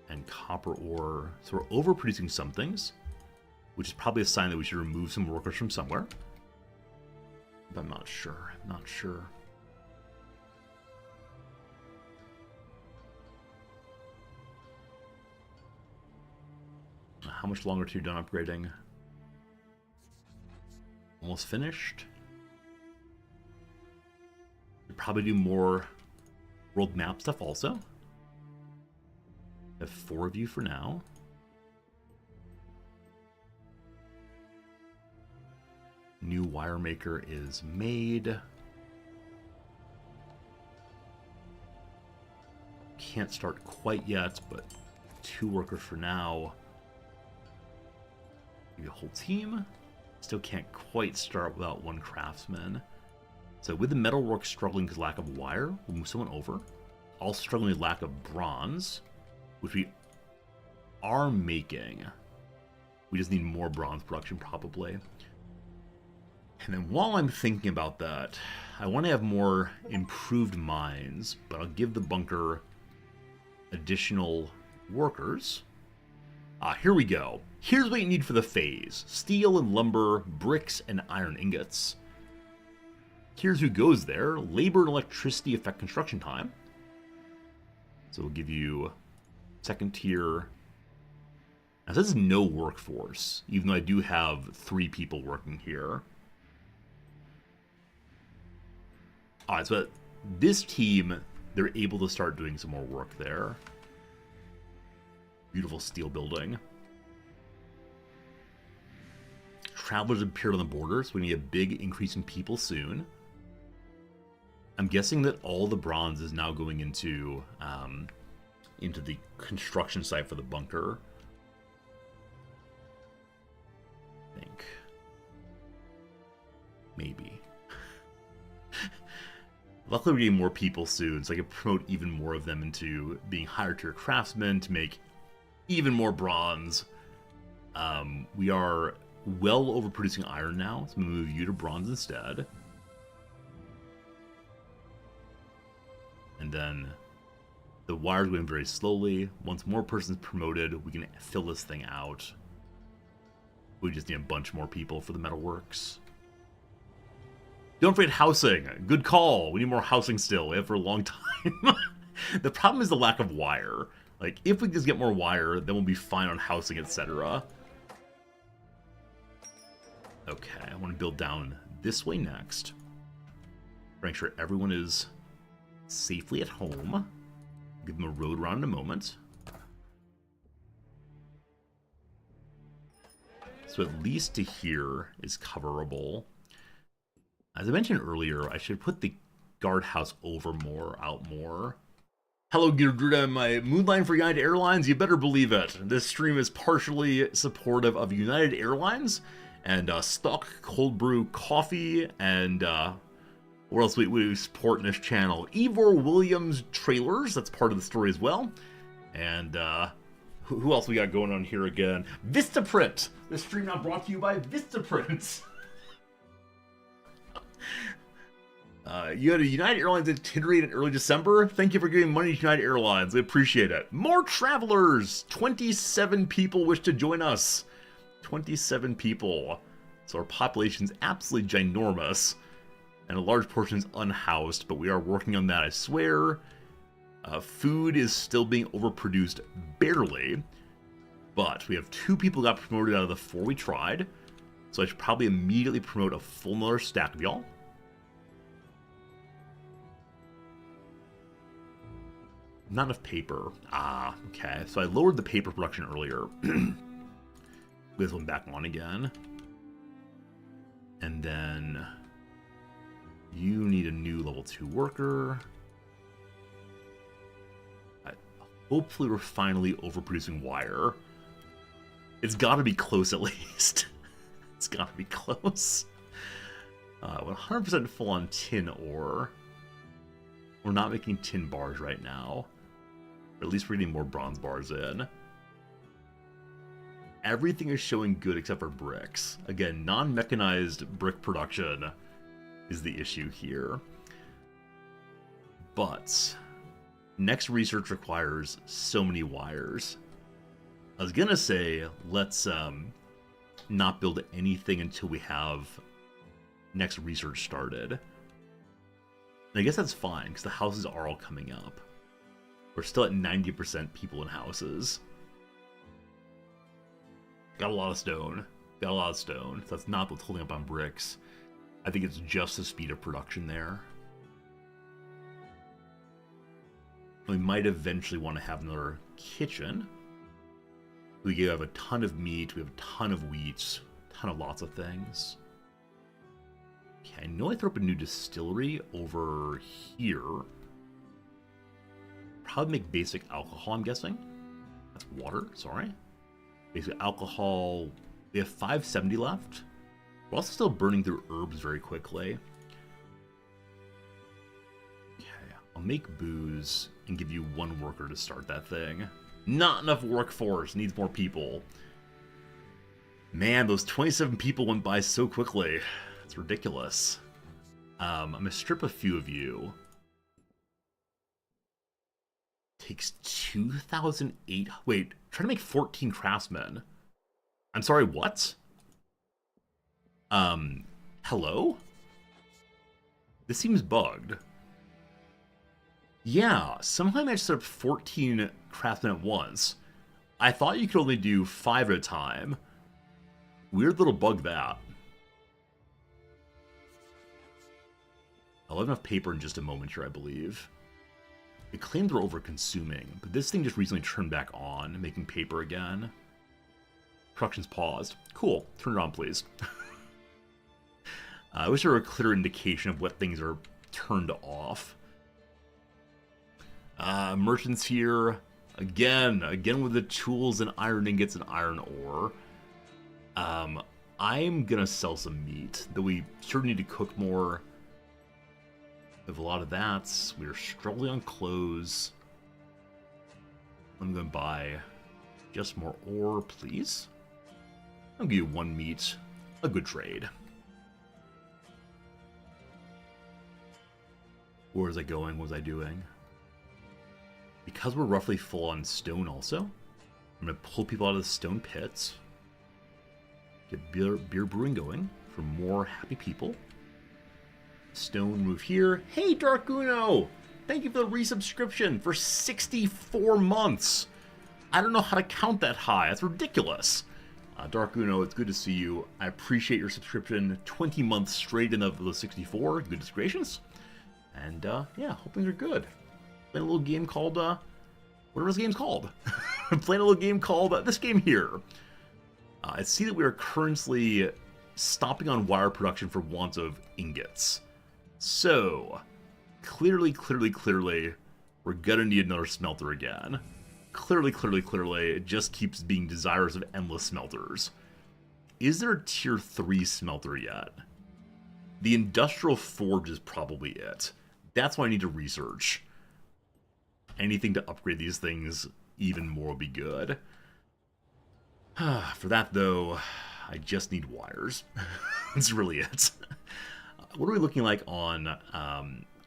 And copper ore. So we're overproducing some things, which is probably a sign that we should remove some workers from somewhere. But I'm not sure. I'm not sure. How much longer till you're done upgrading? Almost finished. You'll probably do more world map stuff also. I have 4 of you for now. New wire maker is made. Can't start quite yet, but 2 workers for now. Maybe a whole team. Still can't quite start without 1 craftsman. So with the metalwork struggling because of lack of wire, we'll move someone over. Also struggling with lack of bronze, which we are making. We just need more bronze production probably. And then while I'm thinking about that, I want to have more improved mines, but I'll give the bunker additional workers. Here we go. Here's what you need for the phase. Steel and lumber, bricks and iron ingots. Here's who goes there. Labor and electricity affect construction time. So we'll give you 2nd tier Now, this is no workforce, even though I do have 3 people working here. Alright, so this team, they're able to start doing some more work there. Beautiful steel building. Travelers appeared on the border, so we need a big increase in people soon. I'm guessing that all the bronze is now going into the construction site for the bunker. I think. Maybe. Luckily, we're getting more people soon, so I can promote even more of them into being higher tier craftsmen to make even more bronze. We are well overproducing iron now, so I'm going to move you to bronze instead. And then the wire's going very slowly. Once more person's promoted, we can fill this thing out. We just need a bunch more people for the metalworks. Don't forget housing. Good call. We need more housing still. We have for a long time. The problem is the lack of wire. Like, if we just get more wire, then we'll be fine on housing, etc. Okay, I want to build down this way next. Make sure everyone is safely at home. Give them a road around in a moment. So at least to here is coverable. As I mentioned earlier, I should put the guardhouse out more. Hello, Gertruda, my moonline for United Airlines. You better believe it. This stream is partially supportive of United Airlines and stock cold brew coffee and what else we support in this channel? Ivor Williams trailers. That's part of the story as well. And who else we got going on here again? Vistaprint. This stream now brought to you by Vistaprint. You had a United Airlines itinerary in early December. Thank you for giving money to United Airlines. I appreciate it. More travelers! 27 people wish to join us. 27 people. So our population's absolutely ginormous. And a large portion is unhoused, but we are working on that, I swear. Food is still being overproduced barely. But we have 2 people got promoted out of the 4 we tried. So I should probably immediately promote a full another stack of y'all. Not enough paper. Ah, okay. So I lowered the paper production earlier. This one back on again. And then you need a new level 2 worker. Hopefully we're finally overproducing wire. It's got to be close at least. It's got to be close. 100% full on tin ore. We're not making tin bars right now. But at least we're getting more bronze bars in. Everything is showing good except for bricks. Again, non-mechanized brick production is the issue here. But next research requires so many wires. I was gonna say, let's not build anything until we have next research started. And I guess that's fine, because the houses are all coming up. We're still at 90% people in houses. Got a lot of stone. Got a lot of stone. So that's not what's holding up on bricks. I think it's just the speed of production there. We might eventually want to have another kitchen. We have a ton of meat. We have a ton of wheat. A ton of lots of things. Okay, I know I threw up a new distillery over here. Probably make basic alcohol, I'm guessing. That's water, sorry. Basic alcohol. We have 570 left. We're also still burning through herbs very quickly. Okay, I'll make booze and give you 1 worker to start that thing. Not enough workforce, needs more people. Man, those 27 people went by so quickly. It's ridiculous. I'm gonna strip a few of you. Takes 2,008. Wait, try to make 14 craftsmen. I'm sorry, what? Hello? This seems bugged. Yeah, somehow I managed to set up 14 craftsmen at once. I thought you could only do 5 at a time. Weird little bug that. I'll have enough paper in just a moment here, I believe. It claimed we're over-consuming, but this thing just recently turned back on, making paper again. Production's paused. Cool. Turn it on, please. I wish there were a clear indication of what things are turned off. Merchants here. Again with the tools and iron ingots and iron ore. I'm gonna sell some meat, though we sure need to cook more. We have a lot of that. We're struggling on clothes. I'm gonna buy just more ore, please. I'll give you 1 meat. A good trade. Where was I going? What was I doing? Because we're roughly full on stone also, I'm going to pull people out of the stone pits. Get beer brewing going for more happy people. Stone move here. Hey, Dark Uno! Thank you for the resubscription for 64 months. I don't know how to count that high. That's ridiculous. Dark Uno, it's good to see you. I appreciate your subscription. 20 months straight in of the 64. Goodness gracious. And, yeah, hope things are good. Playing a little game called, whatever this game's called. Playing a little game called, this game here. I see that we are currently stopping on wire production for want of ingots. So, clearly, we're gonna need another smelter again. Clearly, it just keeps being desirous of endless smelters. Is there a tier 3 smelter yet? The industrial forge is probably it. That's what I need to research. Anything to upgrade these things even more would be good. For that, though, I just need wires. That's really it. What are we looking like on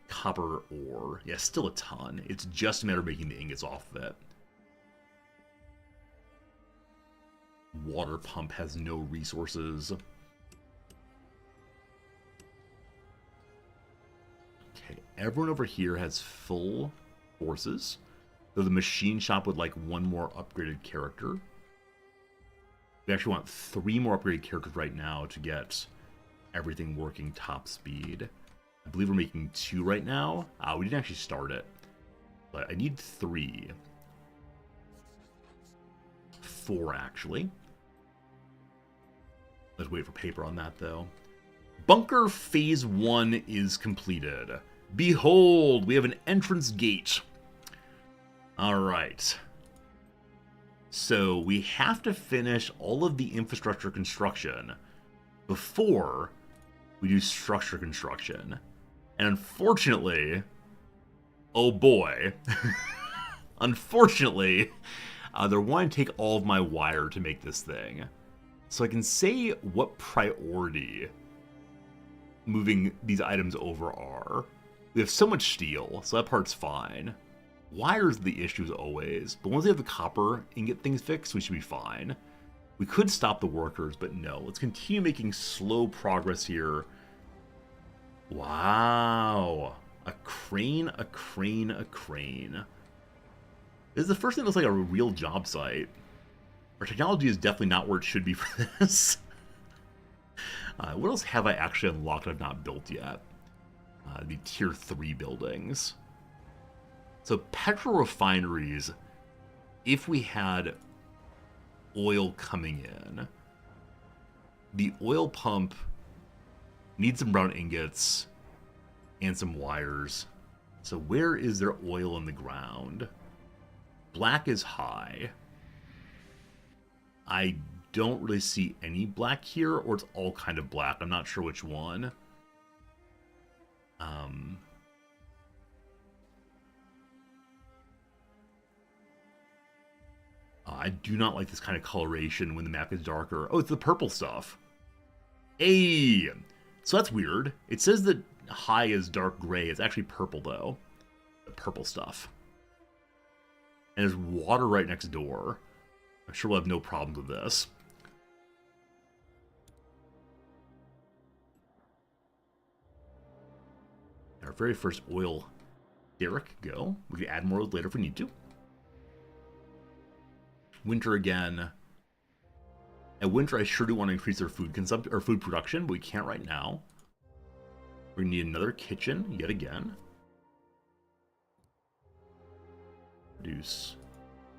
copper ore? Yeah, still a ton. It's just a matter of making the ingots off of it. Water pump has no resources. Okay, everyone over here has full forces, though the machine shop would like 1 more upgraded character. We actually want 3 more upgraded characters right now to get everything working top speed. I believe we're making 2 right now. We didn't actually start it, but I need 3. 4, actually. Let's wait for paper on that, though. Bunker Phase 1 is completed. Behold, we have an entrance gate. Alright. So, we have to finish all of the infrastructure construction before we do structure construction. And unfortunately, oh boy, unfortunately, they're wanting to take all of my wire to make this thing. So I can say what priority moving these items over are. We have so much steel, so that part's fine. Wire's the issue as always, but once we have the copper and get things fixed, we should be fine. We could stop the workers, but no. Let's continue making slow progress here. Wow. A crane, a crane, a crane. This is the first thing that looks like a real job site. Our technology is definitely not where it should be for this. What else have I actually unlocked that I've not built yet? The tier 3 buildings. So petrol refineries, if we had oil coming in, the oil pump needs some brown ingots and some wires. So where is there oil in the ground? Black is high. I don't really see any black here, or it's all kind of black. I'm not sure which one. I do not like this kind of coloration when the map is darker. Oh, it's the purple stuff. Hey! So that's weird. It says that high is dark gray. It's actually purple, though. The purple stuff. And there's water right next door. I'm sure we'll have no problems with this. Our very first oil derrick, go. We can add more later if we need to. winter again. At winter, I sure do want to increase our food consumption or food production, but we can't right now. We're gonna need another kitchen yet again. Produce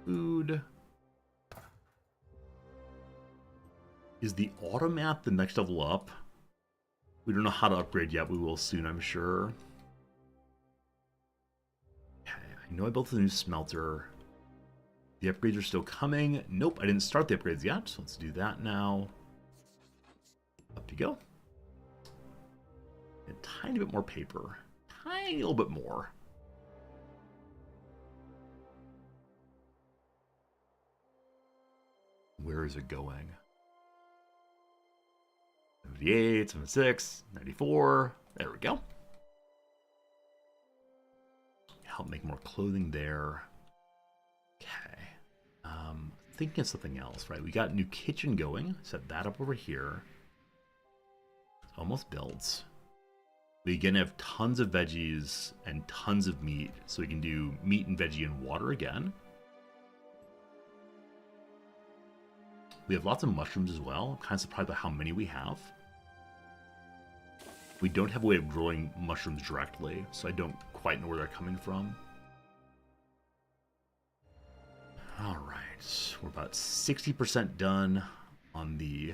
food. Is the automat the next level up? We don't know how to upgrade yet. We will soon, I'm sure. Okay, I know I built a new smelter. The upgrades are still coming. Nope, I didn't start the upgrades yet. So let's do that now. Up you go. A tiny bit more paper. Tiny little bit more. Where is it going? 78, 76, 94. There we go. Help make more clothing there. Okay. Thinking of something else, right? We got new kitchen going. Set that up over here. It's almost built. We again have tons of veggies and tons of meat, so we can do meat and veggie and water again. We have lots of mushrooms as well. I'm kind of surprised by how many we have. We don't have a way of growing mushrooms directly, so I don't quite know where they're coming from. Alright, we're about 60% done on the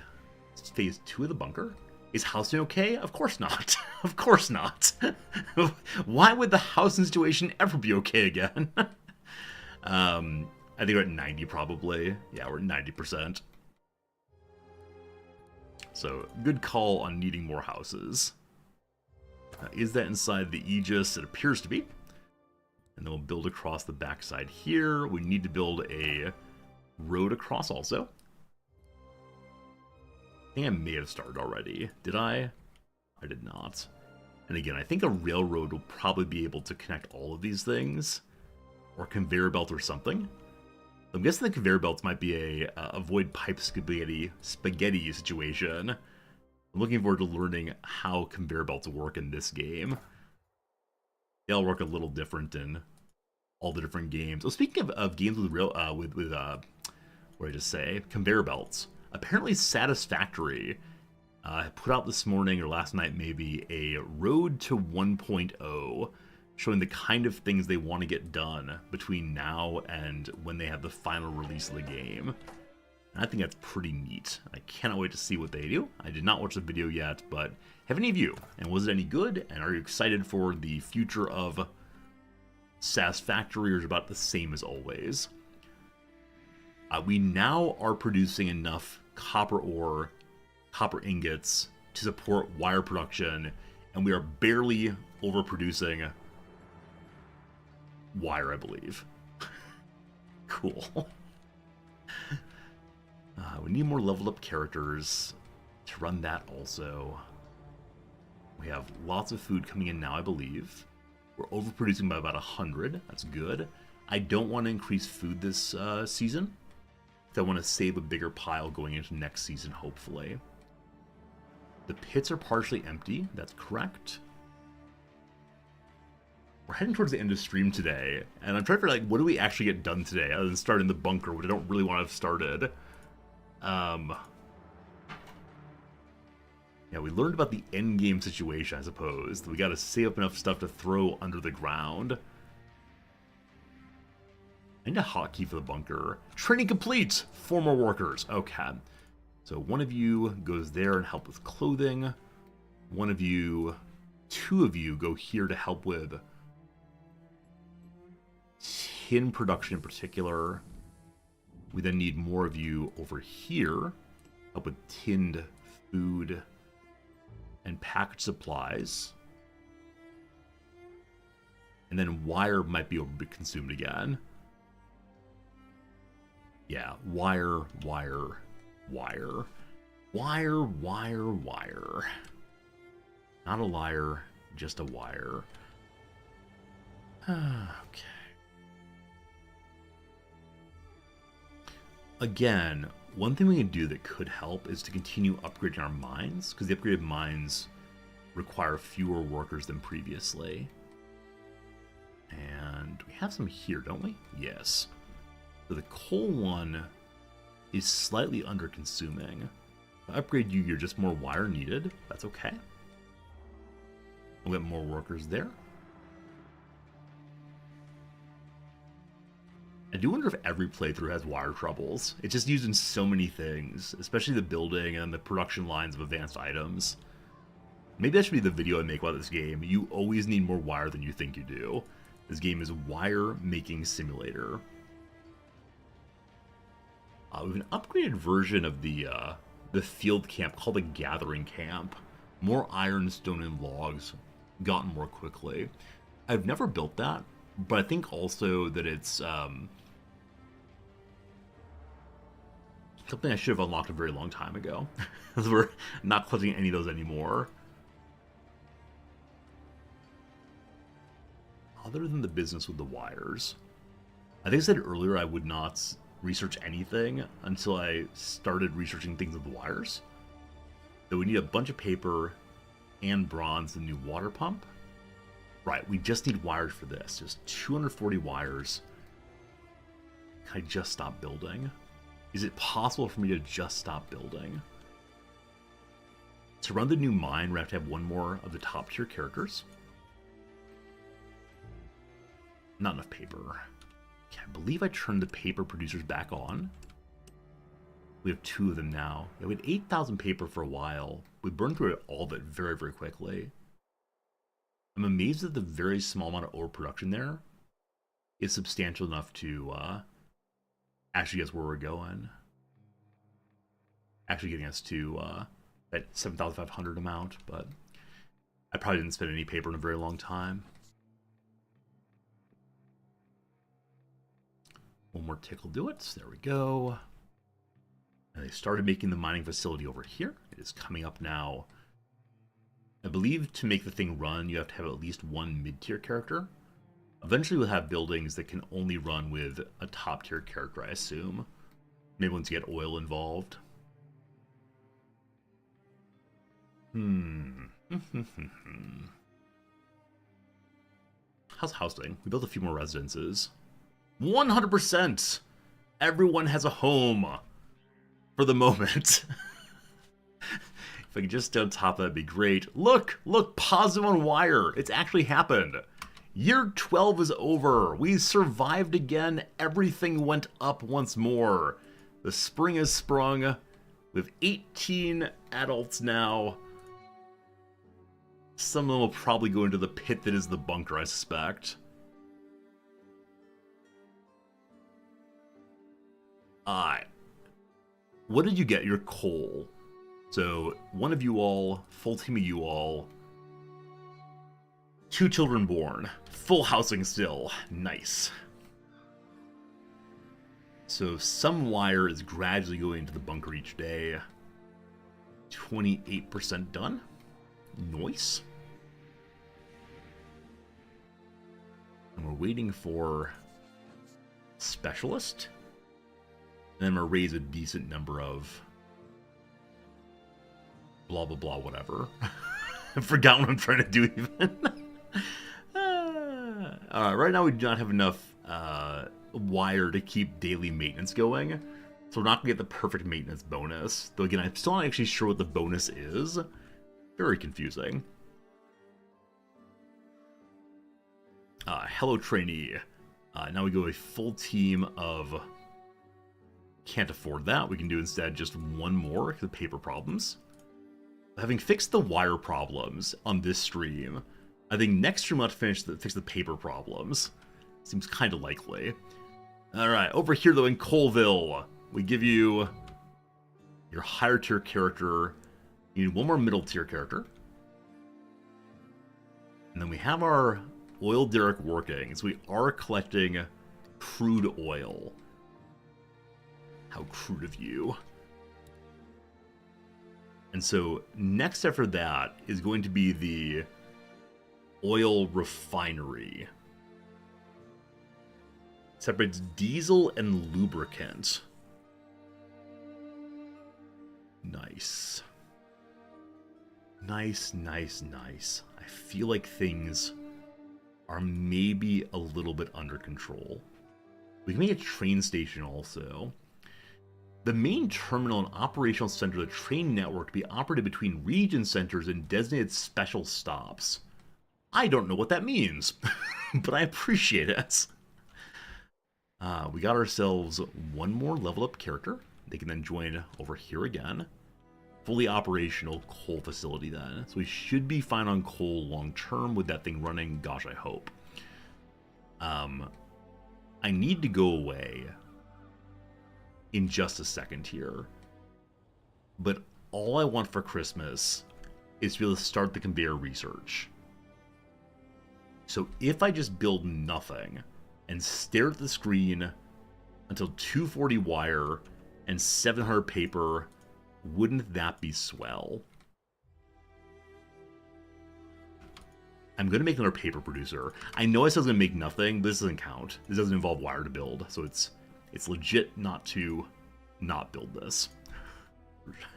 phase 2 of the bunker. Is housing okay? Of course not. Of course not. Why would the housing situation ever be okay again? I think we're at 90 probably. Yeah, we're at 90%. So, good call on needing more houses. Is that inside the Aegis? It appears to be. And then we'll build across the backside here. We need to build a road across also. I think I may have started already. Did I? I did not. And again, I think a railroad will probably be able to connect all of these things. Or a conveyor belt or something. I'm guessing the conveyor belts might be a avoid pipe spaghetti situation. I'm looking forward to learning how conveyor belts work in this game. They'll work a little different in all the different games. Oh, speaking of games with what did I just say? Conveyor belts. Apparently, Satisfactory put out this morning or last night maybe a Road to 1.0, showing the kind of things they want to get done between now and when they have the final release of the game. And I think that's pretty neat. I cannot wait to see what they do. I did not watch the video yet, but have any of you? And was it any good? And are you excited for the future of Satisfactory, or is it about the same as always? We now are producing enough copper ore, copper ingots to support wire production, and we are barely overproducing wire, I believe. Cool. We need more leveled up characters to run that also. We have lots of food coming in now, I believe. We're overproducing by about 100. That's good. I don't want to increase food this season. I want to save a bigger pile going into next season, hopefully. The pits are partially empty. That's correct. We're heading towards the end of stream today, and I'm trying to figure out, what do we actually get done today, other than starting the bunker, which I don't really want to have started. Yeah, we learned about the endgame situation, I suppose. We got to save up enough stuff to throw under the ground. I need a hotkey for the bunker. Training complete! 4 more workers. Okay. So one of you goes there and help with clothing. One of you, 2 of you go here to help with tin production in particular. We then need more of you over here. Help with tinned food and packaged supplies. And then wire might be consumed again. Yeah, wire. Not a liar, just a wire. Okay. Again, one thing we can do that could help is to continue upgrading our mines, because the upgraded mines require fewer workers than previously. And we have some here, don't we? Yes. So the coal one is slightly under consuming. If I upgrade you, you're just more wire needed. That's okay. We'll get more workers there. I do wonder if every playthrough has wire troubles. It's just used in so many things, especially the building and the production lines of advanced items. Maybe that should be the video I make about this game. You always need more wire than you think you do. This game is wire making simulator. We have an upgraded version of the field camp called the Gathering Camp. More iron, stone, and logs gotten more quickly. I've never built that, but I think also that it's something I should have unlocked a very long time ago. We're not collecting any of those anymore. Other than the business with the wires, I think I said earlier I would not research anything until I started researching things with the wires. So we need a bunch of paper and bronze, the new water pump. Right, we just need wires for this. Just 240 wires. Can I just stop building? Is it possible for me to just stop building? To run the new mine, we have to have one more of the top tier characters. Not enough paper. Okay, I believe I turned the paper producers back on. We have 2 of them now. Yeah, we had 8,000 paper for a while. We burned through all of it very, very quickly. I'm amazed that the very small amount of overproduction there is substantial enough to actually get us where we're going. Actually getting us to that 7,500 amount, but I probably didn't spend any paper in a very long time. One more tick will do it. There we go. And they started making the mining facility over here. It is coming up now. I believe to make the thing run, you have to have at least one mid-tier character. Eventually we'll have buildings that can only run with a top-tier character, I assume. Maybe once you get oil involved. How's housing? We built a few more residences. 100%! Everyone has a home. For the moment. If I could just stay on top of that, that'd be great. Look! Look! Positive on wire! It's actually happened. Year 12 is over. We survived again. Everything went up once more. The spring has sprung. We have 18 adults now. Some of them will probably go into the pit that is the bunker, I suspect. What did you get? Your coal. So, one of you all, full team of you all, 2 children born, full housing still, nice. So some wire is gradually going into the bunker each day. 28% done, nice. And we're waiting for specialist. And then we'll raise a decent number of blah, blah, blah, whatever. I forgot what I'm trying to do even. Right now we do not have enough wire to keep daily maintenance going. So we're not going to get the perfect maintenance bonus. Though again, I'm still not actually sure what the bonus is. Very confusing. Hello, trainee. Now we go a full team of... Can't afford that. We can do instead just one more because of paper problems. Having fixed the wire problems on this stream, I think next stream we'll have to fix the paper problems. Seems kind of likely. Alright, over here though in Colville, we give you your higher tier character. You need one more middle tier character. And then we have our oil derrick working, so we are collecting crude oil. How crude of you. And so next after that is going to be the oil refinery. Separates diesel and lubricant. Nice. Nice, nice, nice. I feel like things are maybe a little bit under control. We can make a train station also. The main terminal and operational center of the train network to be operated between region centers and designated special stops. I don't know what that means, but I appreciate it. We got ourselves one more level up character. They can then join over here again. Fully operational coal facility then. So we should be fine on coal long term with that thing running. Gosh, I hope. I need to go away in just a second here. But all I want for Christmas is to be able to start the conveyor research. So if I just build nothing and stare at the screen until 240 wire and 700 paper, wouldn't that be swell? I'm going to make another paper producer. I know I said I was going to make nothing, but this doesn't count. This doesn't involve wire to build, so it's legit not to not build this.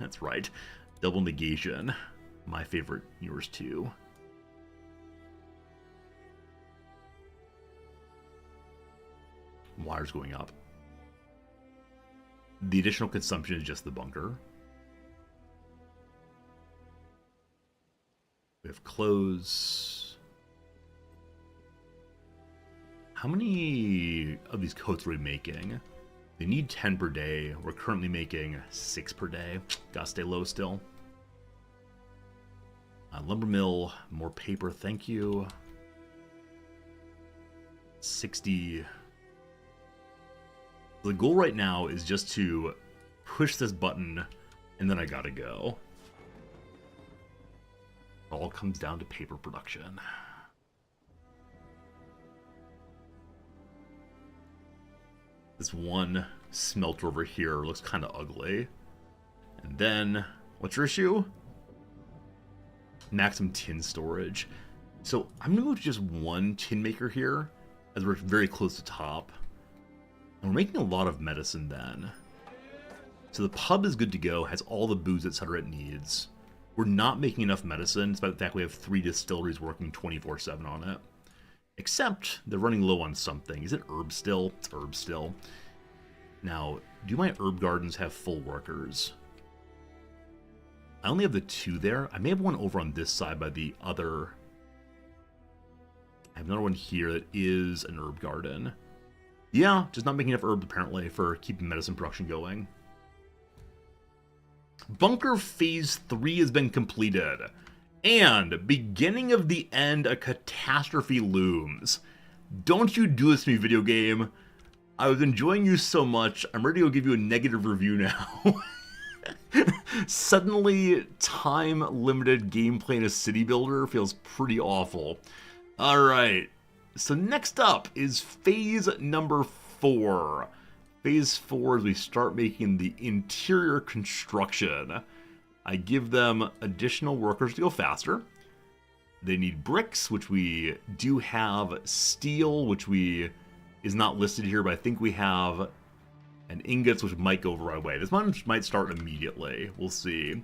That's right. Double negation. My favorite, yours too. Wires going up. The additional consumption is just the bunker. We have clothes. How many of these coats are we making? They need 10 per day. We're currently making 6 per day. Gotta stay low still. Lumber mill, more paper, thank you. 60. The goal right now is just to push this button, and then I gotta go. It all comes down to paper production. This one smelter over here looks kind of ugly. And then, what's your issue? Maximum tin storage. So I'm gonna go to just one tin maker here, as we're very close to top. And we're making a lot of medicine then. So the pub is good to go, has all the booze, etc. it needs. We're not making enough medicine, despite the fact we have 3 distilleries working 24/7 on it. Except they're running low on something. Is it herb still? It's herb still. Now, do my herb gardens have full workers? I only have the 2 there. I may have one over on this side by the other. I have another one here that is an herb garden. Yeah, just not making enough herbs apparently for keeping medicine production going. Bunker Phase 3 has been completed. And, beginning of the end, a catastrophe looms. Don't you do this to me, video game. I was enjoying you so much, I'm ready to go give you a negative review now. Suddenly, time-limited gameplay in a city builder feels pretty awful. Alright, so next up is phase number 4. Phase 4 is we start making the interior construction. I give them additional workers to go faster. They need bricks, which we do have. Steel, which is not listed here, but I think we have. And ingots, which might go right away. This one might start immediately. We'll see.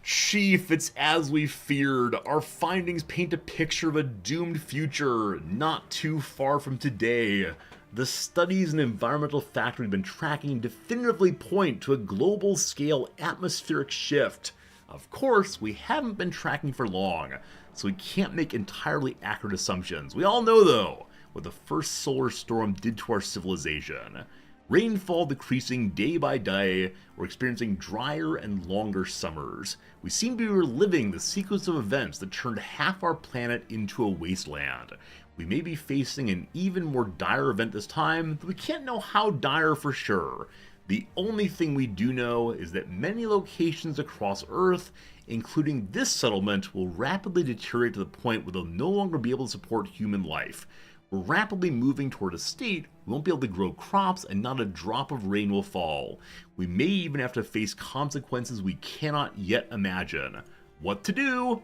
Chief, it's as we feared. Our findings paint a picture of a doomed future, not too far from today. The studies and environmental factors we've been tracking definitively point to a global-scale atmospheric shift. Of course, we haven't been tracking for long, so we can't make entirely accurate assumptions. We all know, though, what the first solar storm did to our civilization. Rainfall decreasing day by day, we're experiencing drier and longer summers. We seem to be reliving the sequence of events that turned half our planet into a wasteland. We may be facing an even more dire event this time, but we can't know how dire for sure. The only thing we do know is that many locations across Earth, including this settlement, will rapidly deteriorate to the point where they'll no longer be able to support human life. We're rapidly moving toward a state we won't be able to grow crops and not a drop of rain will fall. We may even have to face consequences we cannot yet imagine. What to do?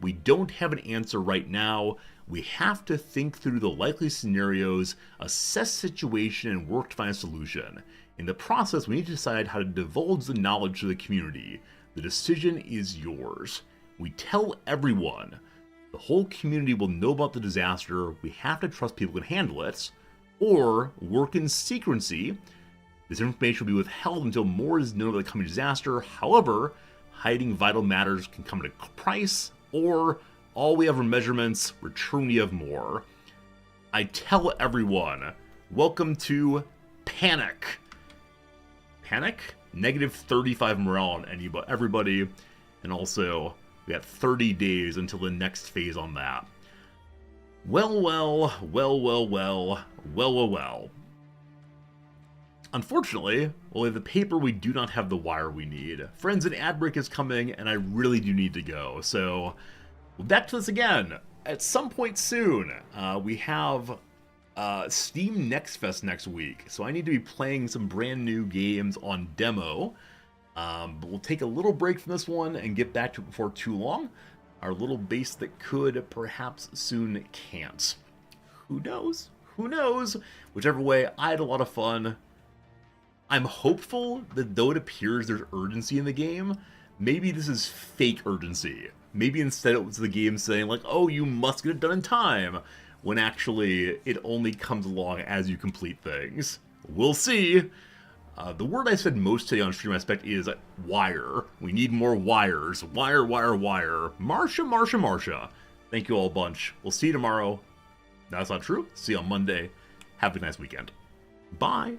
We don't have an answer right now. We have to think through the likely scenarios, assess the situation, and work to find a solution. In the process, we need to decide how to divulge the knowledge to the community. The decision is yours. We tell everyone. The whole community will know about the disaster. We have to trust people can handle it. Or work in secrecy. This information will be withheld until more is known about the coming disaster. However, hiding vital matters can come at a price, or all we have are measurements, return we have more. I tell everyone, welcome to Panic. Panic? Negative 35 morale on everybody, and also we got 30 days until the next phase on that. Well. Unfortunately, while we have the paper, we do not have the wire we need. Friends, an ad break is coming, and I really do need to go. So, back to this again. At some point soon, we have Steam Next Fest next week. So I need to be playing some brand new games on demo. But we'll take a little break from this one and get back to it before too long. Our little base that could, perhaps soon can't. Who knows? Who knows? Whichever way, I had a lot of fun. I'm hopeful that though it appears there's urgency in the game, maybe this is fake urgency. Maybe instead it was the game saying like, oh, you must get it done in time, when actually it only comes along as you complete things. We'll see. The word I said most today on stream, I expect, is wire. We need more wires. Wire. Marsha. Thank you all a bunch. We'll see you tomorrow. That's not true. See you on Monday. Have a nice weekend. Bye.